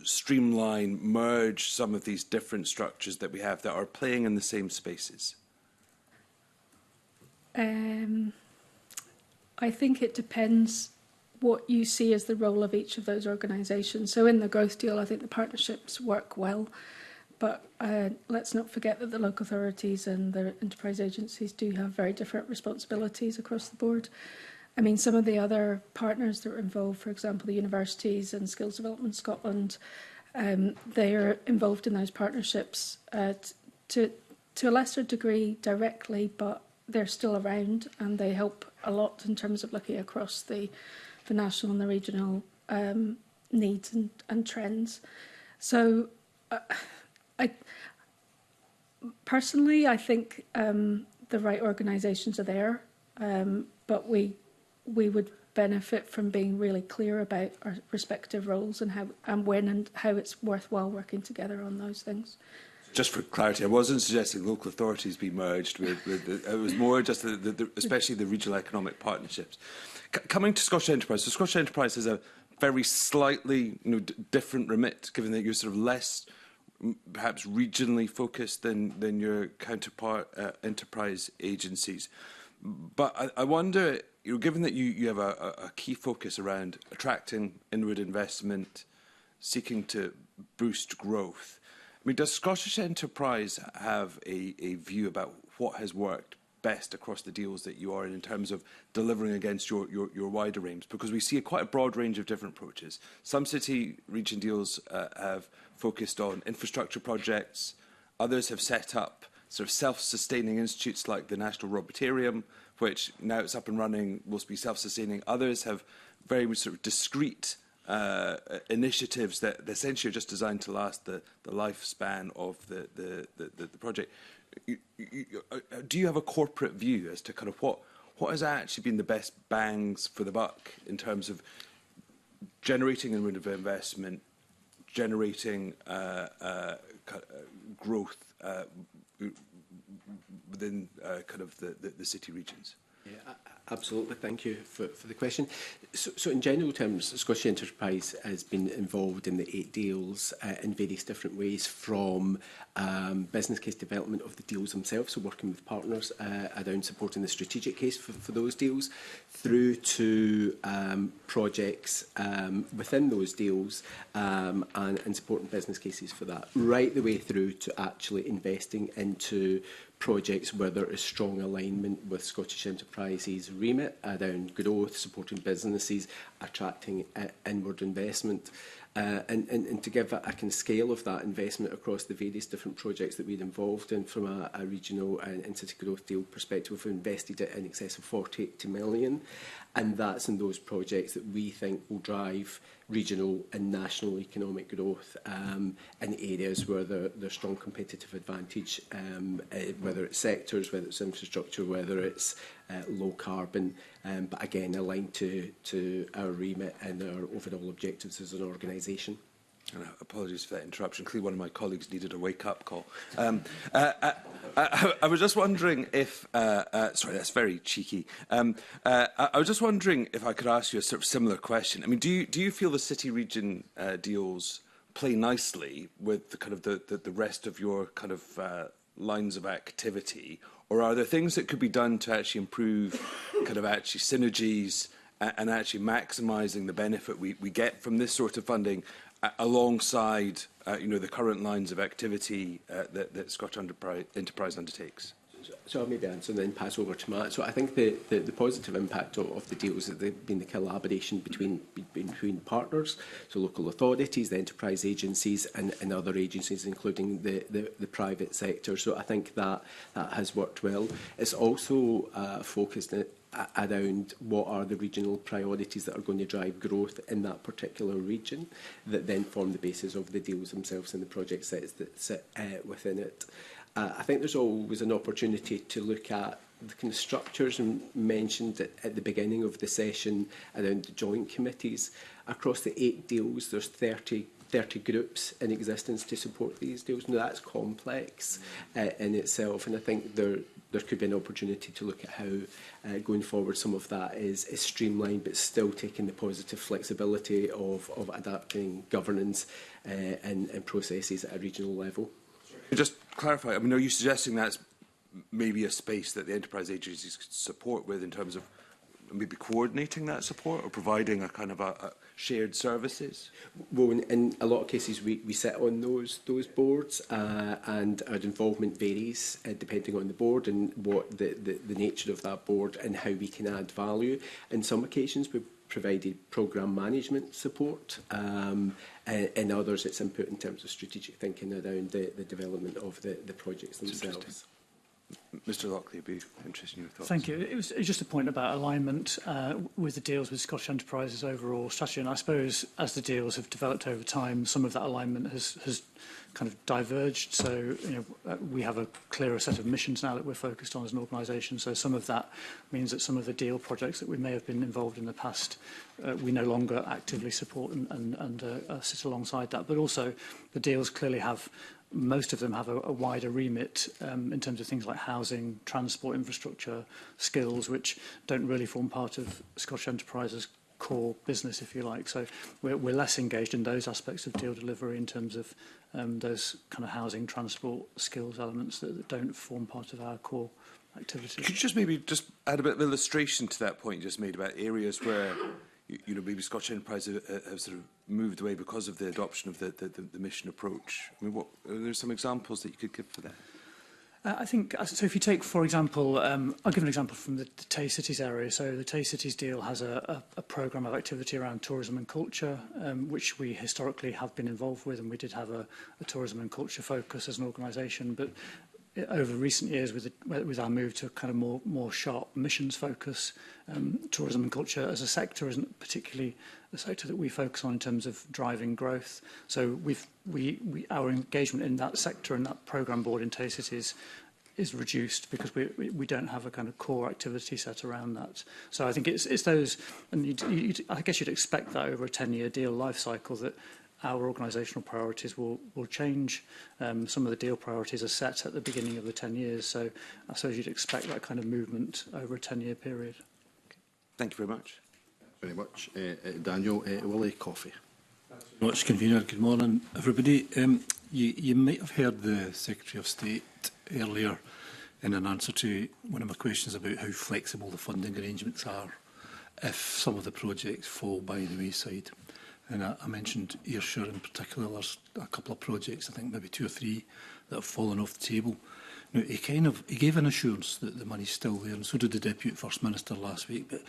streamline, merge some of these different structures that we have that are playing in the same spaces? I think it depends what you see as the role of each of those organisations. So in the growth deal, I think the partnerships work well, but let's not forget that the local authorities and the enterprise agencies do have very different responsibilities across the board. I mean, some of the other partners that are involved, for example, the universities and Skills Development Scotland, they are involved in those partnerships to to a lesser degree directly, but they're still around and they help a lot in terms of looking across the national and the regional needs and trends. So personally, I think the right organisations are there, but we would benefit from being really clear about our respective roles and how and when and how it's worthwhile working together on those things. Just for clarity, I wasn't suggesting local authorities be merged with it was more just especially the regional economic partnerships. Coming to Scottish Enterprise, so Scottish Enterprise has a very slightly different remit, given that you're sort of less perhaps regionally focused than your counterpart enterprise agencies. But I wonder, given that you have a key focus around attracting inward investment, seeking to boost growth, I mean, does Scottish Enterprise have a view about what has worked best across the deals that you are in terms of delivering against your wider aims? Because we see quite a broad range of different approaches. Some city region deals have focused on infrastructure projects. Others have set up sort of self-sustaining institutes like the National Robotarium, which now it's up and running will be self-sustaining. Others have very sort of discrete initiatives that essentially are just designed to last the lifespan of the project. Do you have a corporate view as to kind of what has actually been the best bangs for the buck in terms of generating inward investment, generating growth within kind of the city regions? Yeah, absolutely. Thank you for the question. So in general terms, Scottish Enterprise has been involved in the 8 deals in various different ways, from business case development of the deals themselves, so working with partners around supporting the strategic case for those deals, through to projects within those deals and supporting business cases for that, right the way through to actually investing into projects where there is strong alignment with Scottish Enterprise's remit around growth, supporting businesses, attracting inward investment. And to give a kind of scale of that investment across the various different projects that we're involved in from a regional and city growth deal perspective, we've invested it in excess of 40 million. And that's in those projects that we think will drive regional and national economic growth in areas where there's strong competitive advantage, whether it's sectors, whether it's infrastructure, whether it's low carbon, but again aligned to our remit and our overall objectives as an organisation. Apologies for that interruption. Clearly one of my colleagues needed a wake-up call. I was just wondering if... sorry, that's very cheeky. I was just wondering if I could ask you a sort of similar question. I mean, do you feel the city-region deals play nicely with the kind of the rest of your kind of lines of activity? Or are there things that could be done to actually improve kind of actually synergies and actually maximising the benefit we get from this sort of funding alongside the current lines of activity that Scottish Enterprise undertakes? So I'll maybe answer and then pass over to Matt. So I think the positive impact of the deals has been the collaboration between partners, so local authorities, the enterprise agencies and other agencies, including the private sector. So I think that has worked well. It's also focused around what are the regional priorities that are going to drive growth in that particular region, that then form the basis of the deals themselves and the project sets that sit within it. I think there's always an opportunity to look at the kind of structures mentioned at the beginning of the session around the joint committees. Across the 8 deals, there's 30 groups in existence to support these deals. Now, that's complex in itself, and I think there could be an opportunity to look at how, going forward, some of that is streamlined, but still taking the positive flexibility of adapting governance and processes at a regional level. Just clarify, I mean, are you suggesting that's maybe a space that the enterprise agencies could support with in terms of maybe coordinating that support or providing a kind of a shared services? Well, in a lot of cases, we sit on those boards and our involvement varies depending on the board and what the nature of that board and how we can add value. In some occasions, we provided programme management support. In others, it's input in terms of strategic thinking around the development of the projects themselves. Mr Lockley, it'd be interesting in your thoughts. Thank you. It was just a point about alignment with the deals with Scottish Enterprises overall strategy. And I suppose as the deals have developed over time, some of that alignment has kind of diverged. So, we have a clearer set of missions now that we're focused on as an organisation. So some of that means that some of the deal projects that we may have been involved in the past, we no longer actively support and sit alongside that. But also the deals clearly have, most of them have a wider remit in terms of things like housing, transport infrastructure, skills, which don't really form part of Scottish Enterprises' core business, if you like. So we're less engaged in those aspects of deal delivery in terms of those kind of housing, transport, skills elements that don't form part of our core activities. Could you just maybe just add a bit of illustration to that point you just made about areas where maybe Scottish Enterprise have sort of moved away because of the adoption of the mission approach? I mean, are there some examples that you could give for that? I think, so if you take, for example, I'll give an example from the Tay Cities area. So the Tay Cities deal has a programme of activity around tourism and culture, which we historically have been involved with, and we did have a tourism and culture focus as an organisation. But over recent years, with our move to kind of more sharp missions focus, tourism and culture as a sector isn't particularly a sector that we focus on in terms of driving growth. So our engagement in that sector and that programme board in Tay Cities is reduced because we don't have a kind of core activity set around that. So I think it's those, and I guess you'd expect that over a 10-year deal life cycle that our organisational priorities will change. Some of the deal priorities are set at the beginning of the 10 years, so I suppose you'd expect that kind of movement over a 10-year period. Thank you very much. Very much. Daniel, Willie Coffey. Thanks very much, Convener. Good morning, everybody. You might have heard the Secretary of State earlier in an answer to one of my questions about how flexible the funding arrangements are if some of the projects fall by the wayside. And I mentioned Ayrshire in particular. There's a couple of projects, I think maybe 2 or 3, that have fallen off the table. Now, he gave an assurance that the money's still there, and so did the Deputy First Minister last week, but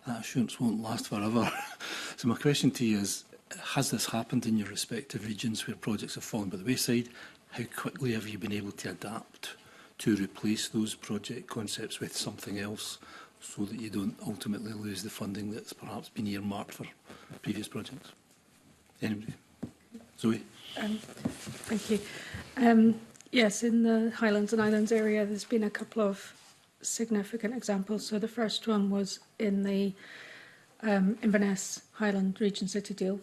that assurance won't last forever. So my question to you is, has this happened in your respective regions where projects have fallen by the wayside? How quickly have you been able to adapt to replace those project concepts with something else so that you don't ultimately lose the funding that's perhaps been earmarked for previous projects? Anybody? Zoe? Thank you. Yes, in the Highlands and Islands area, there's been a couple of significant examples. So the first one was in the Inverness Highland Region City deal,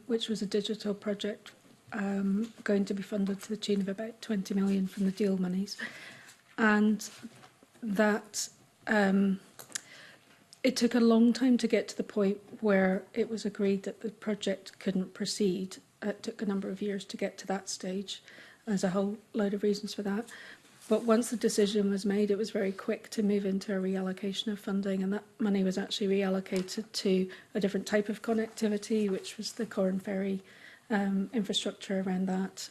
which was a digital project going to be funded to the tune of about 20 million from the deal monies. And that it took a long time to get to the point where it was agreed that the project couldn't proceed. It took a number of years to get to that stage. There's a whole load of reasons for that. But once the decision was made, it was very quick to move into a reallocation of funding, and that money was actually reallocated to a different type of connectivity, which was the Corran Ferry infrastructure around that,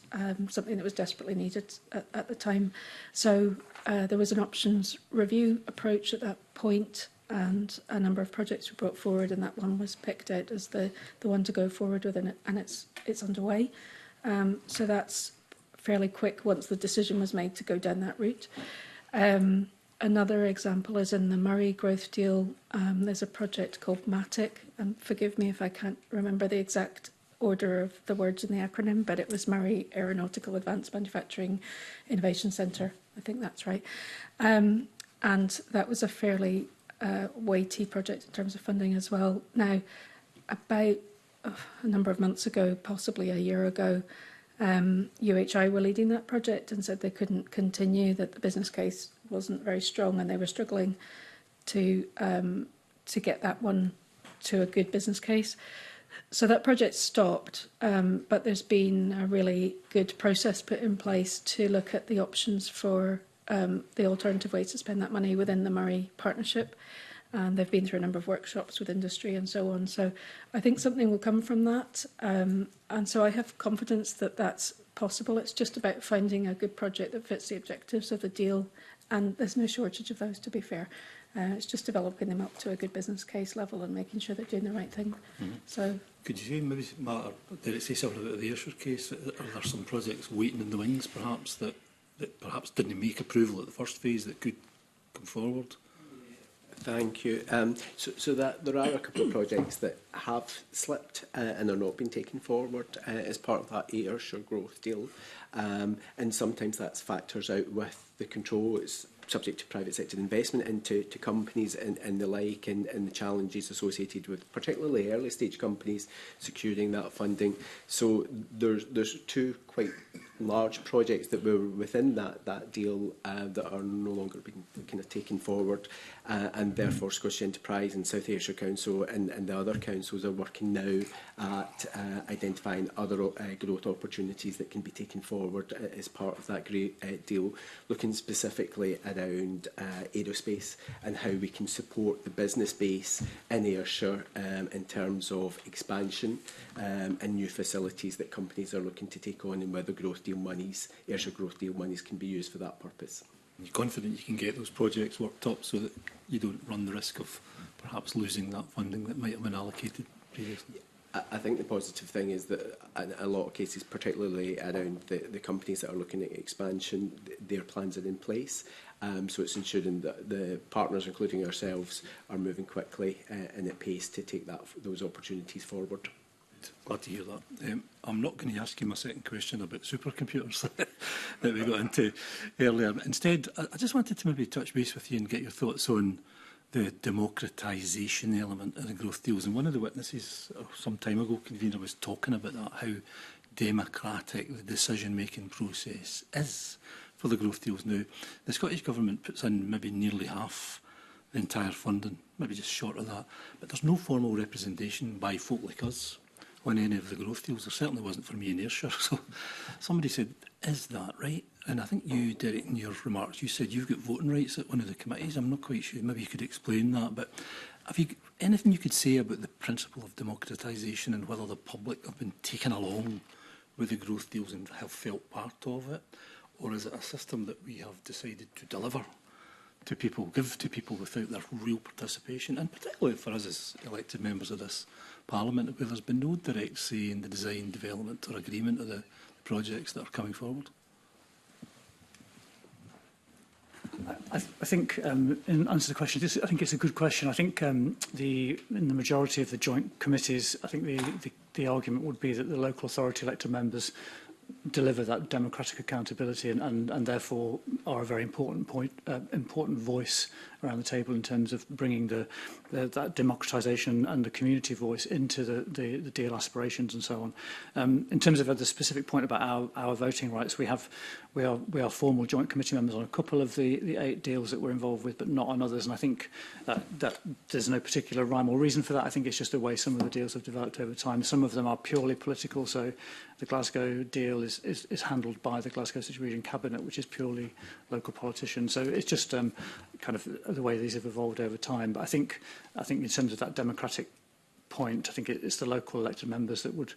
something that was desperately needed at the time. So there was an options review approach at that point, and a number of projects were brought forward, and that one was picked out as the one to go forward with, and it's underway. So that's fairly quick once the decision was made to go down that route. Another example is in the Murray growth deal. There's a project called MATIC, and forgive me if I can't remember the exact order of the words in the acronym, but it was Murray Aeronautical Advanced Manufacturing Innovation Centre. I think that's right. And that was a fairly weighty project in terms of funding as well. Now, about a number of months ago, possibly a year ago, UHI were leading that project and said they couldn't continue, that the business case wasn't very strong, and they were struggling to get that one to a good business case. So that project stopped, but there's been a really good process put in place to look at the options for the alternative ways to spend that money within the Murray partnership. And they've been through a number of workshops with industry and so on. So I think something will come from that. And so I have confidence that that's possible. It's just about finding a good project that fits the objectives of the deal, and there's no shortage of those, to be fair. It's just developing them up to a good business case level and making sure they're doing the right thing. So, could you say, maybe, Matt, did it say something about the Ayrshire case? Are there some projects waiting in the wings, perhaps, that perhaps didn't make approval at the first phase that could come forward? Thank you. So that there are a couple of projects that have slipped and are not being taken forward as part of that Ayrshire growth deal. And sometimes that's factors out with the control. It's subject to private sector investment into companies and the like, and the challenges associated with particularly early stage companies securing that funding. So there's two quite large projects that were within that deal that are no longer being kind of taken forward, and therefore Scottish Enterprise and South Ayrshire Council and the other councils are working now at identifying other growth opportunities that can be taken forward as part of that great deal, looking specifically around aerospace and how we can support the business base in Ayrshire in terms of expansion and new facilities that companies are looking to take on, and whether growth deal monies, Ayrshire growth deal monies, can be used for that purpose. You're confident you can get those projects worked up so that you don't run the risk of perhaps losing that funding that might have been allocated previously? I think the positive thing is that in a lot of cases, particularly around the companies that are looking at expansion, their plans are in place. So it's ensuring that the partners, including ourselves, are moving quickly and at pace to take those opportunities forward. Glad to hear that. I'm not going to ask you my second question about supercomputers that we got into earlier. Instead, I just wanted to maybe touch base with you and get your thoughts on the democratisation element of the growth deals. And one of the witnesses some time ago, convener, was talking about that, how democratic the decision-making process is for the growth deals. Now, the Scottish Government puts in maybe nearly half the entire funding, maybe just short of that, but there's no formal representation by folk like us on any of the growth deals. There certainly wasn't for me in Ayrshire. So somebody said, is that right? And I think you, Derek, in your remarks, you said you've got voting rights at one of the committees. I'm not quite sure. Maybe you could explain that. But have you anything you could say about the principle of democratisation and whether the public have been taken along with the growth deals and have felt part of it? Or is it a system that we have decided to deliver to people, give to people without their real participation? And particularly for us as elected members of this Parliament, where there's been no direct say in the design, development or agreement of the projects that are coming forward? I think, in answer to the question, I think it's a good question. I think in the majority of the joint committees, I think the argument would be that the local authority elected members deliver that democratic accountability and therefore are a very important voice around the table in terms of bringing that democratisation and the community voice into the deal aspirations and so on. In terms of the specific point about our voting rights, we are formal joint committee members on a couple of the 8 deals that we're involved with, but not on others. And I think that there's no particular rhyme or reason for that. I think it's just the way some of the deals have developed over time. Some of them are purely political. So the Glasgow deal is handled by the Glasgow City Region Cabinet, which is purely local politicians. So it's just kind of the way these have evolved over time. But I think in terms of that democratic point, I think it's the local elected members that would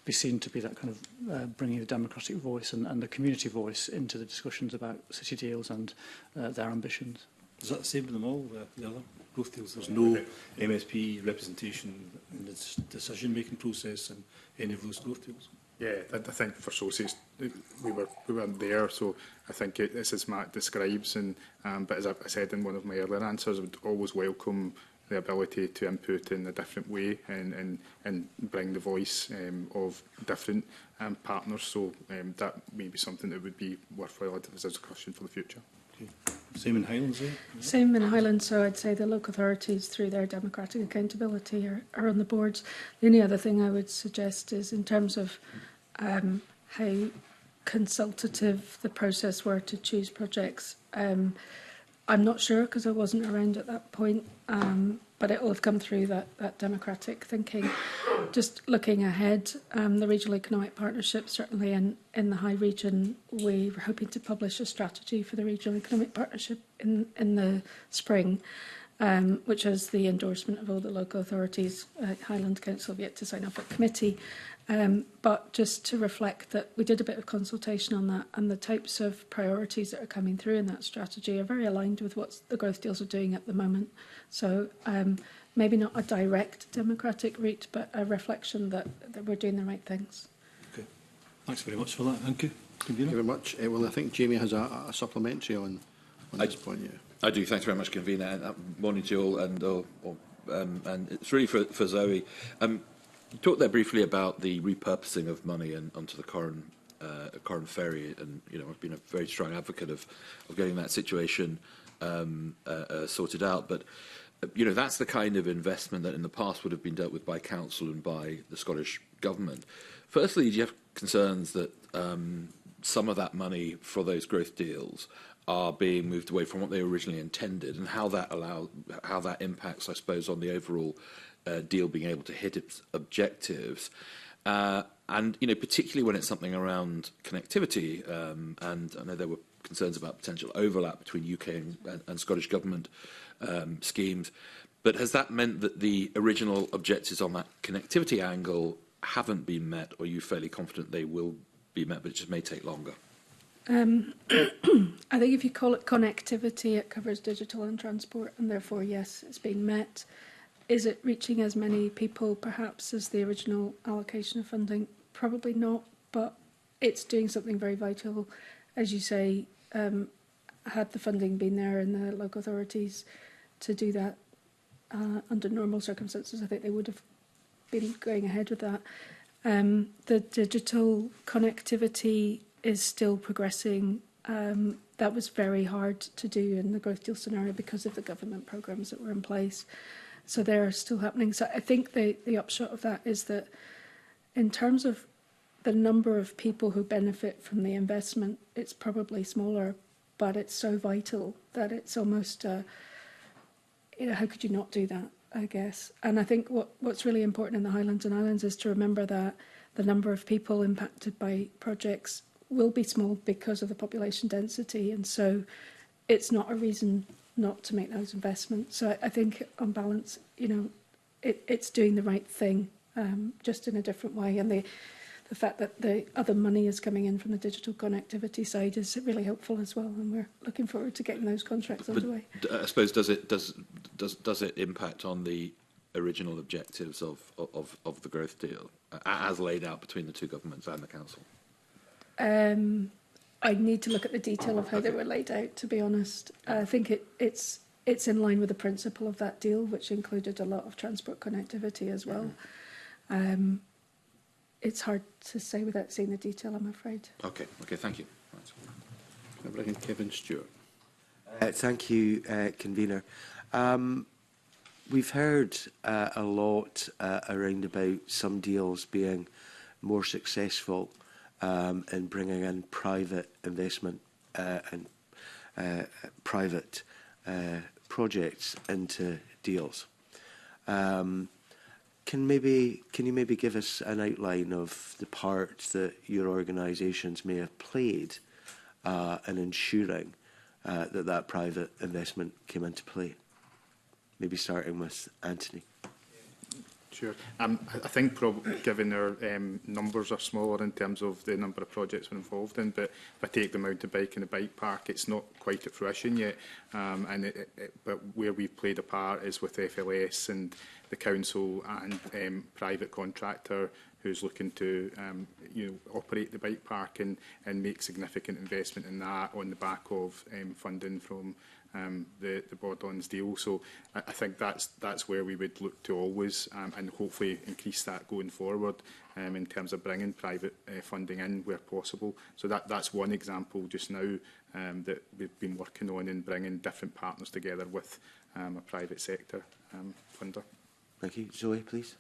be seen to be that kind of bringing the democratic voice and the community voice into the discussions about city deals and their ambitions. Is that the same with them all, the other growth deals? There's no MSP representation in the decision-making process in any of those growth deals? Yeah, I think for Sources we weren't there, so I think it's as Matt describes. And but as I said in one of my earlier answers, I would always welcome the ability to input in a different way and bring the voice of different partners. So that may be something that would be worthwhile as a discussion for the future. Okay. Same in Highlands, eh? Same in Highlands, so I'd say the local authorities, through their democratic accountability, are on the boards. The only other thing I would suggest is in terms of how consultative the process were to choose projects. I'm not sure because I wasn't around at that point, but it will have come through that democratic thinking. Just looking ahead, the Regional Economic Partnership, certainly in the High Region, we were hoping to publish a strategy for the Regional Economic Partnership in the spring. which has the endorsement of all the local authorities. Highland Council have yet to sign off at committee. But just to reflect that we did a bit of consultation on that, and the types of priorities that are coming through in that strategy are very aligned with what the growth deals are doing at the moment. So maybe not a direct democratic route, but a reflection that we're doing the right things. Okay. Thanks very much for that. Thank you. Thank you very much. Well, I think Jamie has a supplementary on this point. Yeah. I do. Thanks very much, Convener. And morning to you all. And it's really for Zoe. You talked there briefly about the repurposing of money onto the Corran ferry, and I've been a very strong advocate of getting that situation sorted out. But that's the kind of investment that in the past would have been dealt with by council and by the Scottish government. Firstly, do you have concerns that some of that money for those growth deals are being moved away from what they originally intended, and how that impacts, I suppose, on the overall deal being able to hit its objectives, and particularly when it's something around connectivity, and I know there were concerns about potential overlap between UK and Scottish government schemes, but has that meant that the original objectives on that connectivity angle haven't been met, or are you fairly confident they will be met, but it just may take longer? I think if you call it connectivity, it covers digital and transport, and therefore, yes, it's being met. Is it reaching as many people, perhaps, as the original allocation of funding? Probably not, but it's doing something very vital. As you say, had the funding been there in the local authorities to do that under normal circumstances, I think they would have been going ahead with that. The digital connectivity is still progressing. That was very hard to do in the growth deal scenario because of the government programmes that were in place. So they're still happening. So I think the upshot of that is that in terms of the number of people who benefit from the investment, it's probably smaller, but it's so vital that it's almost, how could you not do that, I guess. And I think what's really important in the Highlands and Islands is to remember that the number of people impacted by projects will be small because of the population density, and so it's not a reason not to make those investments. So I think on balance, it's doing the right thing, just in a different way, and the fact that the other money is coming in from the digital connectivity side is really helpful as well, and we're looking forward to getting those contracts underway. I suppose does it impact on the original objectives of the growth deal as laid out between the two governments and the council? I need to look at the detail of how they were laid out, to be honest. I think it's in line with the principle of that deal, which included a lot of transport connectivity as well. It's hard to say without seeing the detail, I'm afraid. Okay, thank you. Right. Can I bring in Kevin Stewart? Thank you, Convener. We've heard a lot around about some deals being more successful in bringing in private investment and private projects into deals. Can you maybe give us an outline of the part that your organisations may have played in ensuring that private investment came into play? Maybe starting with Anthony. Sure. I think given our numbers are smaller in terms of the number of projects we're involved in, but if I take the mountain bike and the bike park, it's not quite at fruition yet. But where we've played a part is with FLS and the council and private contractor who's looking to operate the bike park and make significant investment in that on the back of funding from the Borderlands deal. So I think that's where we would look to always and hopefully increase that going forward in terms of bringing private funding in where possible. So that's one example just now that we've been working on in bringing different partners together with a private sector funder. Thank you. Zoe, please.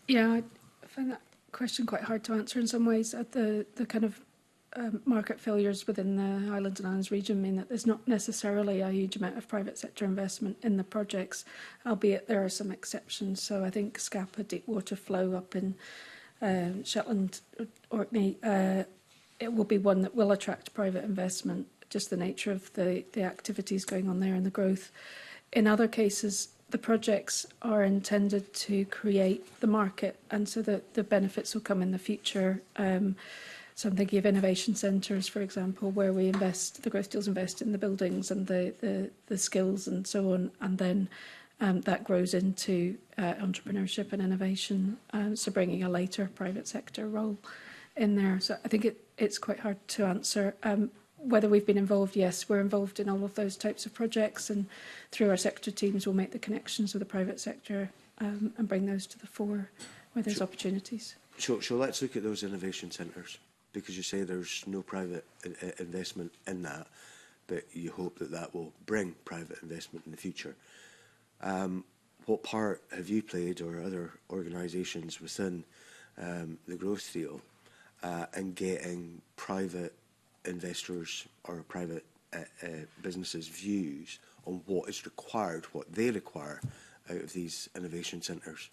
Yeah, I find that question quite hard to answer in some ways. The kind of market failures within the Highlands and Islands region mean that there's not necessarily a huge amount of private sector investment in the projects, albeit there are some exceptions. So I think Scapa Deep Water Flow up in Shetland, Orkney, it will be one that will attract private investment, just the nature of the activities going on there and the growth. In other cases, the projects are intended to create the market, and so that the benefits will come in the future. So I'm thinking of innovation centres, for example, where we invest, the growth deals invest in the buildings and the skills and so on, and then that grows into entrepreneurship and innovation, so bringing a later private sector role in there. So I think it's quite hard to answer. Whether we've been involved, yes, we're involved in all of those types of projects, and through our sector teams we'll make the connections with the private sector and bring those to the fore where there's opportunities. So let's look at those innovation centres, because you say there's no private investment in that, but you hope that that will bring private investment in the future. What part have you played, or other organisations within the growth deal, in getting private investors or private businesses' views on what is required, what they require out of these innovation centres?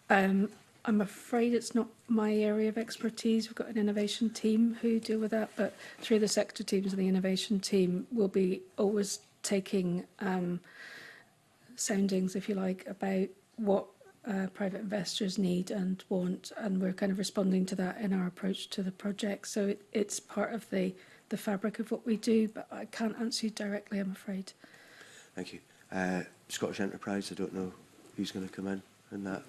I'm afraid it's not my area of expertise. We've got an innovation team who deal with that, but through the sector teams and the innovation team, we'll be always taking soundings, if you like, about what private investors need and want, and we're kind of responding to that in our approach to the project. So it's part of the fabric of what we do, but I can't answer you directly, I'm afraid. Thank you. Scottish Enterprise, I don't know who's going to come in that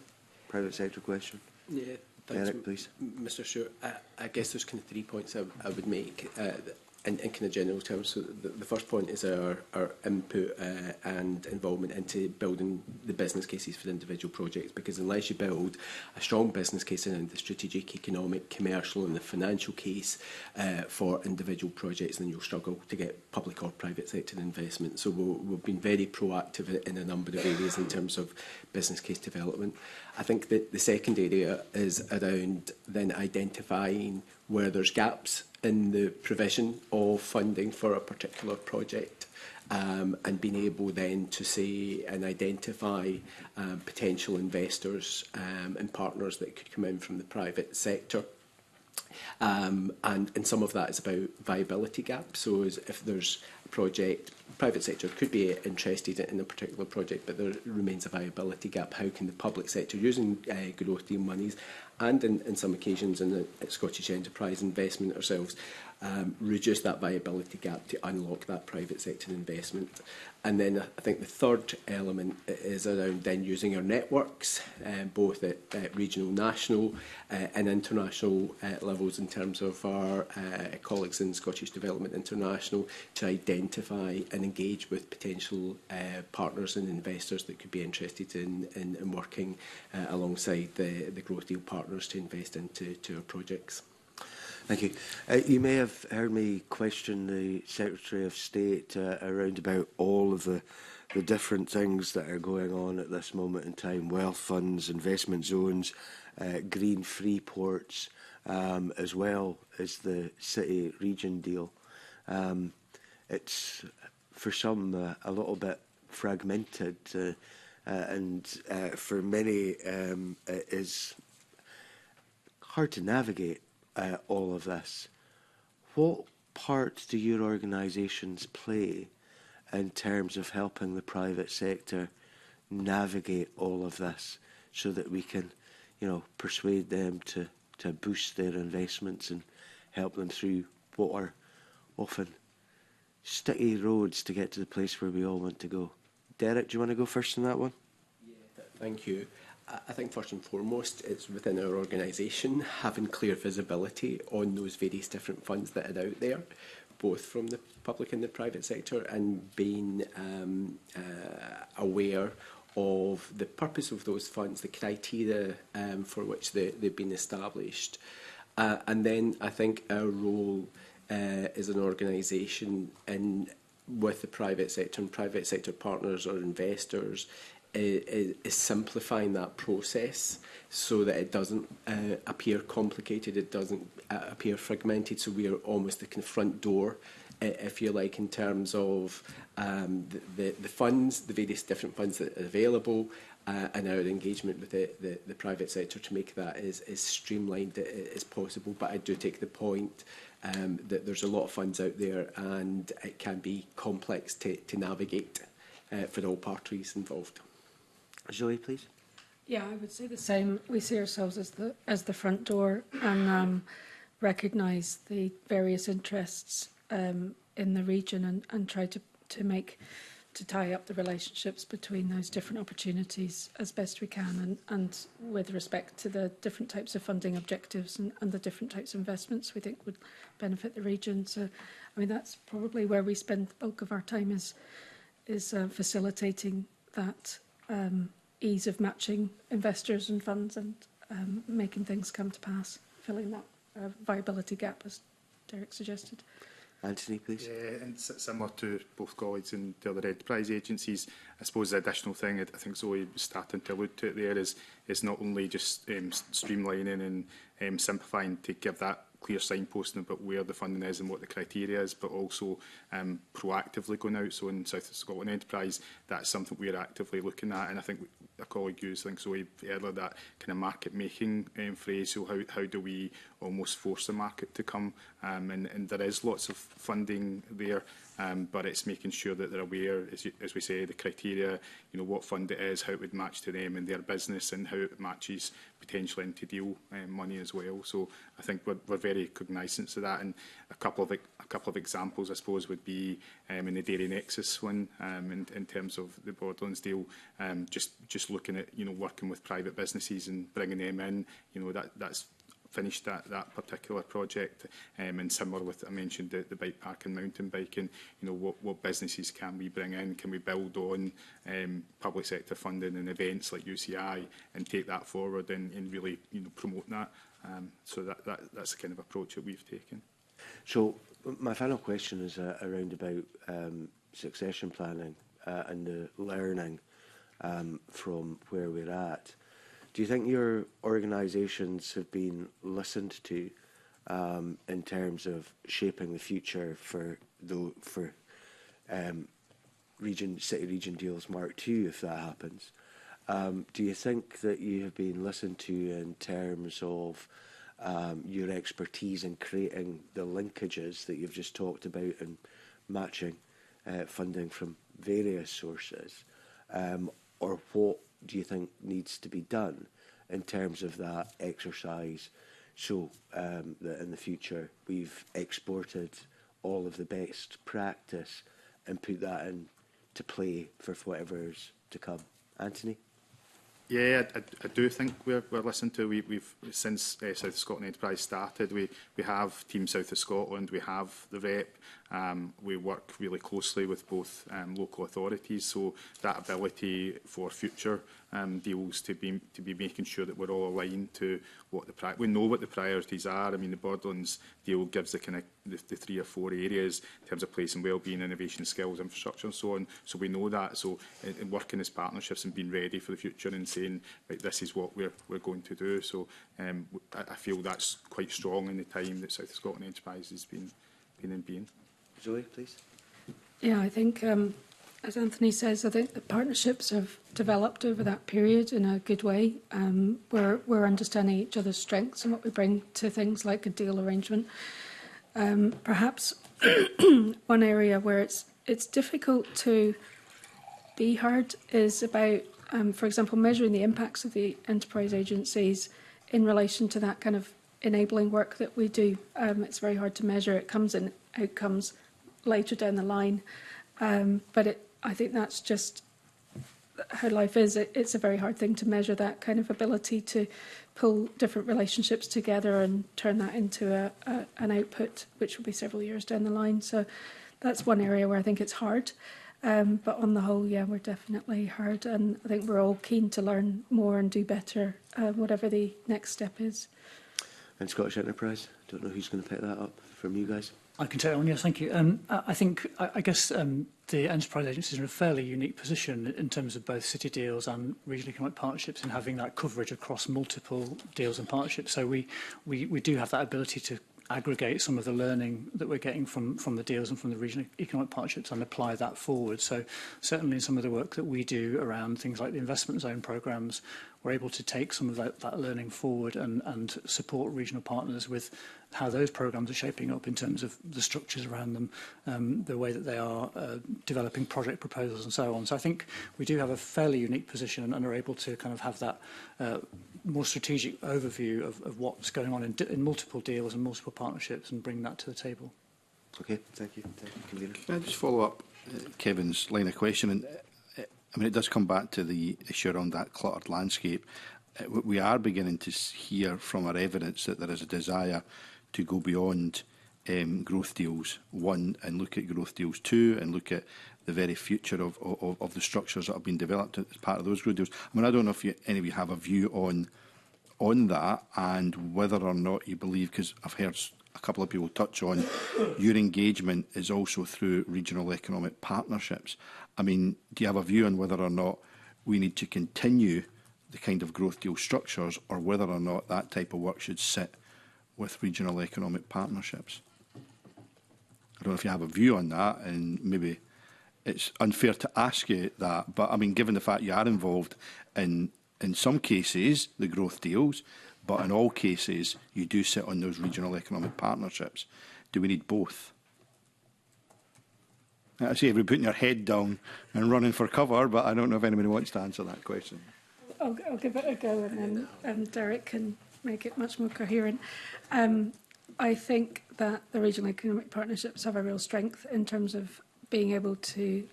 private sector question. Yeah, thanks, Eric, please. Mr. Stewart. I guess there's kind of 3 points I would make in kind of general terms. So the first point is our input and involvement into building the business cases for the individual projects, because unless you build a strong business case in the strategic, economic, commercial and the financial case for individual projects, then you'll struggle to get public or private sector investment. So we've been very proactive in a number of areas in terms of business case development. I think that the second area is around then identifying where there's gaps in the provision of funding for a particular project, and being able then to say and identify potential investors and partners that could come in from the private sector. And some of that is about viability gaps. So if there's a project, private sector could be interested in a particular project, but there remains a viability gap. How can the public sector, using growth deal monies, and in some occasions in the Scottish Enterprise Investment ourselves, reduce that viability gap to unlock that private sector investment? And then I think the third element is around then using our networks, both at regional, national and international levels, in terms of our colleagues in Scottish Development International, to identify and engage with potential partners and investors that could be interested in working alongside the growth deal partners to invest into our projects. Thank you. You may have heard me question the Secretary of State around about all of the different things that are going on at this moment in time: wealth funds, investment zones, green free ports, as well as the city region deal. It's for some a little bit fragmented, and for many it is hard to navigate all of this. What part do your organisations play in terms of helping the private sector navigate all of this, so that we can, persuade them to boost their investments and help them through what are often sticky roads to get to the place where we all want to go? Derek, do you want to go first on that one? Yeah, thank you. I think first and foremost, it's within our organisation having clear visibility on those various different funds that are out there, both from the public and the private sector, and being aware of the purpose of those funds, the criteria for which they've been established. And then I think our role as an organisation with the private sector and private sector partners or investors is simplifying that process so that it doesn't appear complicated, it doesn't appear fragmented. So we are almost the kind of front door, if you like, in terms of the funds, the various different funds that are available, and our engagement with the private sector to make that as streamlined as possible. But I do take the point that there's a lot of funds out there, and it can be complex to navigate for all parties involved. Zoe, please. Yeah, I would say the same. We see ourselves as the front door and recognise the various interests in the region and try to tie up the relationships between those different opportunities as best we can, and with respect to the different types of funding objectives and the different types of investments we think would benefit the region. So, I mean, that's probably where we spend the bulk of our time is facilitating that ease of matching investors and funds and making things come to pass, filling that viability gap, as Derek suggested. Anthony, please. Yeah, and similar to both colleagues and the other enterprise agencies, I suppose the additional thing I think Zoe was starting to allude to it there is not only just streamlining and simplifying to give that clear signposting about where the funding is and what the criteria is, but also proactively going out. So in South Scotland Enterprise, that's something we're actively looking at, and I think a colleague used, I think Zoe earlier, that kind of market making phrase. So how do we almost force the market to come? And there is lots of funding there, but it's making sure that they're aware, as we say, the criteria, you know, what fund it is, how it would match to them and their business, and how it matches potentially into deal money as well. So I think we're very cognisant of that. And a couple of examples, I suppose, would be in the Dairy Nexus one, in terms of the Borderlands deal, just looking at, you know, working with private businesses and bringing them in. You know, that's finished that particular project, and similar with, I mentioned the bike park and mountain biking. You know, what businesses can we bring in? Can we build on public sector funding and events like UCI and take that forward and really, you know, promote that? So that's the kind of approach that we've taken. So my final question is around about succession planning and the learning from where we're at. Do you think your organisations have been listened to in terms of shaping the future for city region deals Mark II, if that happens? Do you think that you have been listened to in terms of your expertise in creating the linkages that you've just talked about and matching funding from various sources? Or what do you think needs to be done in terms of that exercise, so that in the future we've exported all of the best practice and put that into play for whatever's to come? Anthony? Yeah, I do think we're listened to. We've since South Scotland Enterprise started, we have Team South of Scotland, we have the rep. We work really closely with both local authorities, so that ability for future deals to be making sure that we're all aligned to what we know what the priorities are. I mean, the Borderlands deal gives the kind of the 3 or 4 areas in terms of place and wellbeing, innovation, skills, infrastructure, and so on. So we know that. So in working as partnerships and being ready for the future and saying, right, this is what we're going to do. So I feel that's quite strong in the time that South Scotland Enterprise has been in being. Zoe, please. Yeah, I think, as Anthony says, I think the partnerships have developed over that period in a good way. We're understanding each other's strengths and what we bring to things like a deal arrangement. Perhaps one area where it's difficult to be heard is about, for example, measuring the impacts of the enterprise agencies in relation to that kind of enabling work that we do. It's very hard to measure. It comes in outcomes later down the line. But I think that's just how life is. It's a very hard thing to measure, that kind of ability to pull different relationships together and turn that into an output, which will be several years down the line. So that's one area where I think it's hard. But on the whole, yeah, we're definitely hard. And I think we're all keen to learn more and do better, whatever the next step is. And Scottish Enterprise, don't know who's going to pick that up from you guys. I can take that one, yes, thank you. I guess the enterprise agencies are in a fairly unique position in terms of both city deals and regional economic partnerships and having that coverage across multiple deals and partnerships. So we do have that ability to aggregate some of the learning that we're getting from the deals and from the regional economic partnerships and apply that forward. So certainly in some of the work that we do around things like the investment zone programmes, we're able to take some of that learning forward and support regional partners with how those programmes are shaping up in terms of the structures around them, the way that they are developing project proposals and so on. So I think we do have a fairly unique position and are able to kind of have that more strategic overview of what's going on in multiple deals and multiple partnerships and bring that to the table. Okay, thank you. Thank you, Convener. Can I just follow up Kevin's line of questioning? I mean, it does come back to the issue around that cluttered landscape. We are beginning to hear from our evidence that there is a desire to go beyond growth deals 1 and look at growth deals 2 and look at the very future of the structures that have been developed as part of those growth deals. I mean, I don't know if any of you have a view on that and whether or not you believe, because I've heard a couple of people touch on your engagement is also through regional economic partnerships. I mean, do you have a view on whether or not we need to continue the kind of growth deal structures or whether or not that type of work should sit with regional economic partnerships? I don't know if you have a view on that, and maybe it's unfair to ask you that, but I mean, given the fact you are involved in some cases, the growth deals, but in all cases, you do sit on those regional economic partnerships. Do we need both? I see everybody putting your head down and running for cover, but I don't know if anybody wants to answer that question. I'll give it a go, and then Derek can make it much more coherent. I think that the regional economic partnerships have a real strength in terms of being able to,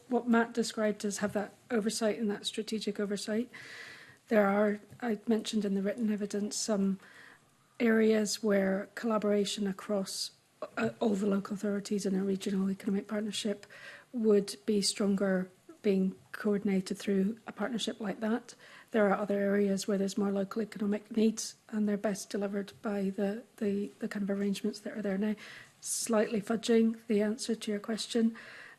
what Matt described as have that oversight and that strategic oversight. There are, I mentioned in the written evidence, some areas where collaboration across all the local authorities in a regional economic partnership would be stronger being coordinated through a partnership like that. There are other areas where there's more local economic needs and they're best delivered by the kind of arrangements that are there now. Slightly fudging the answer to your question,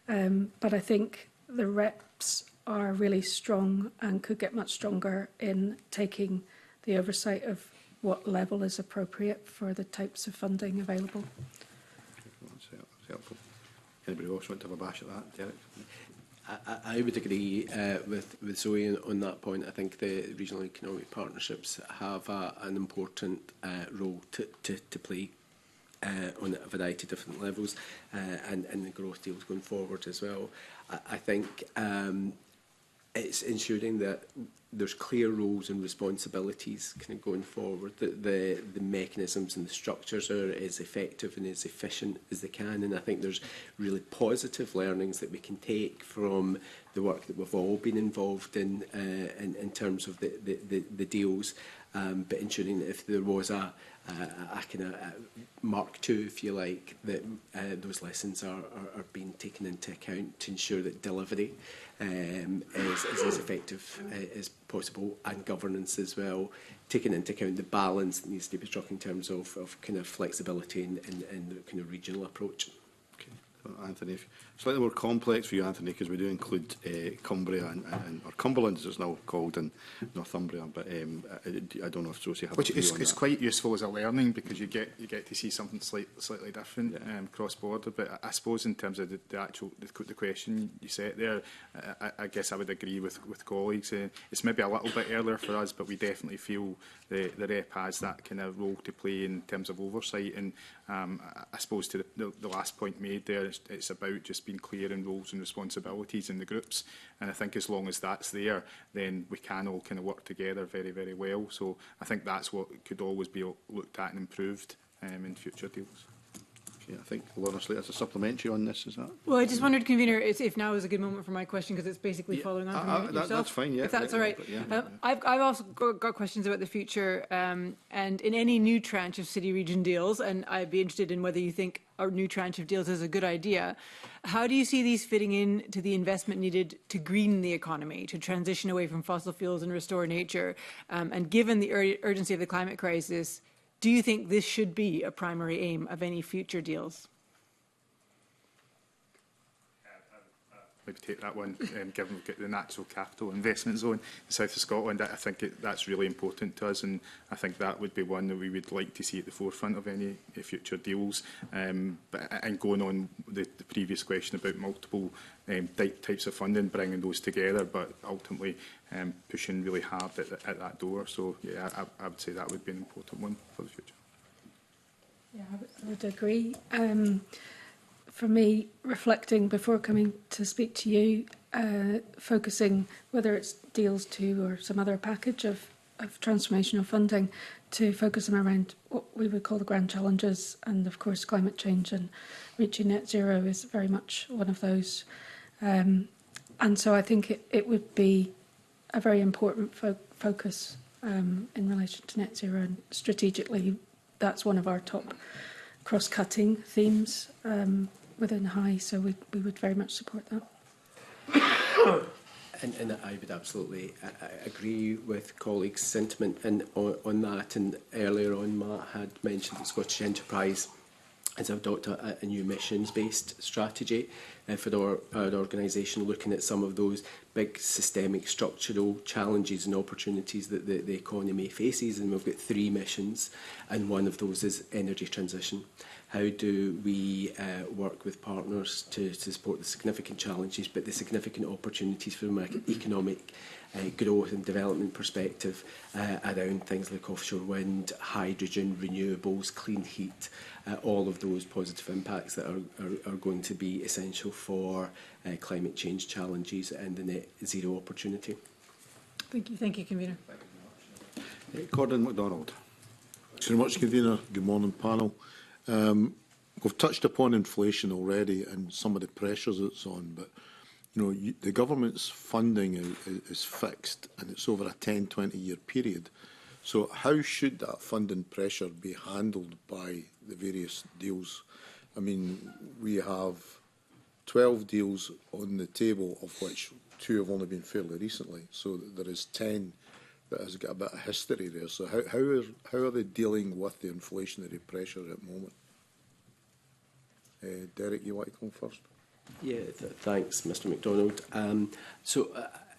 but I think the reps are really strong and could get much stronger in taking the oversight of what level is appropriate for the types of funding available. That's helpful. Anybody else want to have a bash at that, Derek? I would agree with Zoe on that point. I think the regional economic partnerships have an important role to play on a variety of different levels and the growth deals going forward as well. I think it's ensuring that there's clear roles and responsibilities kind of going forward, that the mechanisms and the structures are as effective and as efficient as they can. And I think there's really positive learnings that we can take from the work that we've all been involved in terms of the deals, but ensuring that if there was a kind of Mark II, if you like, that those lessons are being taken into account to ensure that delivery is as effective as possible, and governance as well, taking into account the balance that needs to be struck in terms of kind of flexibility and the kind of regional approach. Anthony, slightly more complex for you, Anthony, because we do include Cumbria or Cumberland, as it's now called, in Northumbria. But I don't know if Sosie has a view on that. It's quite useful as a learning because you get to see something slightly different cross border. But I suppose in terms of the actual the question you set there, I guess I would agree with colleagues. It's maybe a little bit earlier for us, but we definitely feel the rep has that kind of role to play in terms of oversight. And I suppose to the last point made there, it's about just being clear in roles and responsibilities in the groups. And I think as long as that's there, then we can all kind of work together very, very well. So I think that's what could always be looked at and improved in future deals. Okay, I think Lorna Slater has a supplementary on this, is that? Well, I just wondered, Convener, if now is a good moment for my question, because it's basically following on from yourself. That's fine, yeah. If that's all right. I've also got questions about the future, and in any new tranche of city-region deals, and I'd be interested in whether you think a new tranche of deals is a good idea. How do you see these fitting in to the investment needed to green the economy, to transition away from fossil fuels and restore nature? And given the urgency of the climate crisis, do you think this should be a primary aim of any future deals? maybe take that one, given we've got the natural capital investment zone in the south of Scotland. I think that's really important to us, and I think that would be one that we would like to see at the forefront of any future deals. And going on the previous question about multiple types of funding, bringing those together, but ultimately pushing really hard at that door. So yeah, I would say that would be an important one for the future. Yeah, I would agree. For me, reflecting before coming to speak to you, focusing, whether it's Deals 2 or some other package of transformational funding, to focus them around what we would call the grand challenges. And of course, climate change and reaching net zero is very much one of those. And so I think it would be a very important focus in relation to net zero. And strategically, that's one of our top cross-cutting themes within HIE, so we would very much support that. And I would absolutely agree with colleagues' sentiment on that. And earlier on, Matt had mentioned that Scottish Enterprise has adopted a new missions-based strategy for our organisation, looking at some of those big systemic structural challenges and opportunities that the economy faces. And we've got 3 missions, and one of those is energy transition. How do we work with partners to support the significant challenges, but the significant opportunities from an economic growth and development perspective around things like offshore wind, hydrogen, renewables, clean heat, all of those positive impacts that are going to be essential for climate change challenges and the net zero opportunity. Thank you, Convener. Gordon MacDonald. Thanks very much, Convener. Good morning, panel. We've touched upon inflation already and some of the pressures it's on, but the government's funding is fixed and it's over a 10-20 year period. So how should that funding pressure be handled by the various deals? I mean, we have 12 deals on the table, of which 2 have only been fairly recently. So there is 10 that has got a bit of history there. So how are they dealing with the inflationary pressure at the moment? Derek, you want to come first? Yeah, thanks, Mr. MacDonald.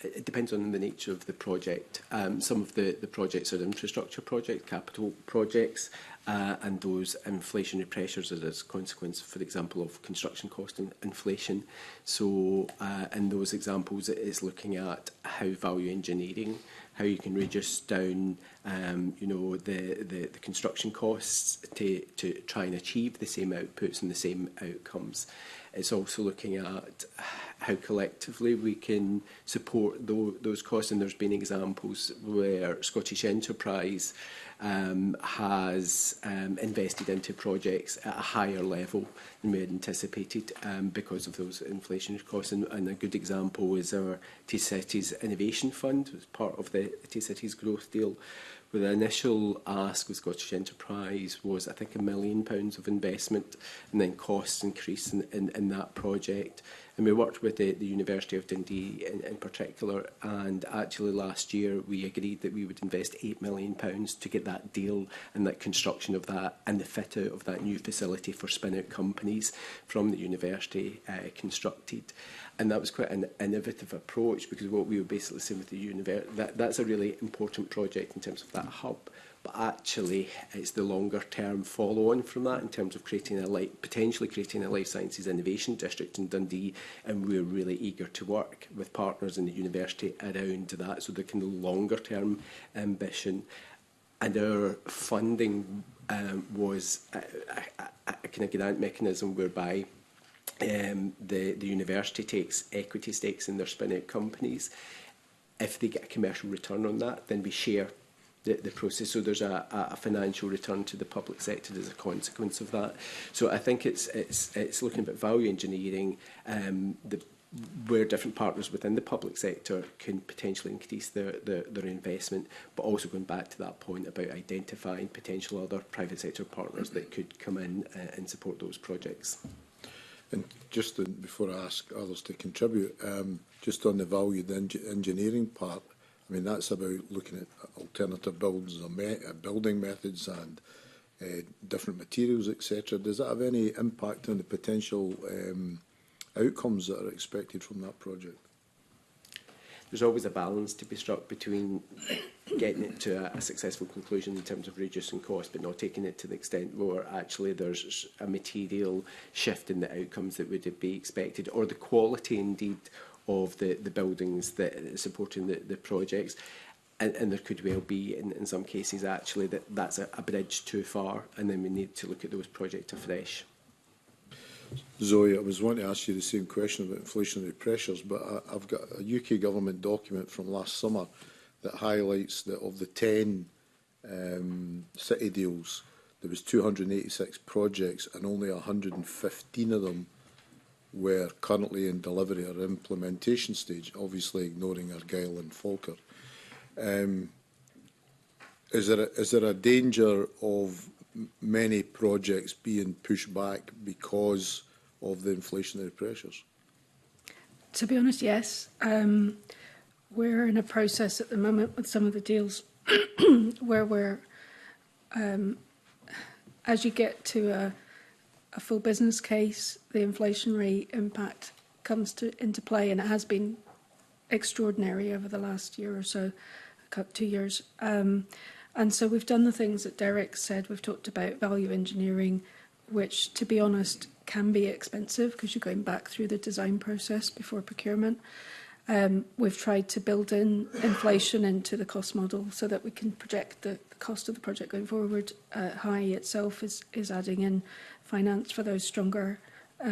It depends on the nature of the project. Some of the projects are infrastructure projects, capital projects, and those inflationary pressures are as a consequence, for example, of construction cost inflation. So in those examples, it is looking at how value engineering, how you can reduce down the construction costs to try and achieve the same outputs and the same outcomes. It's also looking at how collectively we can support those costs. And there's been examples where Scottish Enterprise has invested into projects at a higher level than we had anticipated because of those inflationary costs. And a good example is our T-Cities Innovation Fund, as part of the T-Cities growth deal, where the initial ask with Scottish Enterprise was, I think, £1 million of investment, and then costs increased in that project. And we worked with the University of Dundee in particular, and actually last year we agreed that we would invest £8 million to get that deal and that construction of that and the fit out of that new facility for spin-out companies from the university constructed. And that was quite an innovative approach, because what we were basically saying with the university, that's a really important project in terms of that hub. But actually, it's the longer-term follow-on from that in terms of potentially creating a life sciences innovation district in Dundee, and we're really eager to work with partners in the university around that, so the kind of longer-term ambition. And our funding was a kind of grant mechanism whereby the university takes equity stakes in their spin-out companies. If they get a commercial return on that, then we share the process. So there's a financial return to the public sector as a consequence of that. So I think it's looking at value engineering, where different partners within the public sector can potentially increase their investment, but also going back to that point about identifying potential other private sector partners that could come in and support those projects. And just before I ask others to contribute, just on the value engineering part, I mean, that's about looking at alternative builds or building methods and different materials, etc. Does that have any impact on the potential outcomes that are expected from that project? There's always a balance to be struck between getting it to a successful conclusion in terms of reducing cost, but not taking it to the extent where actually there's a material shift in the outcomes that would be expected, or the quality indeed of the buildings that are supporting the projects. And there could well be, in some cases, actually, that's a bridge too far, and then we need to look at those projects afresh. Zoe, I was wanting to ask you the same question about inflationary pressures, but I've got a UK government document from last summer that highlights that of the 10 city deals, there was 286 projects and only 115 of them were currently in delivery or implementation stage, obviously ignoring Argyll and Falkirk. Is there a danger of many projects being pushed back because of the inflationary pressures? To be honest, yes. We're in a process at the moment with some of the deals where we're, as you get to a full business case, the inflationary impact comes into play, and it has been extraordinary over the last year or so, 2 years. And so we've done the things that Derek said. We've talked about value engineering, which, to be honest, can be expensive because you're going back through the design process before procurement. We've tried to build in inflation into the cost model so that we can project the cost of the project going forward. HIE itself is adding in finance for those stronger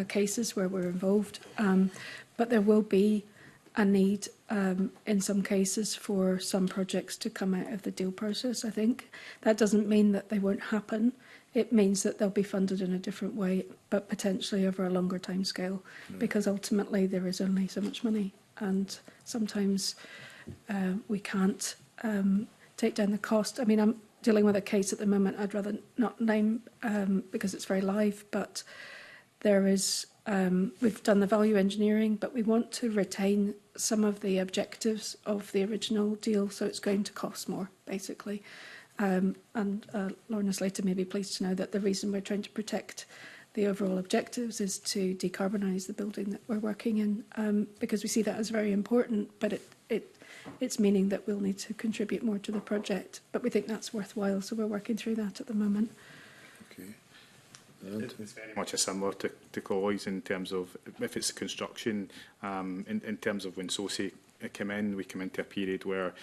cases where we're involved. But there will be a need in some cases for some projects to come out of the deal process, I think. That doesn't mean that they won't happen. It means that they'll be funded in a different way, but potentially over a longer time scale, because ultimately there is only so much money. And sometimes we can't take down the cost. I mean, I'm dealing with a case at the moment I'd rather not name because it's very live, but there is, we've done the value engineering, but we want to retain some of the objectives of the original deal, so it's going to cost more, basically. And Lorna Slater may be pleased to know that the reason we're trying to protect the overall objectives is to decarbonise the building that we're working in, because we see that as very important, but it's meaning that we'll need to contribute more to the project. But we think that's worthwhile, so we're working through that at the moment. Okay. It's very much similar to colleagues in terms of if it's construction, in terms of when SOSI come in, we come into a period where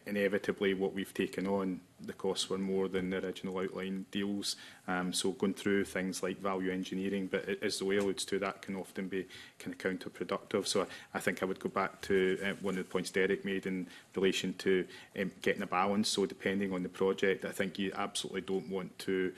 inevitably what we've taken on, the costs were more than the original outline deals. So going through things like value engineering, but as the way alludes to, that can often be kind of counterproductive. So I think I would go back to one of the points Derek made in relation to getting a balance. So depending on the project, I think you absolutely don't want to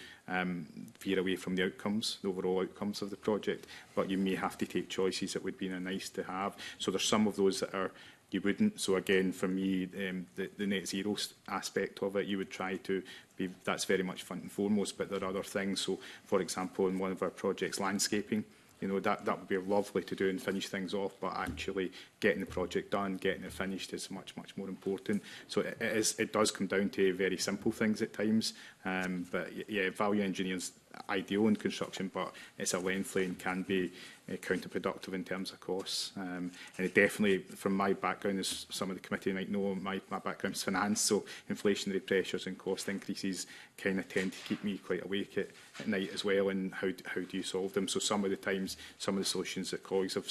veer away from the outcomes, the overall outcomes of the project, but you may have to take choices that would be nice to have. So there's some of those that are you wouldn't. So again, for me, the net zero aspect of it, you would try to be, that's very much front and foremost, but there are other things. So for example, in one of our projects, landscaping, you know, that would be lovely to do and finish things off, but actually getting the project done, getting it finished is much, much more important. So it does come down to very simple things at times. But yeah, value engineering is ideal in construction, but it's a lengthy and can be counterproductive in terms of costs. And it definitely, from my background, as some of the committee might know, my background is finance, so inflationary pressures and cost increases kind of tend to keep me quite awake at night as well, and how do you solve them? So some of the times, some of the solutions that colleagues have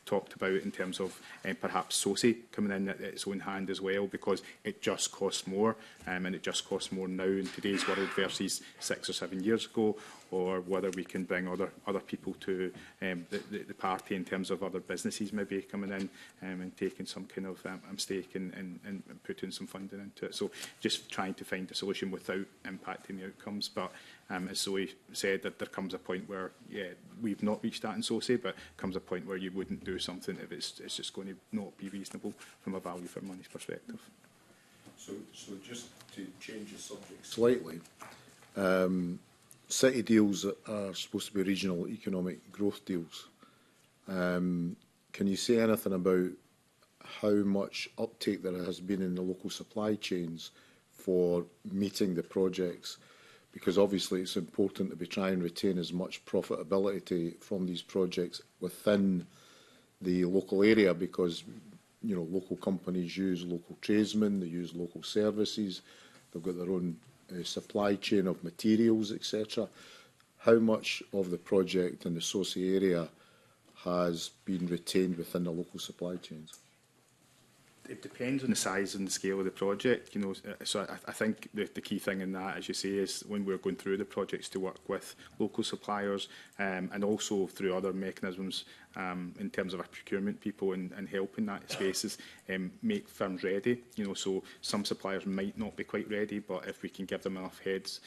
talked about in terms of perhaps SOSI coming in at its own hand as well, because it just costs more, and it just costs more now in today's world versus 6 or 7 years ago, or whether we can bring other people to the party in terms of other businesses maybe coming in and taking some kind of stake and putting some funding into it. So just trying to find a solution without impacting the outcomes. But as Zoe said, that there comes a point where, yeah, we've not reached that in SOSI, but comes a point where you wouldn't do something if it's just going to not be reasonable from a value for money perspective. So just to change the subject slightly, city deals are supposed to be regional economic growth deals. Can you say anything about how much uptake there has been in the local supply chains for meeting the projects? because obviously it's important that we try and retain as much profitability from these projects within the local area, because local companies use local tradesmen, they use local services, they've got their own supply chain of materials, etc. How much of the project in the SOCI area has been retained within the local supply chains? It depends on the size and the scale of the project, so I think the key thing in that, as you say, is when we're going through the projects to work with local suppliers and also through other mechanisms in terms of our procurement people and helping that spaces make firms ready. So some suppliers might not be quite ready, but if we can give them enough heads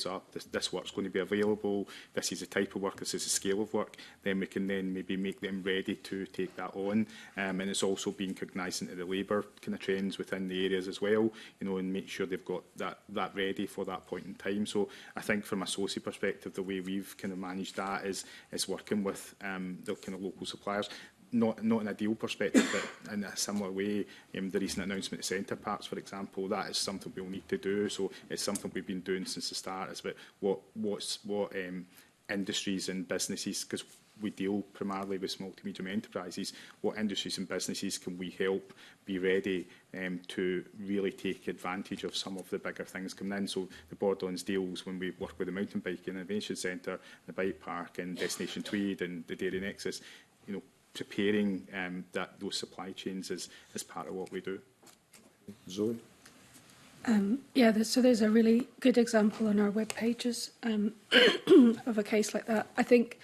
up, this work's going to be available, this is the type of work, this is the scale of work, then we can then maybe make them ready to take that on. And it's also being cognizant of the labour kind of trends within the areas as well, and make sure they've got that ready for that point in time. So I think from a SOCI perspective, the way we've kind of managed that is working with the kind of local suppliers, not in a deal perspective, but in a similar way. The recent announcement of Centre Parks, for example, that is something we'll need to do. So it's something we've been doing since the start. It's about what industries and businesses, because we deal primarily with small to medium enterprises, what industries and businesses can we help be ready to really take advantage of some of the bigger things coming in. So the Borderlands deals, when we work with the Mountain Bike Innovation Centre, the Bike Park and Destination Tweed and the Dairy Nexus, preparing those supply chains is part of what we do. Zoe? So there's a really good example on our web pages of a case like that, I think,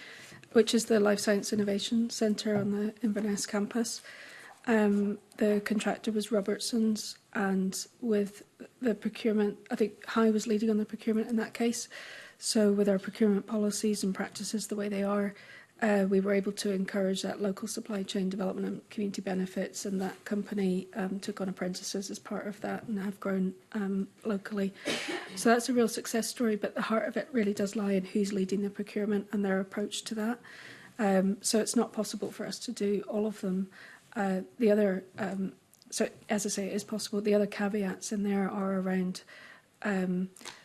which is the Life Science Innovation Centre on the Inverness campus. The contractor was Robertsons, and with the procurement, I think High was leading on the procurement in that case. So with our procurement policies and practices the way they are, we were able to encourage that local supply chain development and community benefits, and that company took on apprentices as part of that and have grown locally. So that's a real success story, but the heart of it really does lie in who's leading the procurement and their approach to that. So it's not possible for us to do all of them. So as I say, it is possible. The other caveats in there are around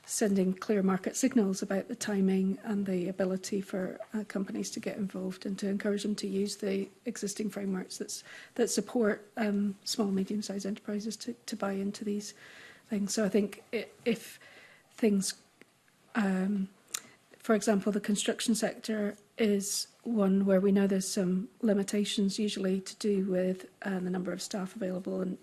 sending clear market signals about the timing and the ability for companies to get involved, and to encourage them to use the existing frameworks that support small and medium-sized enterprises to buy into these things. So I think if things, for example, the construction sector is one where we know there's some limitations, usually to do with the number of staff available and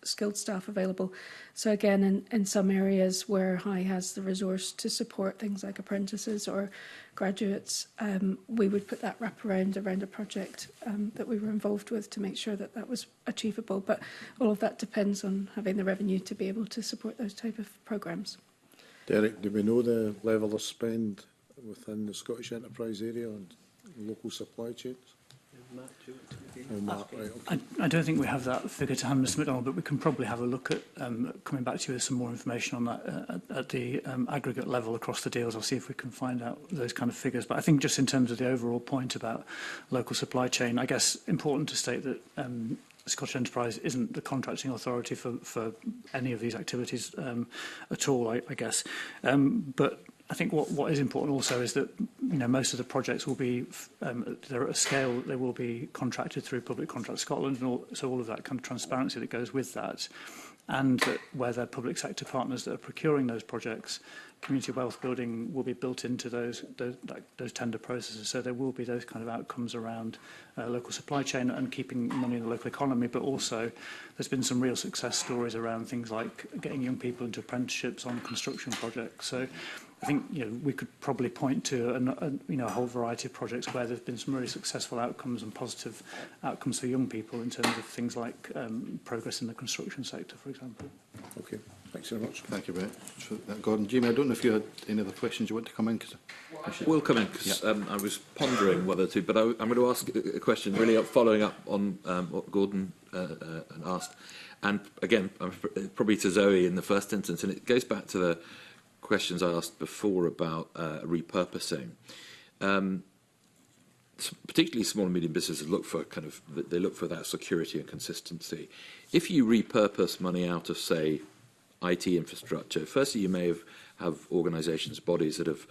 skilled staff available. So again, in some areas where High has the resource to support things like apprentices or graduates, we would put that wraparound around a project that we were involved with to make sure that that was achievable. But all of that depends on having the revenue to be able to support those type of programmes. Derek, do we know the level of spend within the Scottish enterprise area and local supply chains? I don't think we have that figure to hand, Mr McDonald, but we can probably have a look at coming back to you with some more information on that at the aggregate level across the deals. I'll see if we can find out those kind of figures. But I think just in terms of the overall point about local supply chain, I guess important to state that Scottish Enterprise isn't the contracting authority for any of these activities at all, I guess. But I think what is important also is that most of the projects will be they're at a scale, they will be contracted through Public Contract Scotland, and so all of that kind of transparency that goes with that, and that where they're public sector partners that are procuring those projects, community wealth building will be built into those tender processes. So there will be those kind of outcomes around local supply chain and keeping money in the local economy, but also there's been some real success stories around things like getting young people into apprenticeships on construction projects. So I think we could probably point to a whole variety of projects where there's been some really successful outcomes and positive outcomes for young people in terms of things like progress in the construction sector, for example. Okay, thanks very much. Thank you very much for that, Gordon. Jamie, I don't know if you had any other questions you want to come in. We'll come in because I was pondering whether to, but I'm going to ask a question really following up on what Gordon asked, and again probably to Zoe in the first instance, and it goes back to the questions I asked before about repurposing. Particularly small and medium businesses look for that security and consistency. If you repurpose money out of, say, IT infrastructure. Firstly, you may have organisations, bodies that have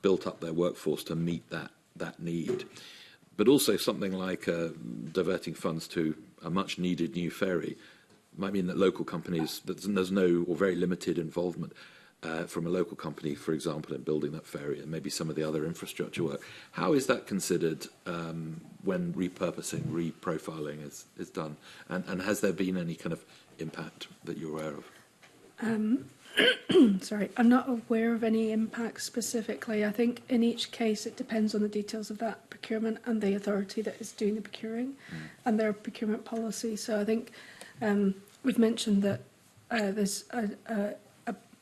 built up their workforce to meet that need. But also something like diverting funds to a much needed new ferry might mean that local companies, there's no or very limited involvement from a local company, for example, in building that ferry and maybe some of the other infrastructure work. How is that considered when repurposing, reprofiling is done? And has there been any kind of impact that you're aware of? Sorry, I'm not aware of any impact specifically. I think in each case it depends on the details of that procurement and the authority that is doing the procuring and their procurement policy. So I think we've mentioned that there's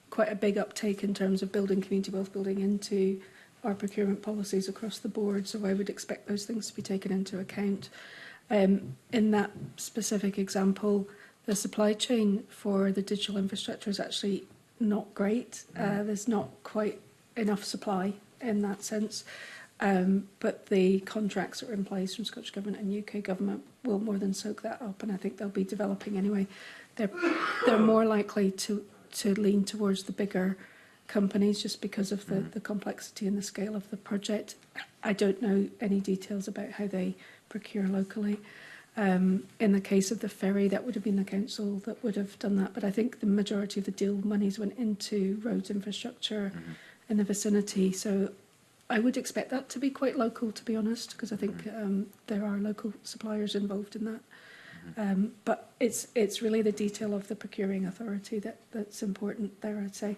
quite a big uptake in terms of building community wealth building into our procurement policies across the board. So I would expect those things to be taken into account. In that specific example, the supply chain for the digital infrastructure is actually not great. There's not quite enough supply in that sense. But the contracts that are in place from Scottish Government and UK Government will more than soak that up, and I think they'll be developing anyway. They're more likely to lean towards the bigger companies just because of the complexity and the scale of the project. I don't know any details about how they procure locally. In the case of the ferry, that would have been the council that would have done that, but I think the majority of the deal monies went into roads infrastructure in the vicinity, so I would expect that to be quite local, to be honest, because I think there are local suppliers involved in that. But it's really the detail of the procuring authority that's important there, I'd say.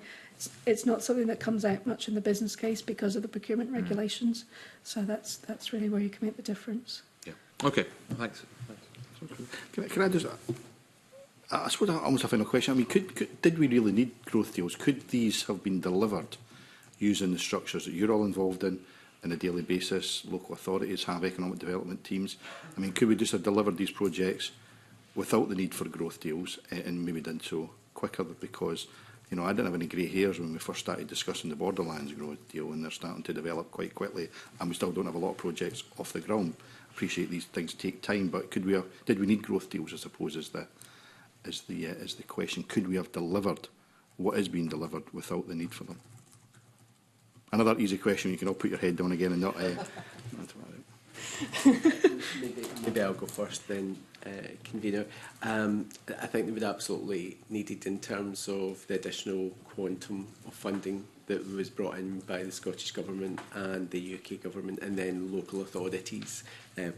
It's not something that comes out much in the business case because of the procurement regulations, so that's really where you can make the difference. Yeah. Okay, thanks. Can I just... I suppose I almost have a final question. I mean, did we really need growth deals? Could these have been delivered using the structures that you're all involved in on a daily basis? Local authorities have economic development teams. I mean, could we just have delivered these projects without the need for growth deals and maybe done so quicker? Because, you know, I didn't have any grey hairs when we first started discussing the Borderlands growth deal, and they're starting to develop quite quickly, and we still don't have a lot of projects off the ground. Appreciate these things take time, but did we need growth deals, I suppose, is the question. Could we have delivered what is being delivered without the need for them? Another easy question. You can all put your head down again and not. Maybe I'll go first then, convener. I think they would absolutely needed in terms of the additional quantum of funding that was brought in by the Scottish Government and the UK Government, and then local authorities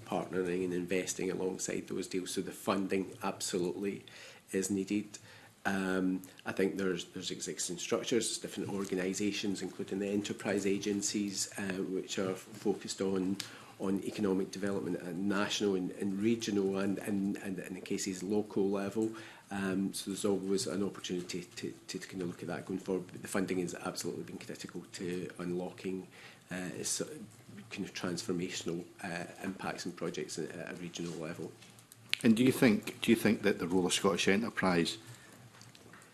partnering and investing alongside those deals. So the funding absolutely is needed. I think there's existing structures, different organisations, including the enterprise agencies, which are focused on economic development at national and regional and in cases local level. So there's always an opportunity to kind of look at that going forward. But the funding has absolutely been critical to unlocking kind of transformational impacts and projects at a regional level. And do you think that the role of Scottish Enterprise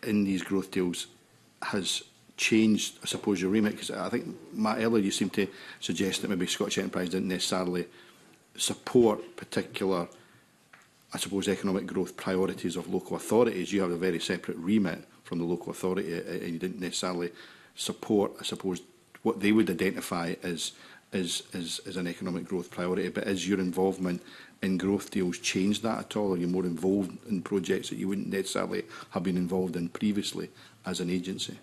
in these growth deals has changed, I suppose, your remit? Because I think, Matt, earlier you seemed to suggest that maybe Scottish Enterprise didn't necessarily support particular, I suppose, economic growth priorities of local authorities. You have a very separate remit from the local authority, and you didn't necessarily support, I suppose, what they would identify as an economic growth priority. But is your involvement in growth deals changed that at all? Are you more involved in projects that you wouldn't necessarily have been involved in previously as an agency?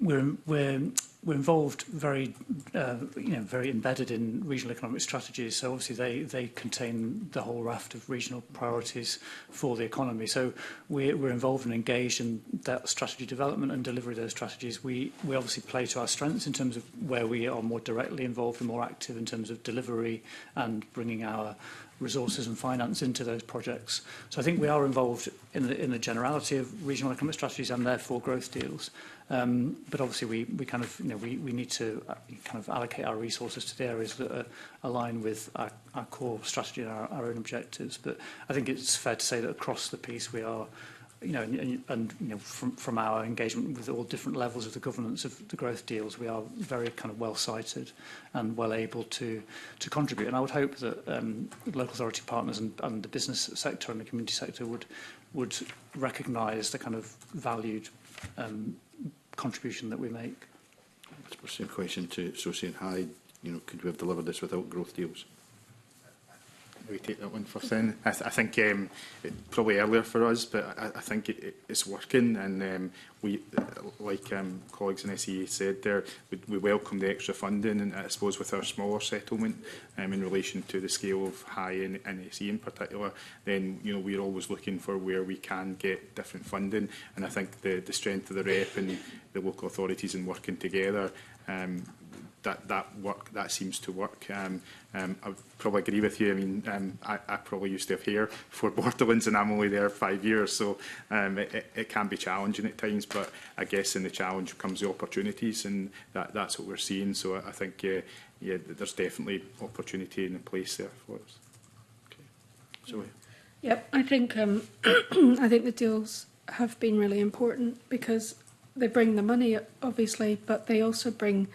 We're involved very embedded in regional economic strategies. So obviously they contain the whole raft of regional priorities for the economy. So we're involved and engaged in that strategy development and delivery of those strategies. We obviously play to our strengths in terms of where we are more directly involved and more active in terms of delivery and bringing our resources and finance into those projects. So I think we are involved in the generality of regional economic strategies and therefore growth deals. But obviously we kind of, we need to kind of allocate our resources to the areas that align with our core strategy and our own objectives. But I think it's fair to say that across the piece we are from our engagement with all different levels of the governance of the growth deals, we are very kind of well sighted and well able to contribute. And I would hope that local authority partners and the business sector and the community sector would recognise the kind of valued contribution that we make. Same question to Sosie and Hyde. Could we have delivered this without growth deals? We take that one first then. I think probably earlier for us, but I think it's working, and we, like colleagues in SEA said there, we welcome the extra funding, and I suppose with our smaller settlement in relation to the scale of High and SE in particular, then we're always looking for where we can get different funding, and I think the strength of the rep and the local authorities in working together, that seems to work. I would probably agree with you. I mean, I probably used to have hair before Borderlands, and I'm only there 5 years, so it can be challenging at times. But I guess in the challenge comes the opportunities, and that's what we're seeing. So I think, there's definitely opportunity in place there for us. Okay. So. Yep, I think I think the deals have been really important because they bring the money, obviously, but they also bring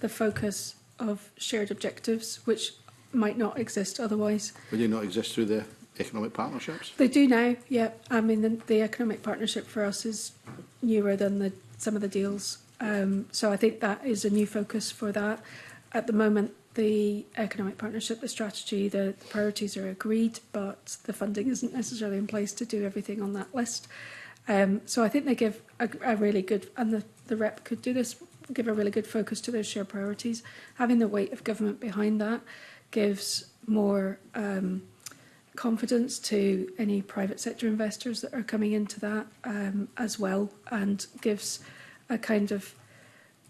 the focus of shared objectives, which might not exist otherwise. Will they not exist through the economic partnerships? They do now, yeah. I mean, the economic partnership for us is newer than some of the deals. So I think that is a new focus for that. At the moment, the economic partnership, the strategy, the priorities are agreed, but the funding isn't necessarily in place to do everything on that list. So I think they give a really good, and the rep could do this, give a really good focus to those shared priorities. Having the weight of government behind that gives more confidence to any private sector investors that are coming into that as well, and gives a kind of,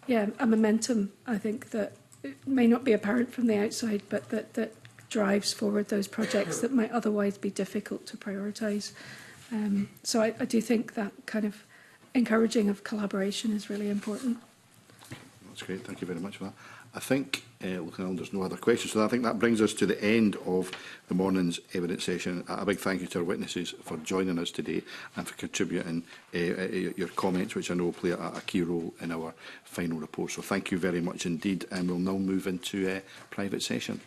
a momentum, I think, that it may not be apparent from the outside, but that drives forward those projects that might otherwise be difficult to prioritise. So I do think that kind of encouraging of collaboration is really important. That's great. Thank you very much for that. I think, looking around, there's no other questions. So I think that brings us to the end of the morning's evidence session. A big thank you to our witnesses for joining us today and for contributing your comments, which I know will play a key role in our final report. So thank you very much indeed. And we'll now move into private session.